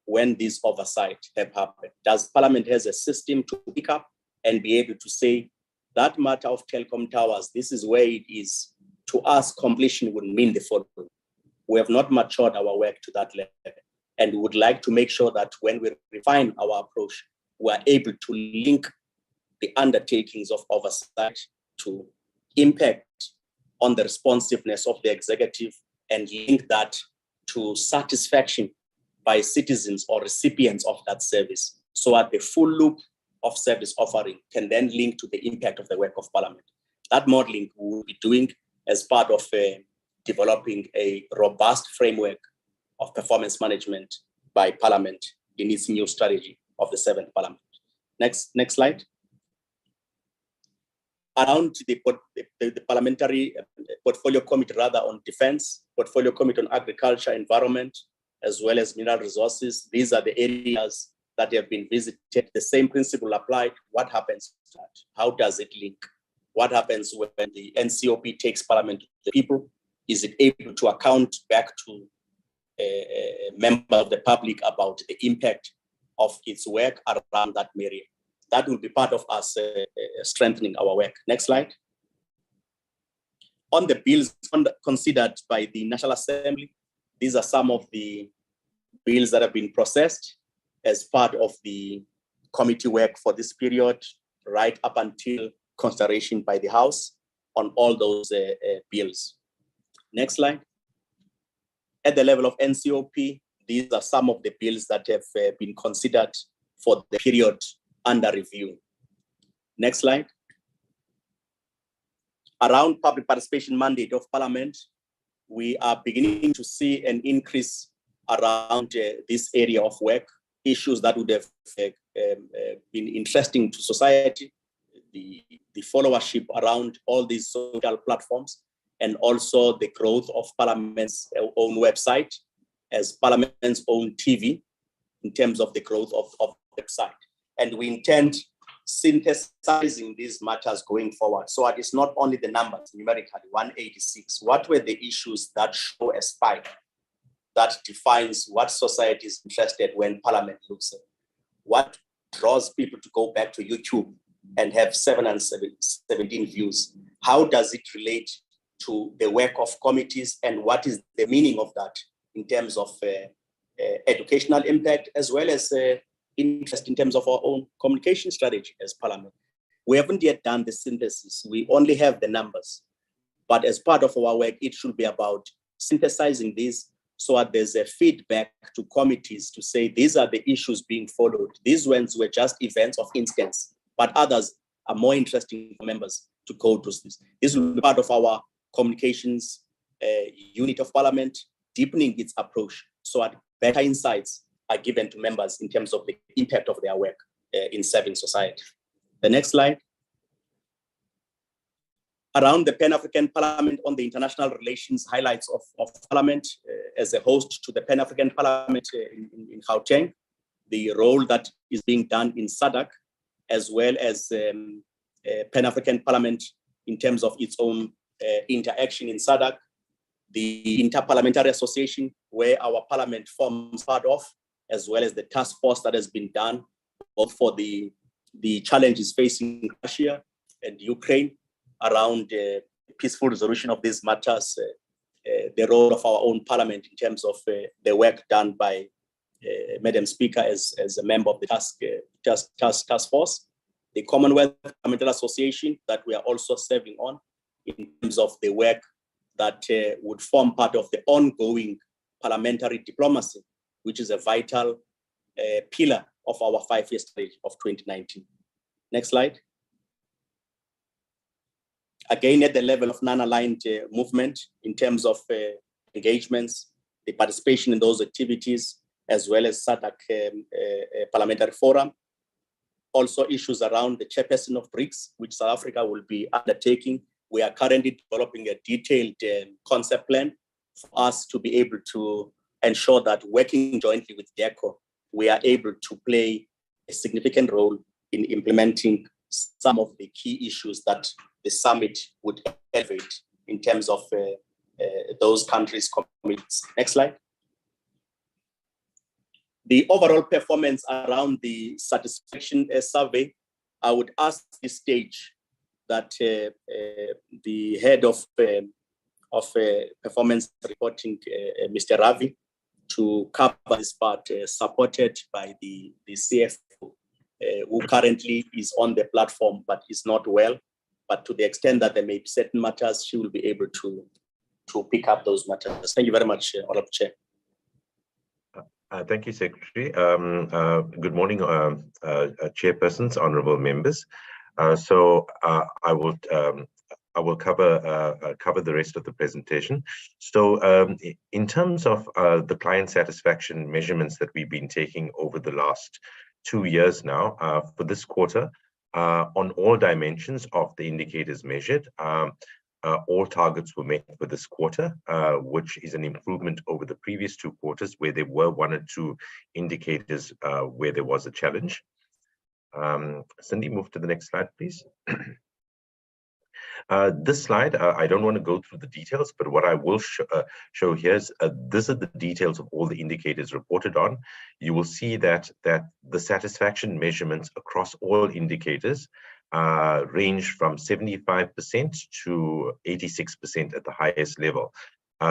when these oversight have happened. Does Parliament has a system to pick up and be able to say, that matter of telecom towers, this is where it is. To us, completion would mean the following. We have not matured our work to that level, and we would like to make sure that when we refine our approach, we are able to link the undertakings of oversight to impact on the responsiveness of the executive and link that to satisfaction by citizens or recipients of that service, so that the full loop of service offering can then link to the impact of the work of Parliament. That modeling we will be doing as part of developing a robust framework of performance management by Parliament in its new strategy of the 7th Parliament. Next slide. Around the Parliamentary Portfolio Committee, rather, on Defense, Portfolio Committee on Agriculture, Environment, as well as Mineral Resources. These are the areas that have been visited. The same principle applied. What happens to that? How does it link? What happens when the NCOP takes Parliament to the people? Is it able to account back to a member of the public about the impact of its work around that area? That will be part of us strengthening our work. Next slide. On the bills considered by the National Assembly, these are some of the bills that have been processed as part of the committee work for this period, right up until consideration by the House on all those bills. Next slide. At the level of NCOP, these are some of the bills that have been considered for the period under review. Next slide. Around public participation mandate of Parliament, we are beginning to see an increase around this area of work, issues that would have been interesting to society, the followership around all these social platforms, and also the growth of Parliament's own website as Parliament's own TV in terms of the growth of the website. And we intend synthesizing these matters going forward. So it is not only the numbers, numerically, 186. What were the issues that show a spike that defines what society is interested when Parliament looks at? What draws people to go back to YouTube and have 717 views? How does it relate to the work of committees, and what is the meaning of that in terms of educational impact, as well as interest in terms of our own communication strategy as Parliament? We haven't yet done the synthesis. We only have the numbers. But as part of our work, it should be about synthesizing these so that there's a feedback to committees to say, these are the issues being followed. These ones were just events of instance, but others are more interesting for members to go to this. This will be part of our communications unit of Parliament, deepening its approach so that better insights are given to members in terms of the impact of their work in serving society. The next slide. Around the Pan-African Parliament on the international relations highlights of Parliament as a host to the Pan-African Parliament in Gauteng, the role that is being done in SADC, as well as Pan-African Parliament in terms of its own interaction in SADC, the Interparliamentary Association, where our Parliament forms part of, as well as the task force that has been done both for the challenges facing Russia and Ukraine around peaceful resolution of these matters, the role of our own Parliament in terms of the work done by Madam Speaker as a member of the task force, the Commonwealth Parliamentary Association that we are also serving on in terms of the work that would form part of the ongoing parliamentary diplomacy, which is a vital pillar of our 5-year strategy of 2019. Next slide. Again, at the level of non-aligned movement in terms of engagements, the participation in those activities, as well as SADC Parliamentary Forum. Also issues around the chairperson of BRICS, which South Africa will be undertaking. We are currently developing a detailed concept plan for us to be able to ensure that working jointly with DECO, we are able to play a significant role in implementing some of the key issues that the summit would elevate in terms of those countries' commitments. Next slide. The overall performance around the satisfaction survey, I would ask this stage that the head of performance reporting, Mr. Ravi, to cover this part, supported by the CFO, who currently is on the platform but is not well. But to the extent that there may be certain matters, she will be able to pick up those matters. Thank you very much, Honorable Chair.
Thank you, Secretary. Good morning, chairpersons, honourable members. So I will cover the rest of the presentation. So in terms of the client satisfaction measurements that we've been taking over the last 2 years now, for this quarter, on all dimensions of the indicators measured, all targets were met for this quarter, which is an improvement over the previous 2 quarters where there were 1 or 2 indicators where there was a challenge. Cindy, move to the next slide, please. This slide, I don't want to go through the details, but what I will show here is these are the details of all the indicators reported on. You will see that the satisfaction measurements across all indicators range from 75% to 86% at the highest level.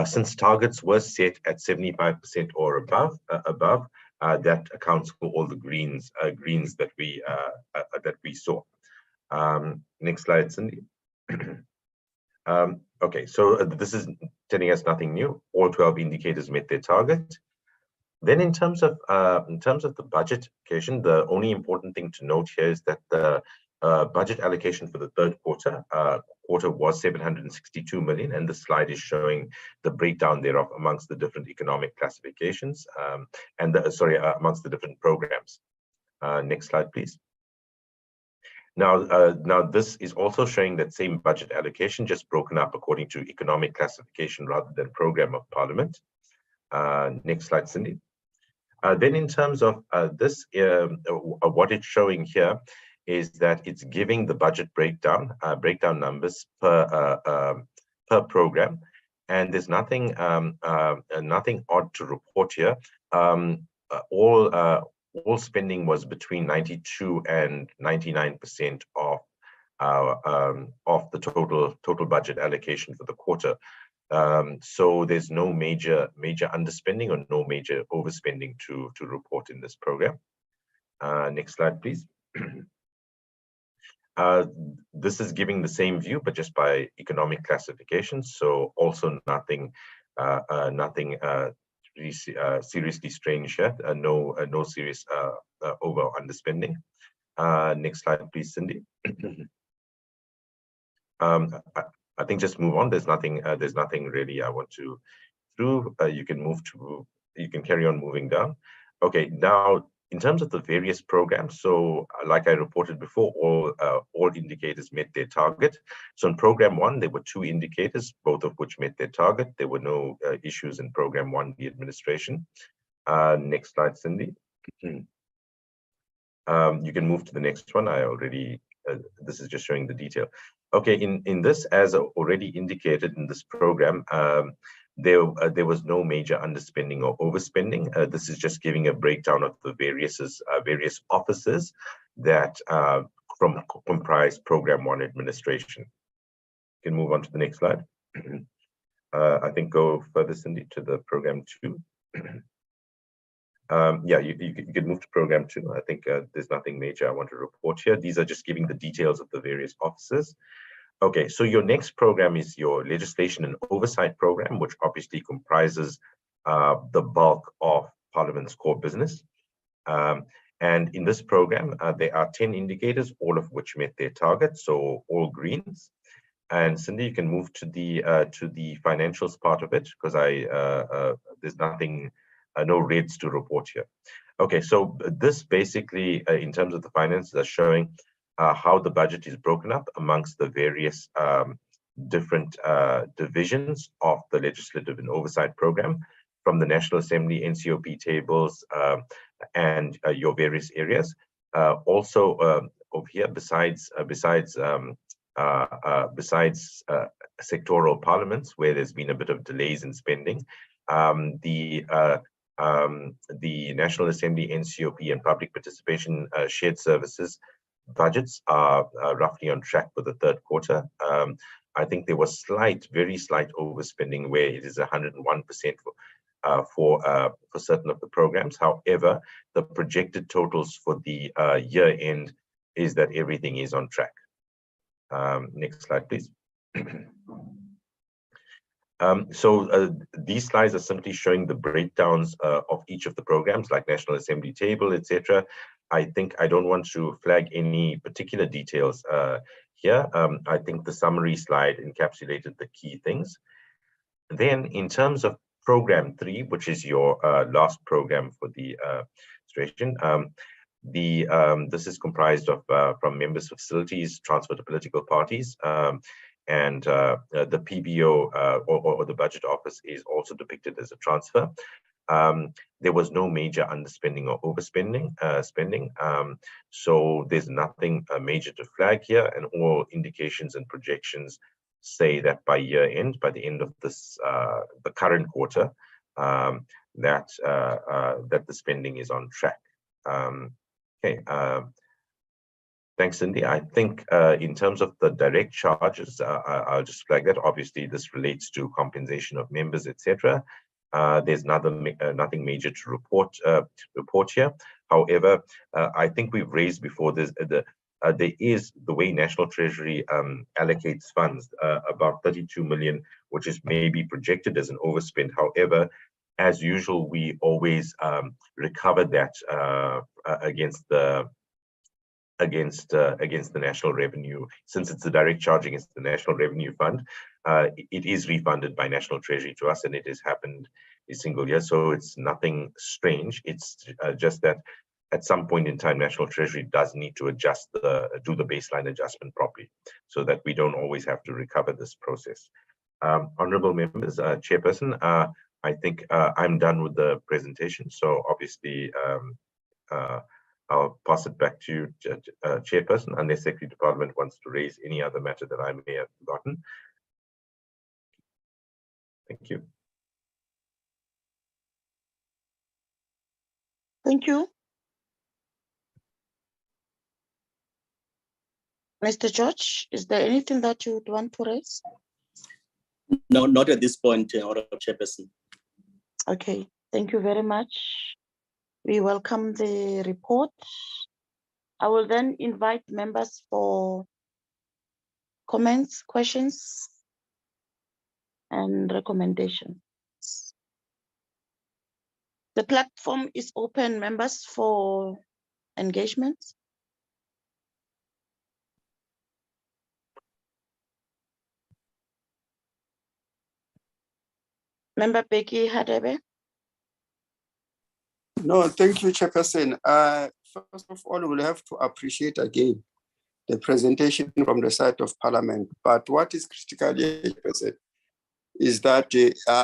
Since targets were set at 75% or above, that accounts for all the greens that we saw. Next slide, Cindy. Okay, so this is telling us nothing new. All 12 indicators met their target. Then in terms of the budget allocation, the only important thing to note here is that the Budget allocation for the third quarter was 762 million, and the slide is showing the breakdown thereof amongst the different economic classifications amongst the different programs. Next slide, please. Now this is also showing that same budget allocation, just broken up according to economic classification rather than program of Parliament. Next slide, Cindy. Then in terms of this, what it's showing here is that it's giving the budget breakdown numbers per program, and there's nothing odd to report here. All spending was between 92 and 99% of the total budget allocation for the quarter. So there's no major underspending or no major overspending to report in this program. Next slide, please. This is giving the same view, but just by economic classification. So also nothing seriously strange here. No serious over or underspending. Next slide, please, Cindy. I think just move on. There's nothing really I want to through. You can carry on moving down. Okay, now in terms of the various programs, so like I reported before, all indicators met their target. So in program 1, there were 2 indicators, both of which met their target. There were no issues in program 1, the administration. Next slide, Cindy. You can move to the next one. I already, this is just showing the detail. Okay, in this, as already indicated in this program, there was no major underspending or overspending. This is just giving a breakdown of the various offices that comprise program 1 administration. You can move on to the next slide. I think go further, Cindy, to the program 2. Yeah, you can move to program 2. I think there's nothing major I want to report here. These are just giving the details of the various offices. Okay, so your next program is your legislation and oversight program, which obviously comprises the bulk of Parliament's core business. And in this program, there are 10 indicators, all of which met their target, so all greens. And Cindy, you can move to the financials part of it, because there's nothing, no reds to report here. Okay, so this basically, in terms of the finances, are showing how the budget is broken up amongst the various different divisions of the legislative and oversight program, from the National Assembly, NCOP tables, and your various areas. Also over here, besides sectoral parliaments, where there's been a bit of delays in spending, the National Assembly, NCOP, and public participation shared services budgets are roughly on track for the third quarter. I think there was very slight overspending, where it is 101% for certain of the programs. However, the projected totals for the year end is that everything is on track. Next slide, please. These slides are simply showing the breakdowns of each of the programs, like National Assembly table, etc. I think I don't want to flag any particular details here. I think the summary slide encapsulated the key things. Then in terms of program 3, which is your last program for the administration, this is comprised of from members' facilities, transfer to political parties, and the PBO or the budget office is also depicted as a transfer. There was no major underspending or overspending so there's nothing major to flag here, and all indications and projections say that by year end, by the end of this the current quarter, that the spending is on track. Okay. Thanks, Cindy. I think in terms of the direct charges, I'll just flag that. Obviously, this relates to compensation of members, etc. There's nothing major to report here. However, I think we've raised before this there is the way National Treasury allocates funds, about 32 million, which is maybe projected as an overspend. However, as usual, we always recover that against the against the national revenue. Since it's a direct charge against the National Revenue Fund, it is refunded by National Treasury to us, and it has happened a single year. So it's nothing strange. It's just that at some point in time, National Treasury does need to do the baseline adjustment properly, so that we don't always have to recover this process. Honorable members, Chairperson, I think I'm done with the presentation. So obviously, I'll pass it back to you, Chairperson, unless Secretary of Parliament wants to raise any other matter that I may have forgotten. Thank you.
Thank you. Mr. George, is there anything that you would want to raise?
No, not at this point, Honorable Chairperson.
Okay, thank you very much. We welcome the report. I will then invite members for comments, questions, and recommendations. The platform is open, members, for engagement. Member Becky Hadebe.
No, thank you, Chairperson. First of all, we'll have to appreciate again the presentation from the side of Parliament. But what is critical, Chairperson, is that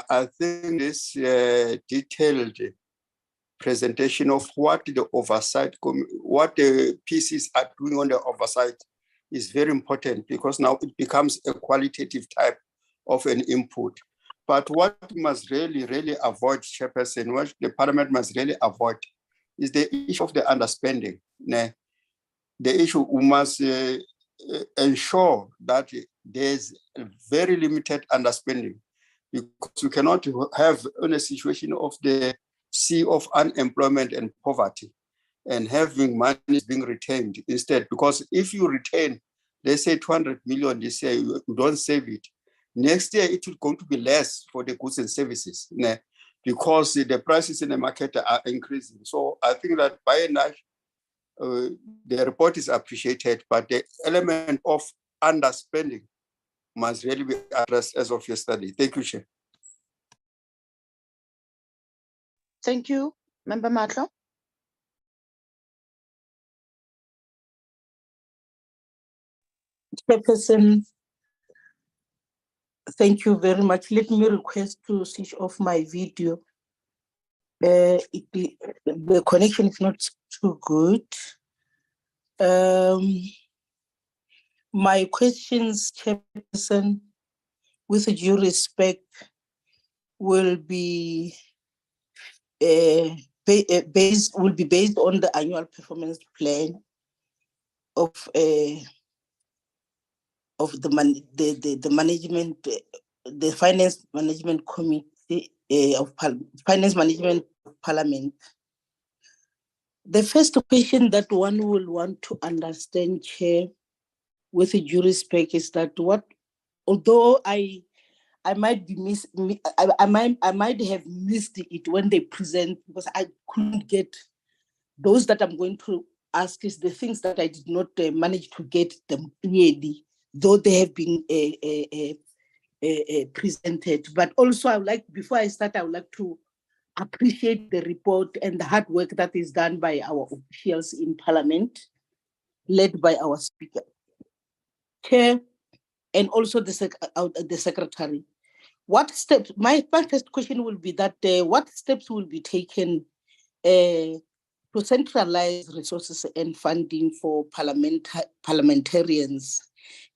I think this detailed presentation of what the oversight, what the PCs are doing on the oversight is very important, because now it becomes a qualitative type of an input. But what we must really avoid, Chairperson, what the Parliament must really avoid is the issue of the underspending. The issue, we must ensure that there's a very limited underspending, because we cannot have in a situation of the sea of unemployment and poverty and having money being retained instead. Because if you retain, let's say 200 million this year, you don't save it, next year it will going to be less for the goods and services, because the prices in the market are increasing. So I think that by and large, the report is appreciated, but the element of underspending must really be addressed as of your study. Thank you, Chair.
Thank you, Member Matlo.
Chairperson, thank you very much. Let me request to switch off my video. The connection is not too good. My questions, Chairperson, with due respect, will be based on the annual performance plan of the management, the Finance Management Committee of Finance Management Parliament. The first question that one will want to understand, Chair, with due respect, is that although I might be I might have missed it when they present, because I couldn't get those that I'm going to ask is the things that I did not manage to get them clearly, though they have been presented. But also, I would like, before I start, I would like to appreciate the report and the hard work that is done by our officials in Parliament, led by our Speaker, Chair, and also the Secretary. What steps, my first question will be that what steps will be taken to centralize resources and funding for parliamentarians'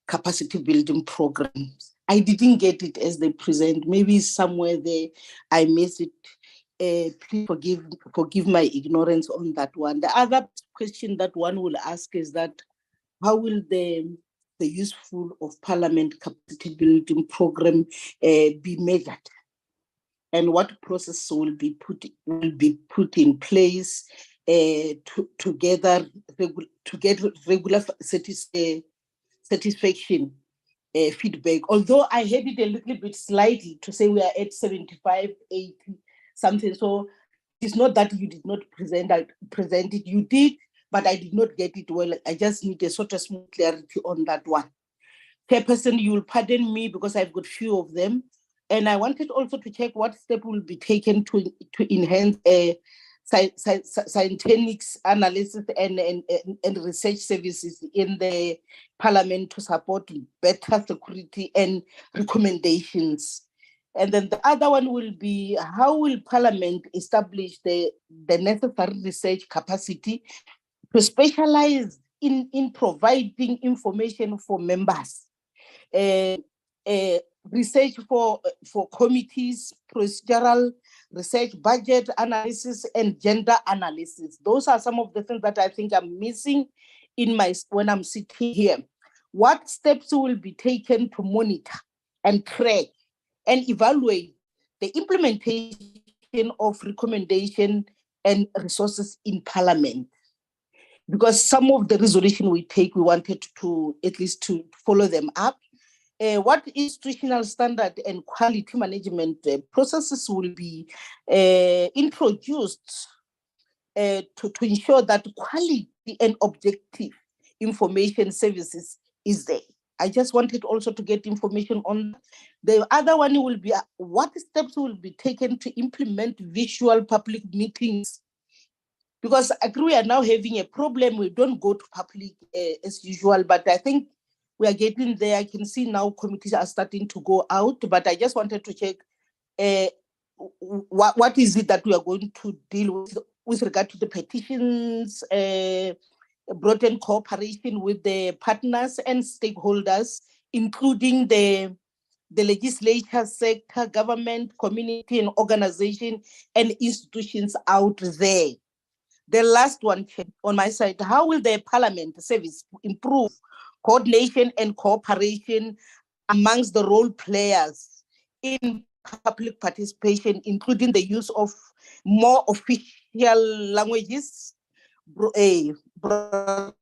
capacity building programs? I didn't get it as they present. Maybe somewhere there I missed it. Please forgive my ignorance on that one. The other question that one will ask is that how will the useful of Parliament capacity building program be measured, and what process will be put in place to get regular satisfaction feedback? Although I had it a little bit slightly to say we are at 75, 80 something. So it's not that you did not present it. You did, but I did not get it well. I just need a sort of smooth clarity on that one. Chairperson, you will pardon me because I've got few of them. And I wanted also to check what step will be taken to enhance scientific analysis and research services in the Parliament to support better security and recommendations. And then the other one will be, how will Parliament establish the necessary research capacity to specialize in providing information for members? Research for committees, procedural research, budget analysis, and gender analysis. Those are some of the things that I think I'm missing in when I'm sitting here. What steps will be taken to monitor and track and evaluate the implementation of recommendation and resources in Parliament? Because some of the resolution we take, we wanted to at least to follow them up. What institutional standard and quality management processes will be introduced to ensure that quality and objective information services is there? I just wanted also to get information on that. The other one will be what steps will be taken to implement visual public meetings? Because I agree we are now having a problem. We don't go to public as usual, but I think we are getting there. I can see now committees are starting to go out, but I just wanted to check what is it that we are going to deal with regard to the petitions, broaden cooperation with the partners and stakeholders, including the legislature sector, government, community, and organization and institutions out there. The last one on my side, how will the Parliament service improve coordination and cooperation amongst the role players in public participation, including the use of more official languages, broadcasting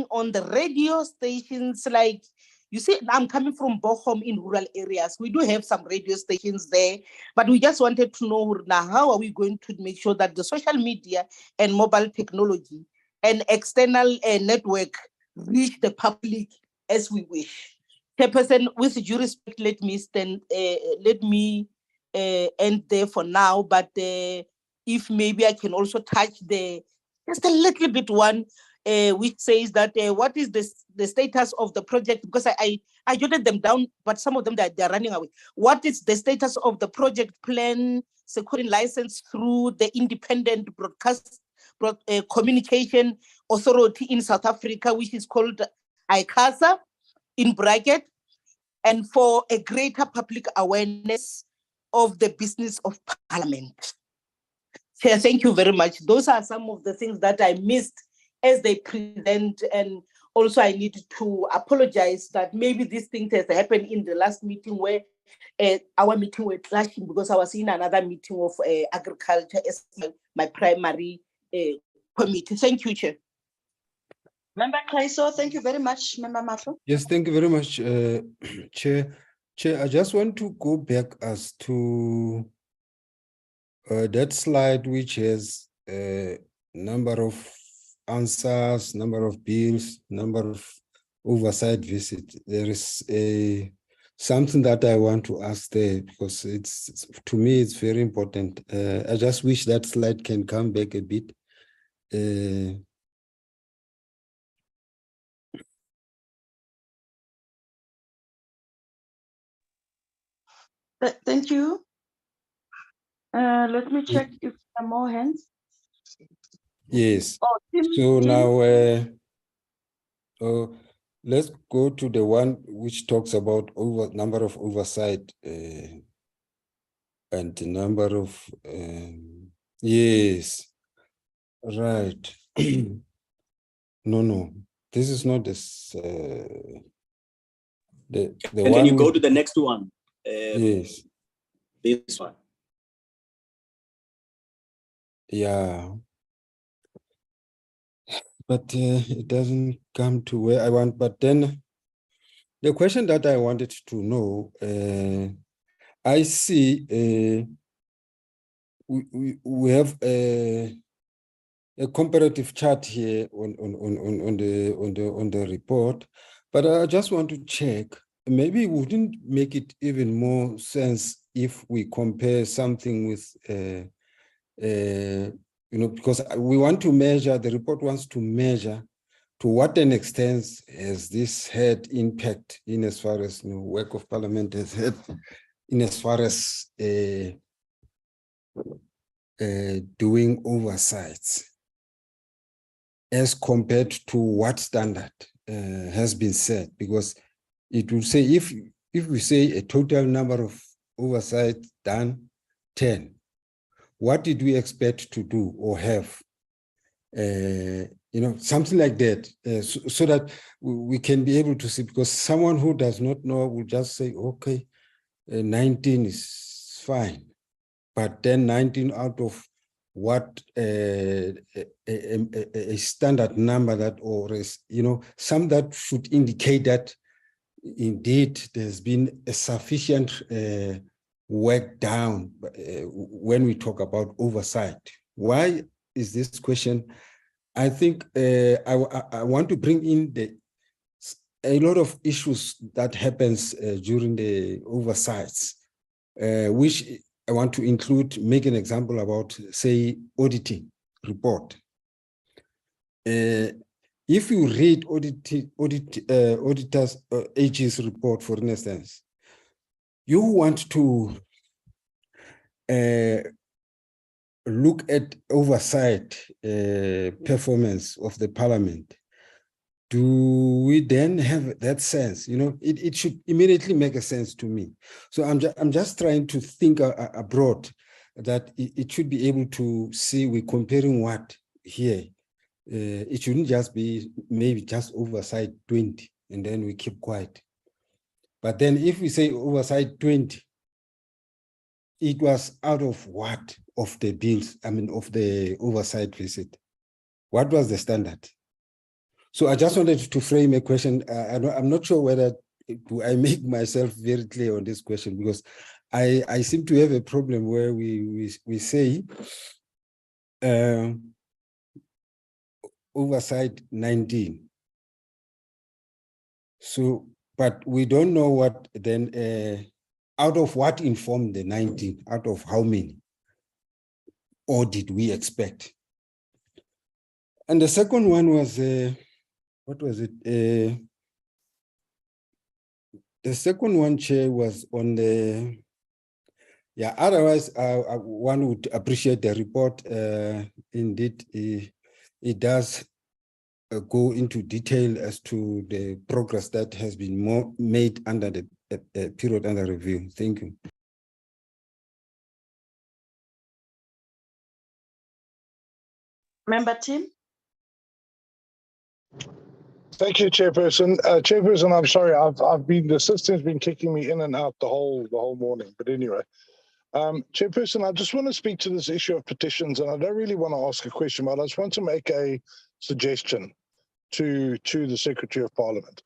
on the radio stations? Like, you see, I'm coming from Bochum in rural areas. We do have some radio stations there, but we just wanted to know now, how are we going to make sure that the social media and mobile technology and external network reach the public as we wish? Chairperson, with due respect, let me end there for now, but if maybe I can also touch just a little bit one, which says that what is the status of the project? Because I jotted them down, but some of them they're running away. What is the status of the project plan securing license through the Independent Broadcast Communication Authority in South Africa, which is called ICASA in bracket, and for a greater public awareness of the business of Parliament? Chair, thank you very much. Those are some of the things that I missed as they present, and also I need to apologize that maybe this thing has happened in the last meeting where our meeting were clashing, because I was in another meeting of agriculture as my primary committee. Thank you, Chair.
Member Klaiso, thank you very much. Member Mato.
Yes, thank you very much, Chair. Chair, I just want to go back as to that slide, which has number of answers, number of bills, number of oversight visits. There is something that I want to ask there, because it's to me it's very important. I just wish that slide can come back a bit.
Thank you. Let me check if there are more hands.
Yes.
Oh,
So now let's go to the one which talks about number of oversight and the number of yes, right. No, this is not this. The
And
one
then you go to the next one.
Yes.
This one.
Yeah. But it doesn't come to where I want. But then the question that I wanted to know, I see we have a comparative chart here on the report, but I just want to check. Maybe it wouldn't make it even more sense if we compare something with, because we want to measure. The report wants to measure to what an extent has this had impact in as far as work of Parliament has had, in as far as doing oversights, as compared to what standard has been set, because it will say if we say a total number of oversight done 10, what did we expect to do or have? Something like that, so that we can be able to see, because someone who does not know will just say, okay, 19 is fine, but then 19 out of what a standard number that, or is, some that should indicate that indeed there's been a sufficient work done when we talk about oversight. Why is this question? I think I want to bring in a lot of issues that happens during the oversights, which I want to include, make an example about, say, auditing report. If you read auditors AG's report, for instance, you want to look at oversight performance of the Parliament. Do we then have that sense? It should immediately make a sense to me. So I'm just trying to think abroad, that it should be able to see we're comparing what here. It shouldn't just be maybe just oversight 20 and then we keep quiet. But then if we say oversight 20, it was out of what of the bills, of the oversight visit? What was the standard? So I just wanted to frame a question. I'm not sure whether I make myself very clear on this question, because I seem to have a problem where we say oversight 19. So, but we don't know what then, out of what informed the 19, out of how many, or did we expect? And the second one was, what was it? The second one, Chair, was on the, otherwise, one would appreciate the report. Indeed, it does go into detail as to the progress that has been made under the period under review. Thank you.
Member Tim.
Thank you, Chairperson. Chairperson, I'm sorry, the system's been kicking me in and out the whole morning. But anyway, Chairperson, I just want to speak to this issue of petitions, and I don't really want to ask a question, but I just want to make a suggestion to the Secretary of Parliament.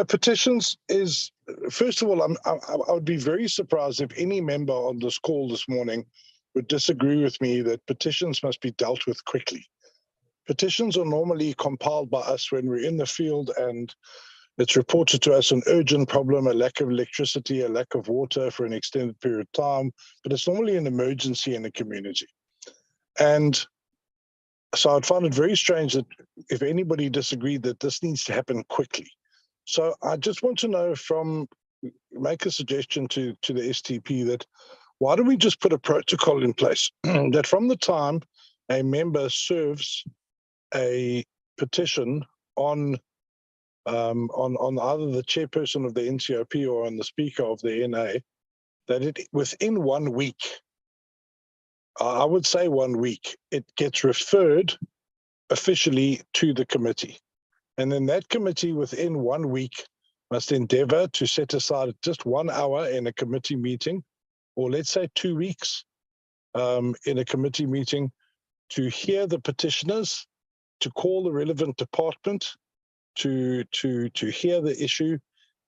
Petitions is, first of all, I would be very surprised if any member on this call this morning would disagree with me that petitions must be dealt with quickly. Petitions are normally compiled by us when we're in the field and it's reported to us an urgent problem, a lack of electricity, a lack of water for an extended period of time, but it's normally an emergency in the community. And so I'd find it very strange that if anybody disagreed that this needs to happen quickly. So I just want to know make a suggestion to the STP that why don't we just put a protocol in place that from the time a member serves a petition on either the chairperson of the NCOP or on the speaker of the NA, that within 1 week, I would say 1 week, it gets referred officially to the committee. And then that committee within 1 week must endeavor to set aside just 1 hour in a committee meeting, or let's say 2 weeks in a committee meeting, to hear the petitioners, to call the relevant department, to hear the issue,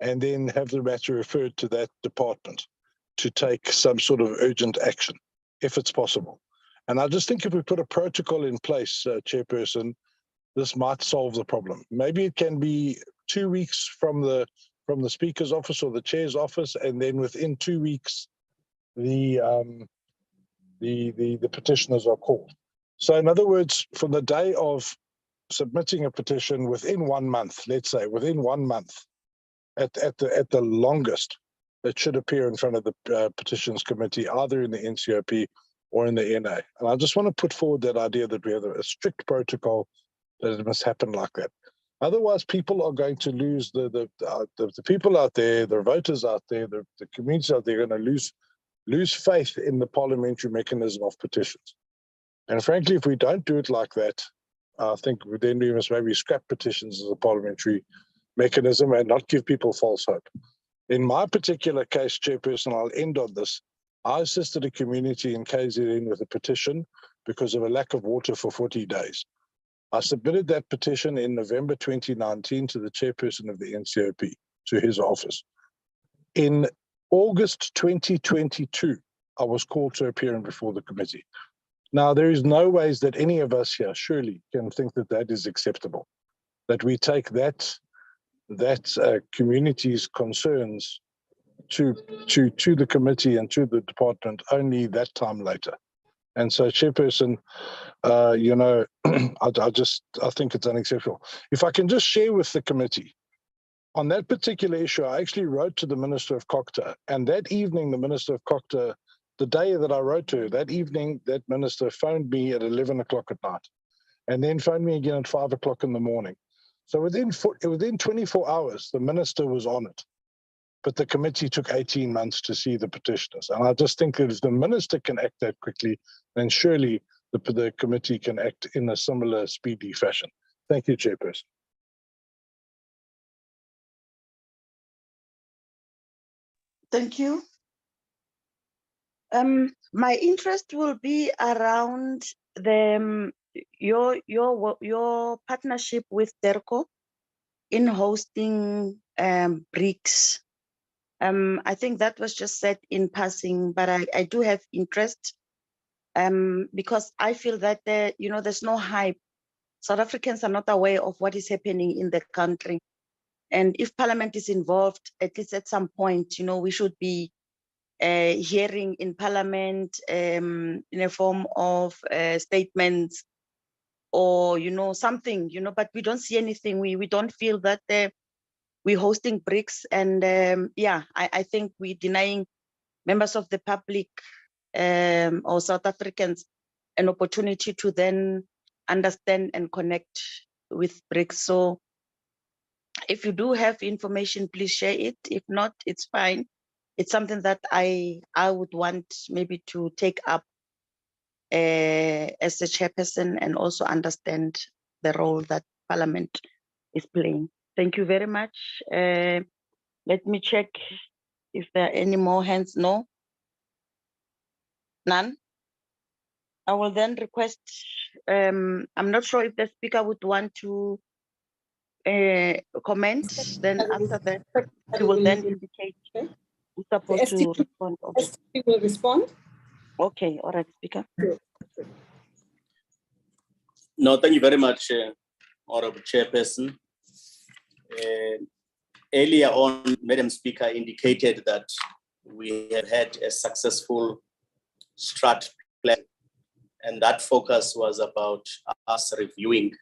and then have the matter referred to that department to take some sort of urgent action, if it's possible. And I just think if we put a protocol in place, Chairperson, this might solve the problem. Maybe it can be 2 weeks from the Speaker's office or the Chair's office, and then within 2 weeks, the petitioners are called. So in other words, from the day of submitting a petition, within 1 month, let's say within 1 month, at the longest, it should appear in front of the petitions committee, either in the NCOP or in the NA. And I just want to put forward that idea that we have a strict protocol, that it must happen like that. Otherwise, people are going to lose the people out there, the voters out there, the communities out there are going to lose faith in the parliamentary mechanism of petitions. And frankly, if we don't do it like that, I think then we must maybe scrap petitions as a parliamentary mechanism and not give people false hope. In my particular case, Chairperson, I'll end on this. I assisted a community in KZN with a petition because of a lack of water for 40 days. I submitted that petition in November 2019 to the chairperson of the NCOP, to his office. In August 2022, I was called to appear before the committee. Now, there is no ways that any of us here surely can think that that is acceptable, that we take that community's concerns to the committee and to the department only that time later. And so, Chairperson, you know, I think it's unacceptable. If I can just share with the committee, on that particular issue, I actually wrote to the Minister of Cocta, and that evening, the Minister of Cocta, the day that I wrote to her, that evening, that minister phoned me at 11 o'clock at night, and then phoned me again at 5 o'clock in the morning. So within 24 hours, the minister was on it. But the committee took 18 months to see the petitioners. And I just think that if the minister can act that quickly, then surely the committee can act in a similar speedy fashion. Thank you, Chairperson.
Thank you. My interest will be around the your partnership with DERCO in hosting BRICS. I think that was just said in passing, but I do have interest because I feel that you know, there's no hype. South Africans are not aware of what is happening in the country, and if Parliament is involved, at least at some point, you know, we should be hearing in Parliament in a form of statements or, you know, something, you know, but we don't see anything. We don't feel that we're hosting BRICS, and yeah, I think we're denying members of the public or South Africans an opportunity to then understand and connect with BRICS. So if you do have information, please share it. If not, it's fine. It's something that I would want maybe to take up as a chairperson and also understand the role that Parliament is playing. Thank you very much. Let me check if there are any more hands. No? None? I will then request, I'm not sure if the speaker would want to comment. Then after that, he will then indicate who's supposed to respond. Okay.
STP will respond.
Okay, all right, speaker.
No, thank you very much, Honorable Chairperson. Earlier on, Madam Speaker indicated that we have had a successful strat plan, and that focus was about us reviewing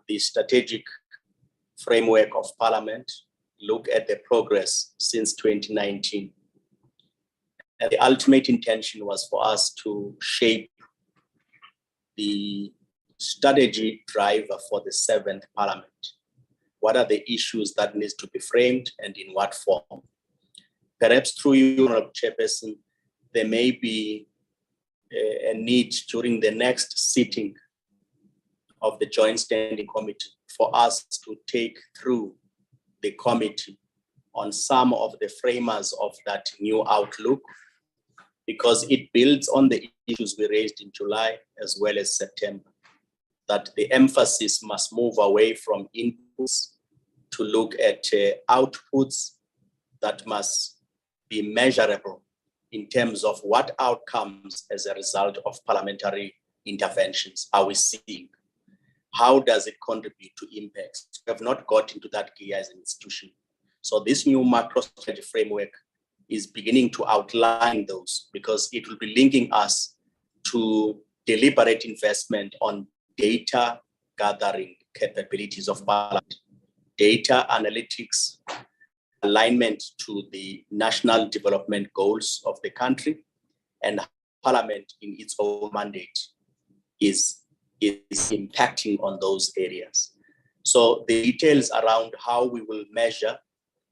the strategic framework of Parliament, look at the progress since 2019. And the ultimate intention was for us to shape the strategy driver for the 7th Parliament. What are the issues that needs to be framed and in what form? Perhaps through you, Honorable Chairperson, there may be a need during the next sitting of the Joint Standing Committee for us to take through the committee on some of the framers of that new outlook, because it builds on the issues we raised in July as well as September, that the emphasis must move away from inputs to look at outputs that must be measurable in terms of what outcomes as a result of parliamentary interventions are we seeing? How does it contribute to impacts? We have not got into that gear as an institution. So this new macro strategy framework is beginning to outline those, because it will be linking us to deliberate investment on data gathering capabilities of Parliament, data analytics, alignment to the national development goals of the country, and Parliament in its own mandate is impacting on those areas. So the details around how we will measure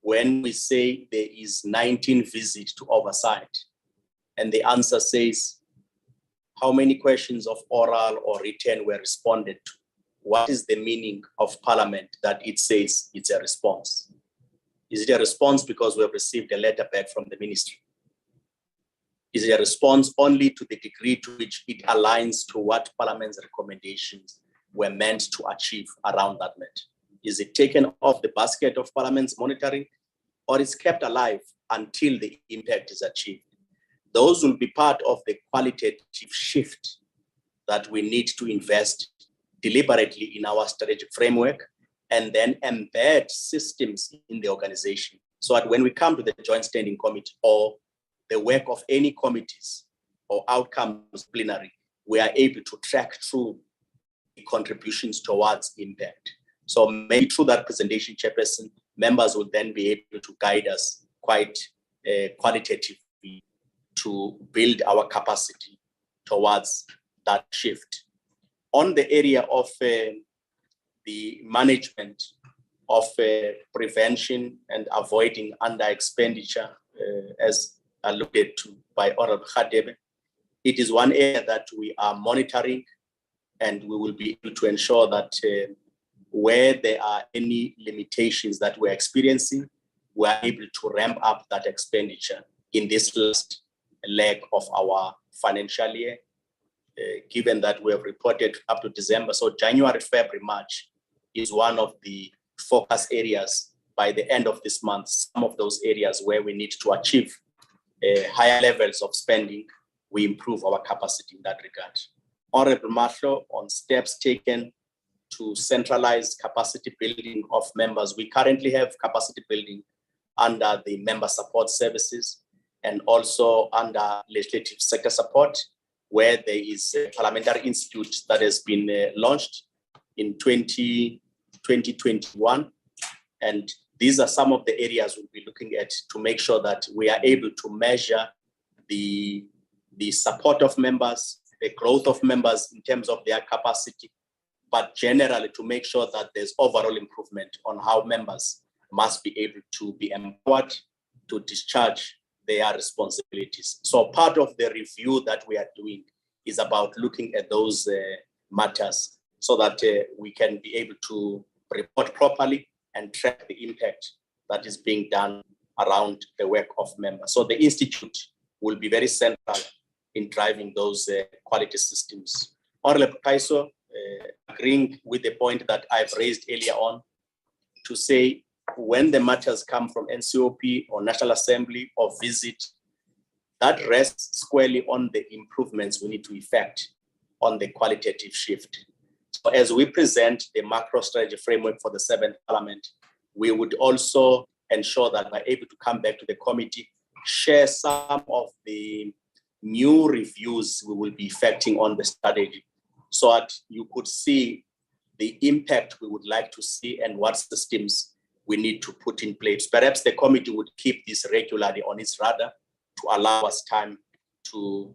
when we say there is 19 visits to oversight, and the answer says how many questions of oral or written were responded to. What is the meaning of Parliament that it says it's a response? Is it a response because we have received a letter back from the ministry? Is it a response only to the degree to which it aligns to what Parliament's recommendations were meant to achieve around that matter? Is it taken off the basket of Parliament's monitoring, or is kept alive until the impact is achieved? Those will be part of the qualitative shift that we need to invest deliberately in our strategic framework, and then embed systems in the organization, so that when we come to the Joint Standing Committee or the work of any committees or outcomes plenary, we are able to track through the contributions towards impact. So maybe through that presentation, Chairperson, members will then be able to guide us quite qualitatively to build our capacity towards that shift. On the area of the management of prevention and avoiding under expenditure, as alluded to by Honorable Khadebe, it is one area that we are monitoring, and we will be able to ensure that where there are any limitations that we're experiencing, we are able to ramp up that expenditure in this last leg of our financial year, given that we have reported up to December. So January, February, March is one of the focus areas by the end of this month. Some of those areas where we need to achieve higher levels of spending, we improve our capacity in that regard. Honorable Marshall, on steps taken to centralize capacity building of members. We currently have capacity building under the member support services and also under legislative sector support, where there is a parliamentary institute that has been launched in 2021. And these are some of the areas we'll be looking at to make sure that we are able to measure the support of members, the growth of members in terms of their capacity, but generally to make sure that there's overall improvement on how members must be able to be empowered to discharge their responsibilities. So part of the review that we are doing is about looking at those matters so that we can be able to report properly and track the impact that is being done around the work of members. So the Institute will be very central in driving those quality systems. Honorable Kaiso, agreeing with the point that I've raised earlier on, to say when the matters come from NCOP or National Assembly or visit, that rests squarely on the improvements we need to effect on the qualitative shift. So as we present the macro strategy framework for the 7th Parliament, we would also ensure that we're able to come back to the committee, share some of the new reviews we will be effecting on the strategy, so that you could see the impact we would like to see and what systems we need to put in place. Perhaps the committee would keep this regularly on its radar to allow us time to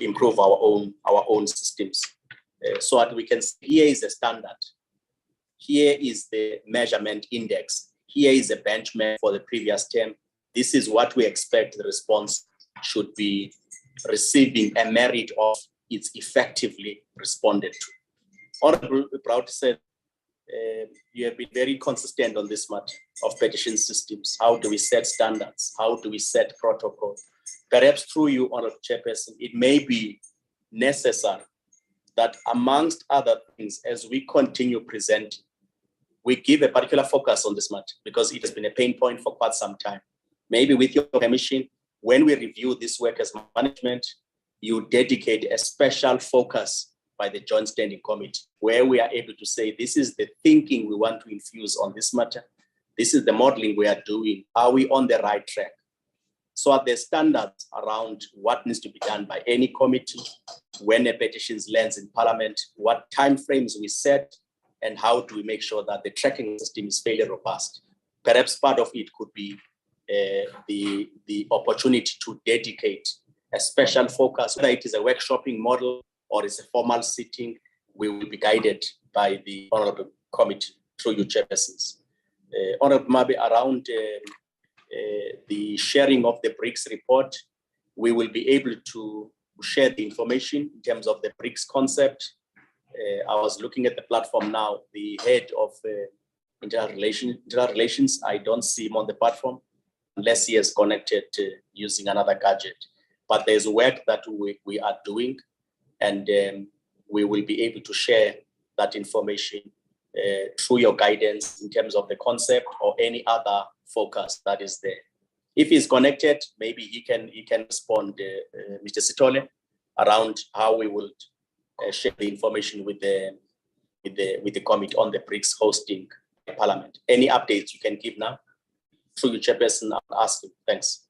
improve our own systems, so that we can see here is the standard, here is the measurement index, here is a benchmark for the previous term. This is what we expect the response should be receiving a merit of it's effectively responded to. Honorable Proud said, you have been very consistent on this matter of petition systems. How do we set standards? How do we set protocol? Perhaps through you, Honorable Chairperson, it may be necessary that amongst other things, as we continue presenting, we give a particular focus on this matter because it has been a pain point for quite some time. Maybe with your permission, when we review this work as management, you dedicate a special focus by the Joint Standing Committee, where we are able to say, this is the thinking we want to infuse on this matter. This is the modeling we are doing. Are we on the right track? So are there standards around what needs to be done by any committee when a petition lands in Parliament, what timeframes we set, and how do we make sure that the tracking system is fairly robust? Perhaps part of it could be the opportunity to dedicate a special focus, whether it is a workshopping model or it's a formal sitting. We will be guided by the Honorable Committee through you, chairpersons. Honorable Mabe, around the sharing of the BRICS report, we will be able to share the information in terms of the BRICS concept. I was looking at the platform now, the head of internal relations, I don't see him on the platform unless he is connected using another gadget. But there's work that we are doing, and we will be able to share that information through your guidance in terms of the concept or any other focus that is there. If he's connected, maybe he can respond, Mr. Sitole, around how we will share the information with the committee on the BRICS hosting Parliament. Any updates you can give now? Through your chairperson, I'll ask you. Thanks.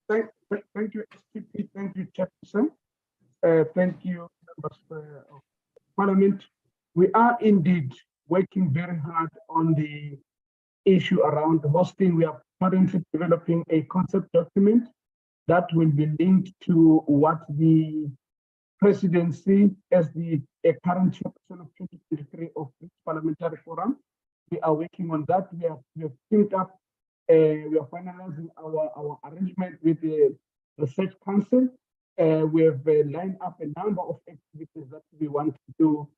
Thank you, SPP. Thank you, Chairperson. Thank you, members of Parliament. We are indeed working very hard on the issue around hosting. We are currently developing a concept document that will be linked to what the presidency as the current chairperson of 2023 of this parliamentary forum. We are working on that. We have synced up. We are finalizing our arrangement with the Research Council. We have lined up a number of activities that we want to do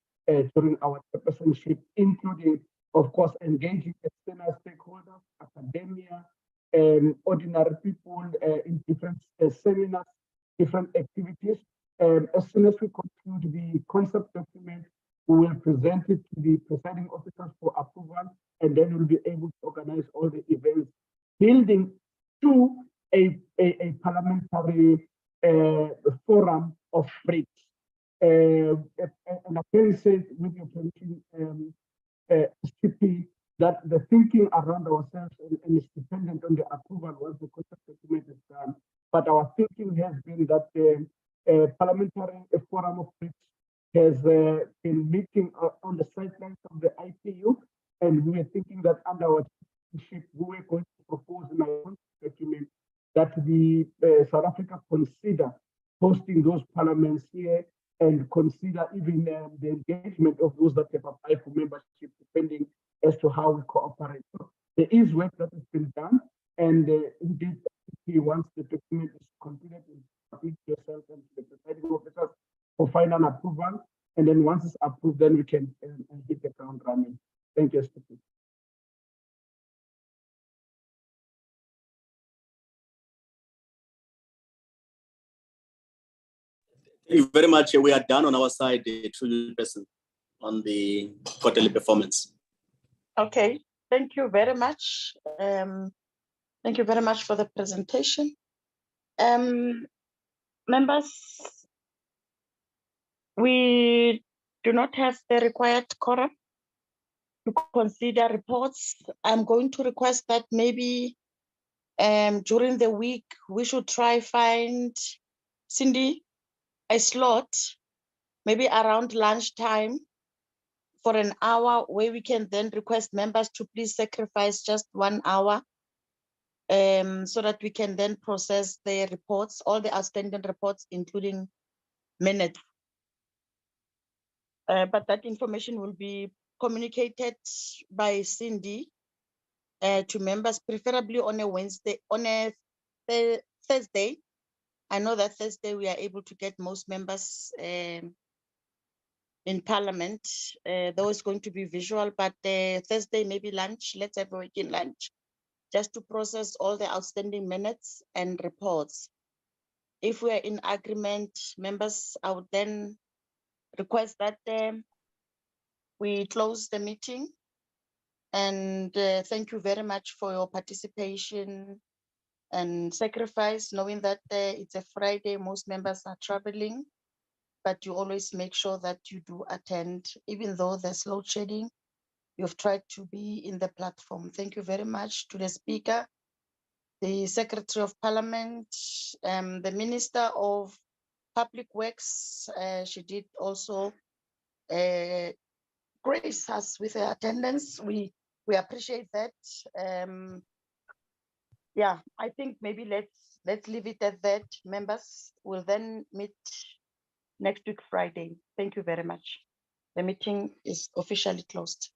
during our chairpersonship, including, of course, engaging external stakeholders, academia, ordinary people in different seminars, different activities. As soon as we conclude the concept document, we will present it to the presiding officers for approval, and then we'll be able to organize all the events, building to a parliamentary forum of BRICS. And I can say, with your permission, SPP, that the thinking around ourselves and is dependent on the approval once the concept document is done. But our thinking has been that the parliamentary forum of BRICS has been meeting on the sidelines of the IPU, and we are thinking that under our leadership, we were going to propose in our document that the South Africa consider hosting those parliaments here and consider even the engagement of those that have applied for membership, depending as to how we cooperate. So there is work that has been done, and indeed, once the document is completed, submit yourself and to the presiding officers for final approval, and then once it's approved, then we can hit the ground running. Thank you, SPP.
Thank you very much. We are done on our side, through person on the quarterly performance.
Okay, thank you very much. Thank you very much for the presentation. Members, we do not have the required quorum to consider reports. I'm going to request that maybe during the week, we should try find, Cindy, a slot, maybe around lunchtime for an hour, where we can then request members to please sacrifice just 1 hour so that we can then process the reports, all the outstanding reports, including minutes. But that information will be communicated by Cindy to members, preferably on a Wednesday, on a Thursday. I know that Thursday we are able to get most members in Parliament. Though it's going to be visual, but Thursday maybe lunch. Let's have a working lunch, just to process all the outstanding minutes and reports. If we are in agreement, members, I would then request that we close the meeting. And thank you very much for your participation and sacrifice, knowing that it's a Friday, most members are traveling, but you always make sure that you do attend, even though there's load shedding. You've tried to be in the platform. Thank you very much to the Speaker, the Secretary of Parliament, the Minister of Public Works. She did also grace us with her attendance. We appreciate that. Yeah, I think maybe let's leave it at that. Members will then meet next week Friday. Thank you very much. The meeting is officially closed.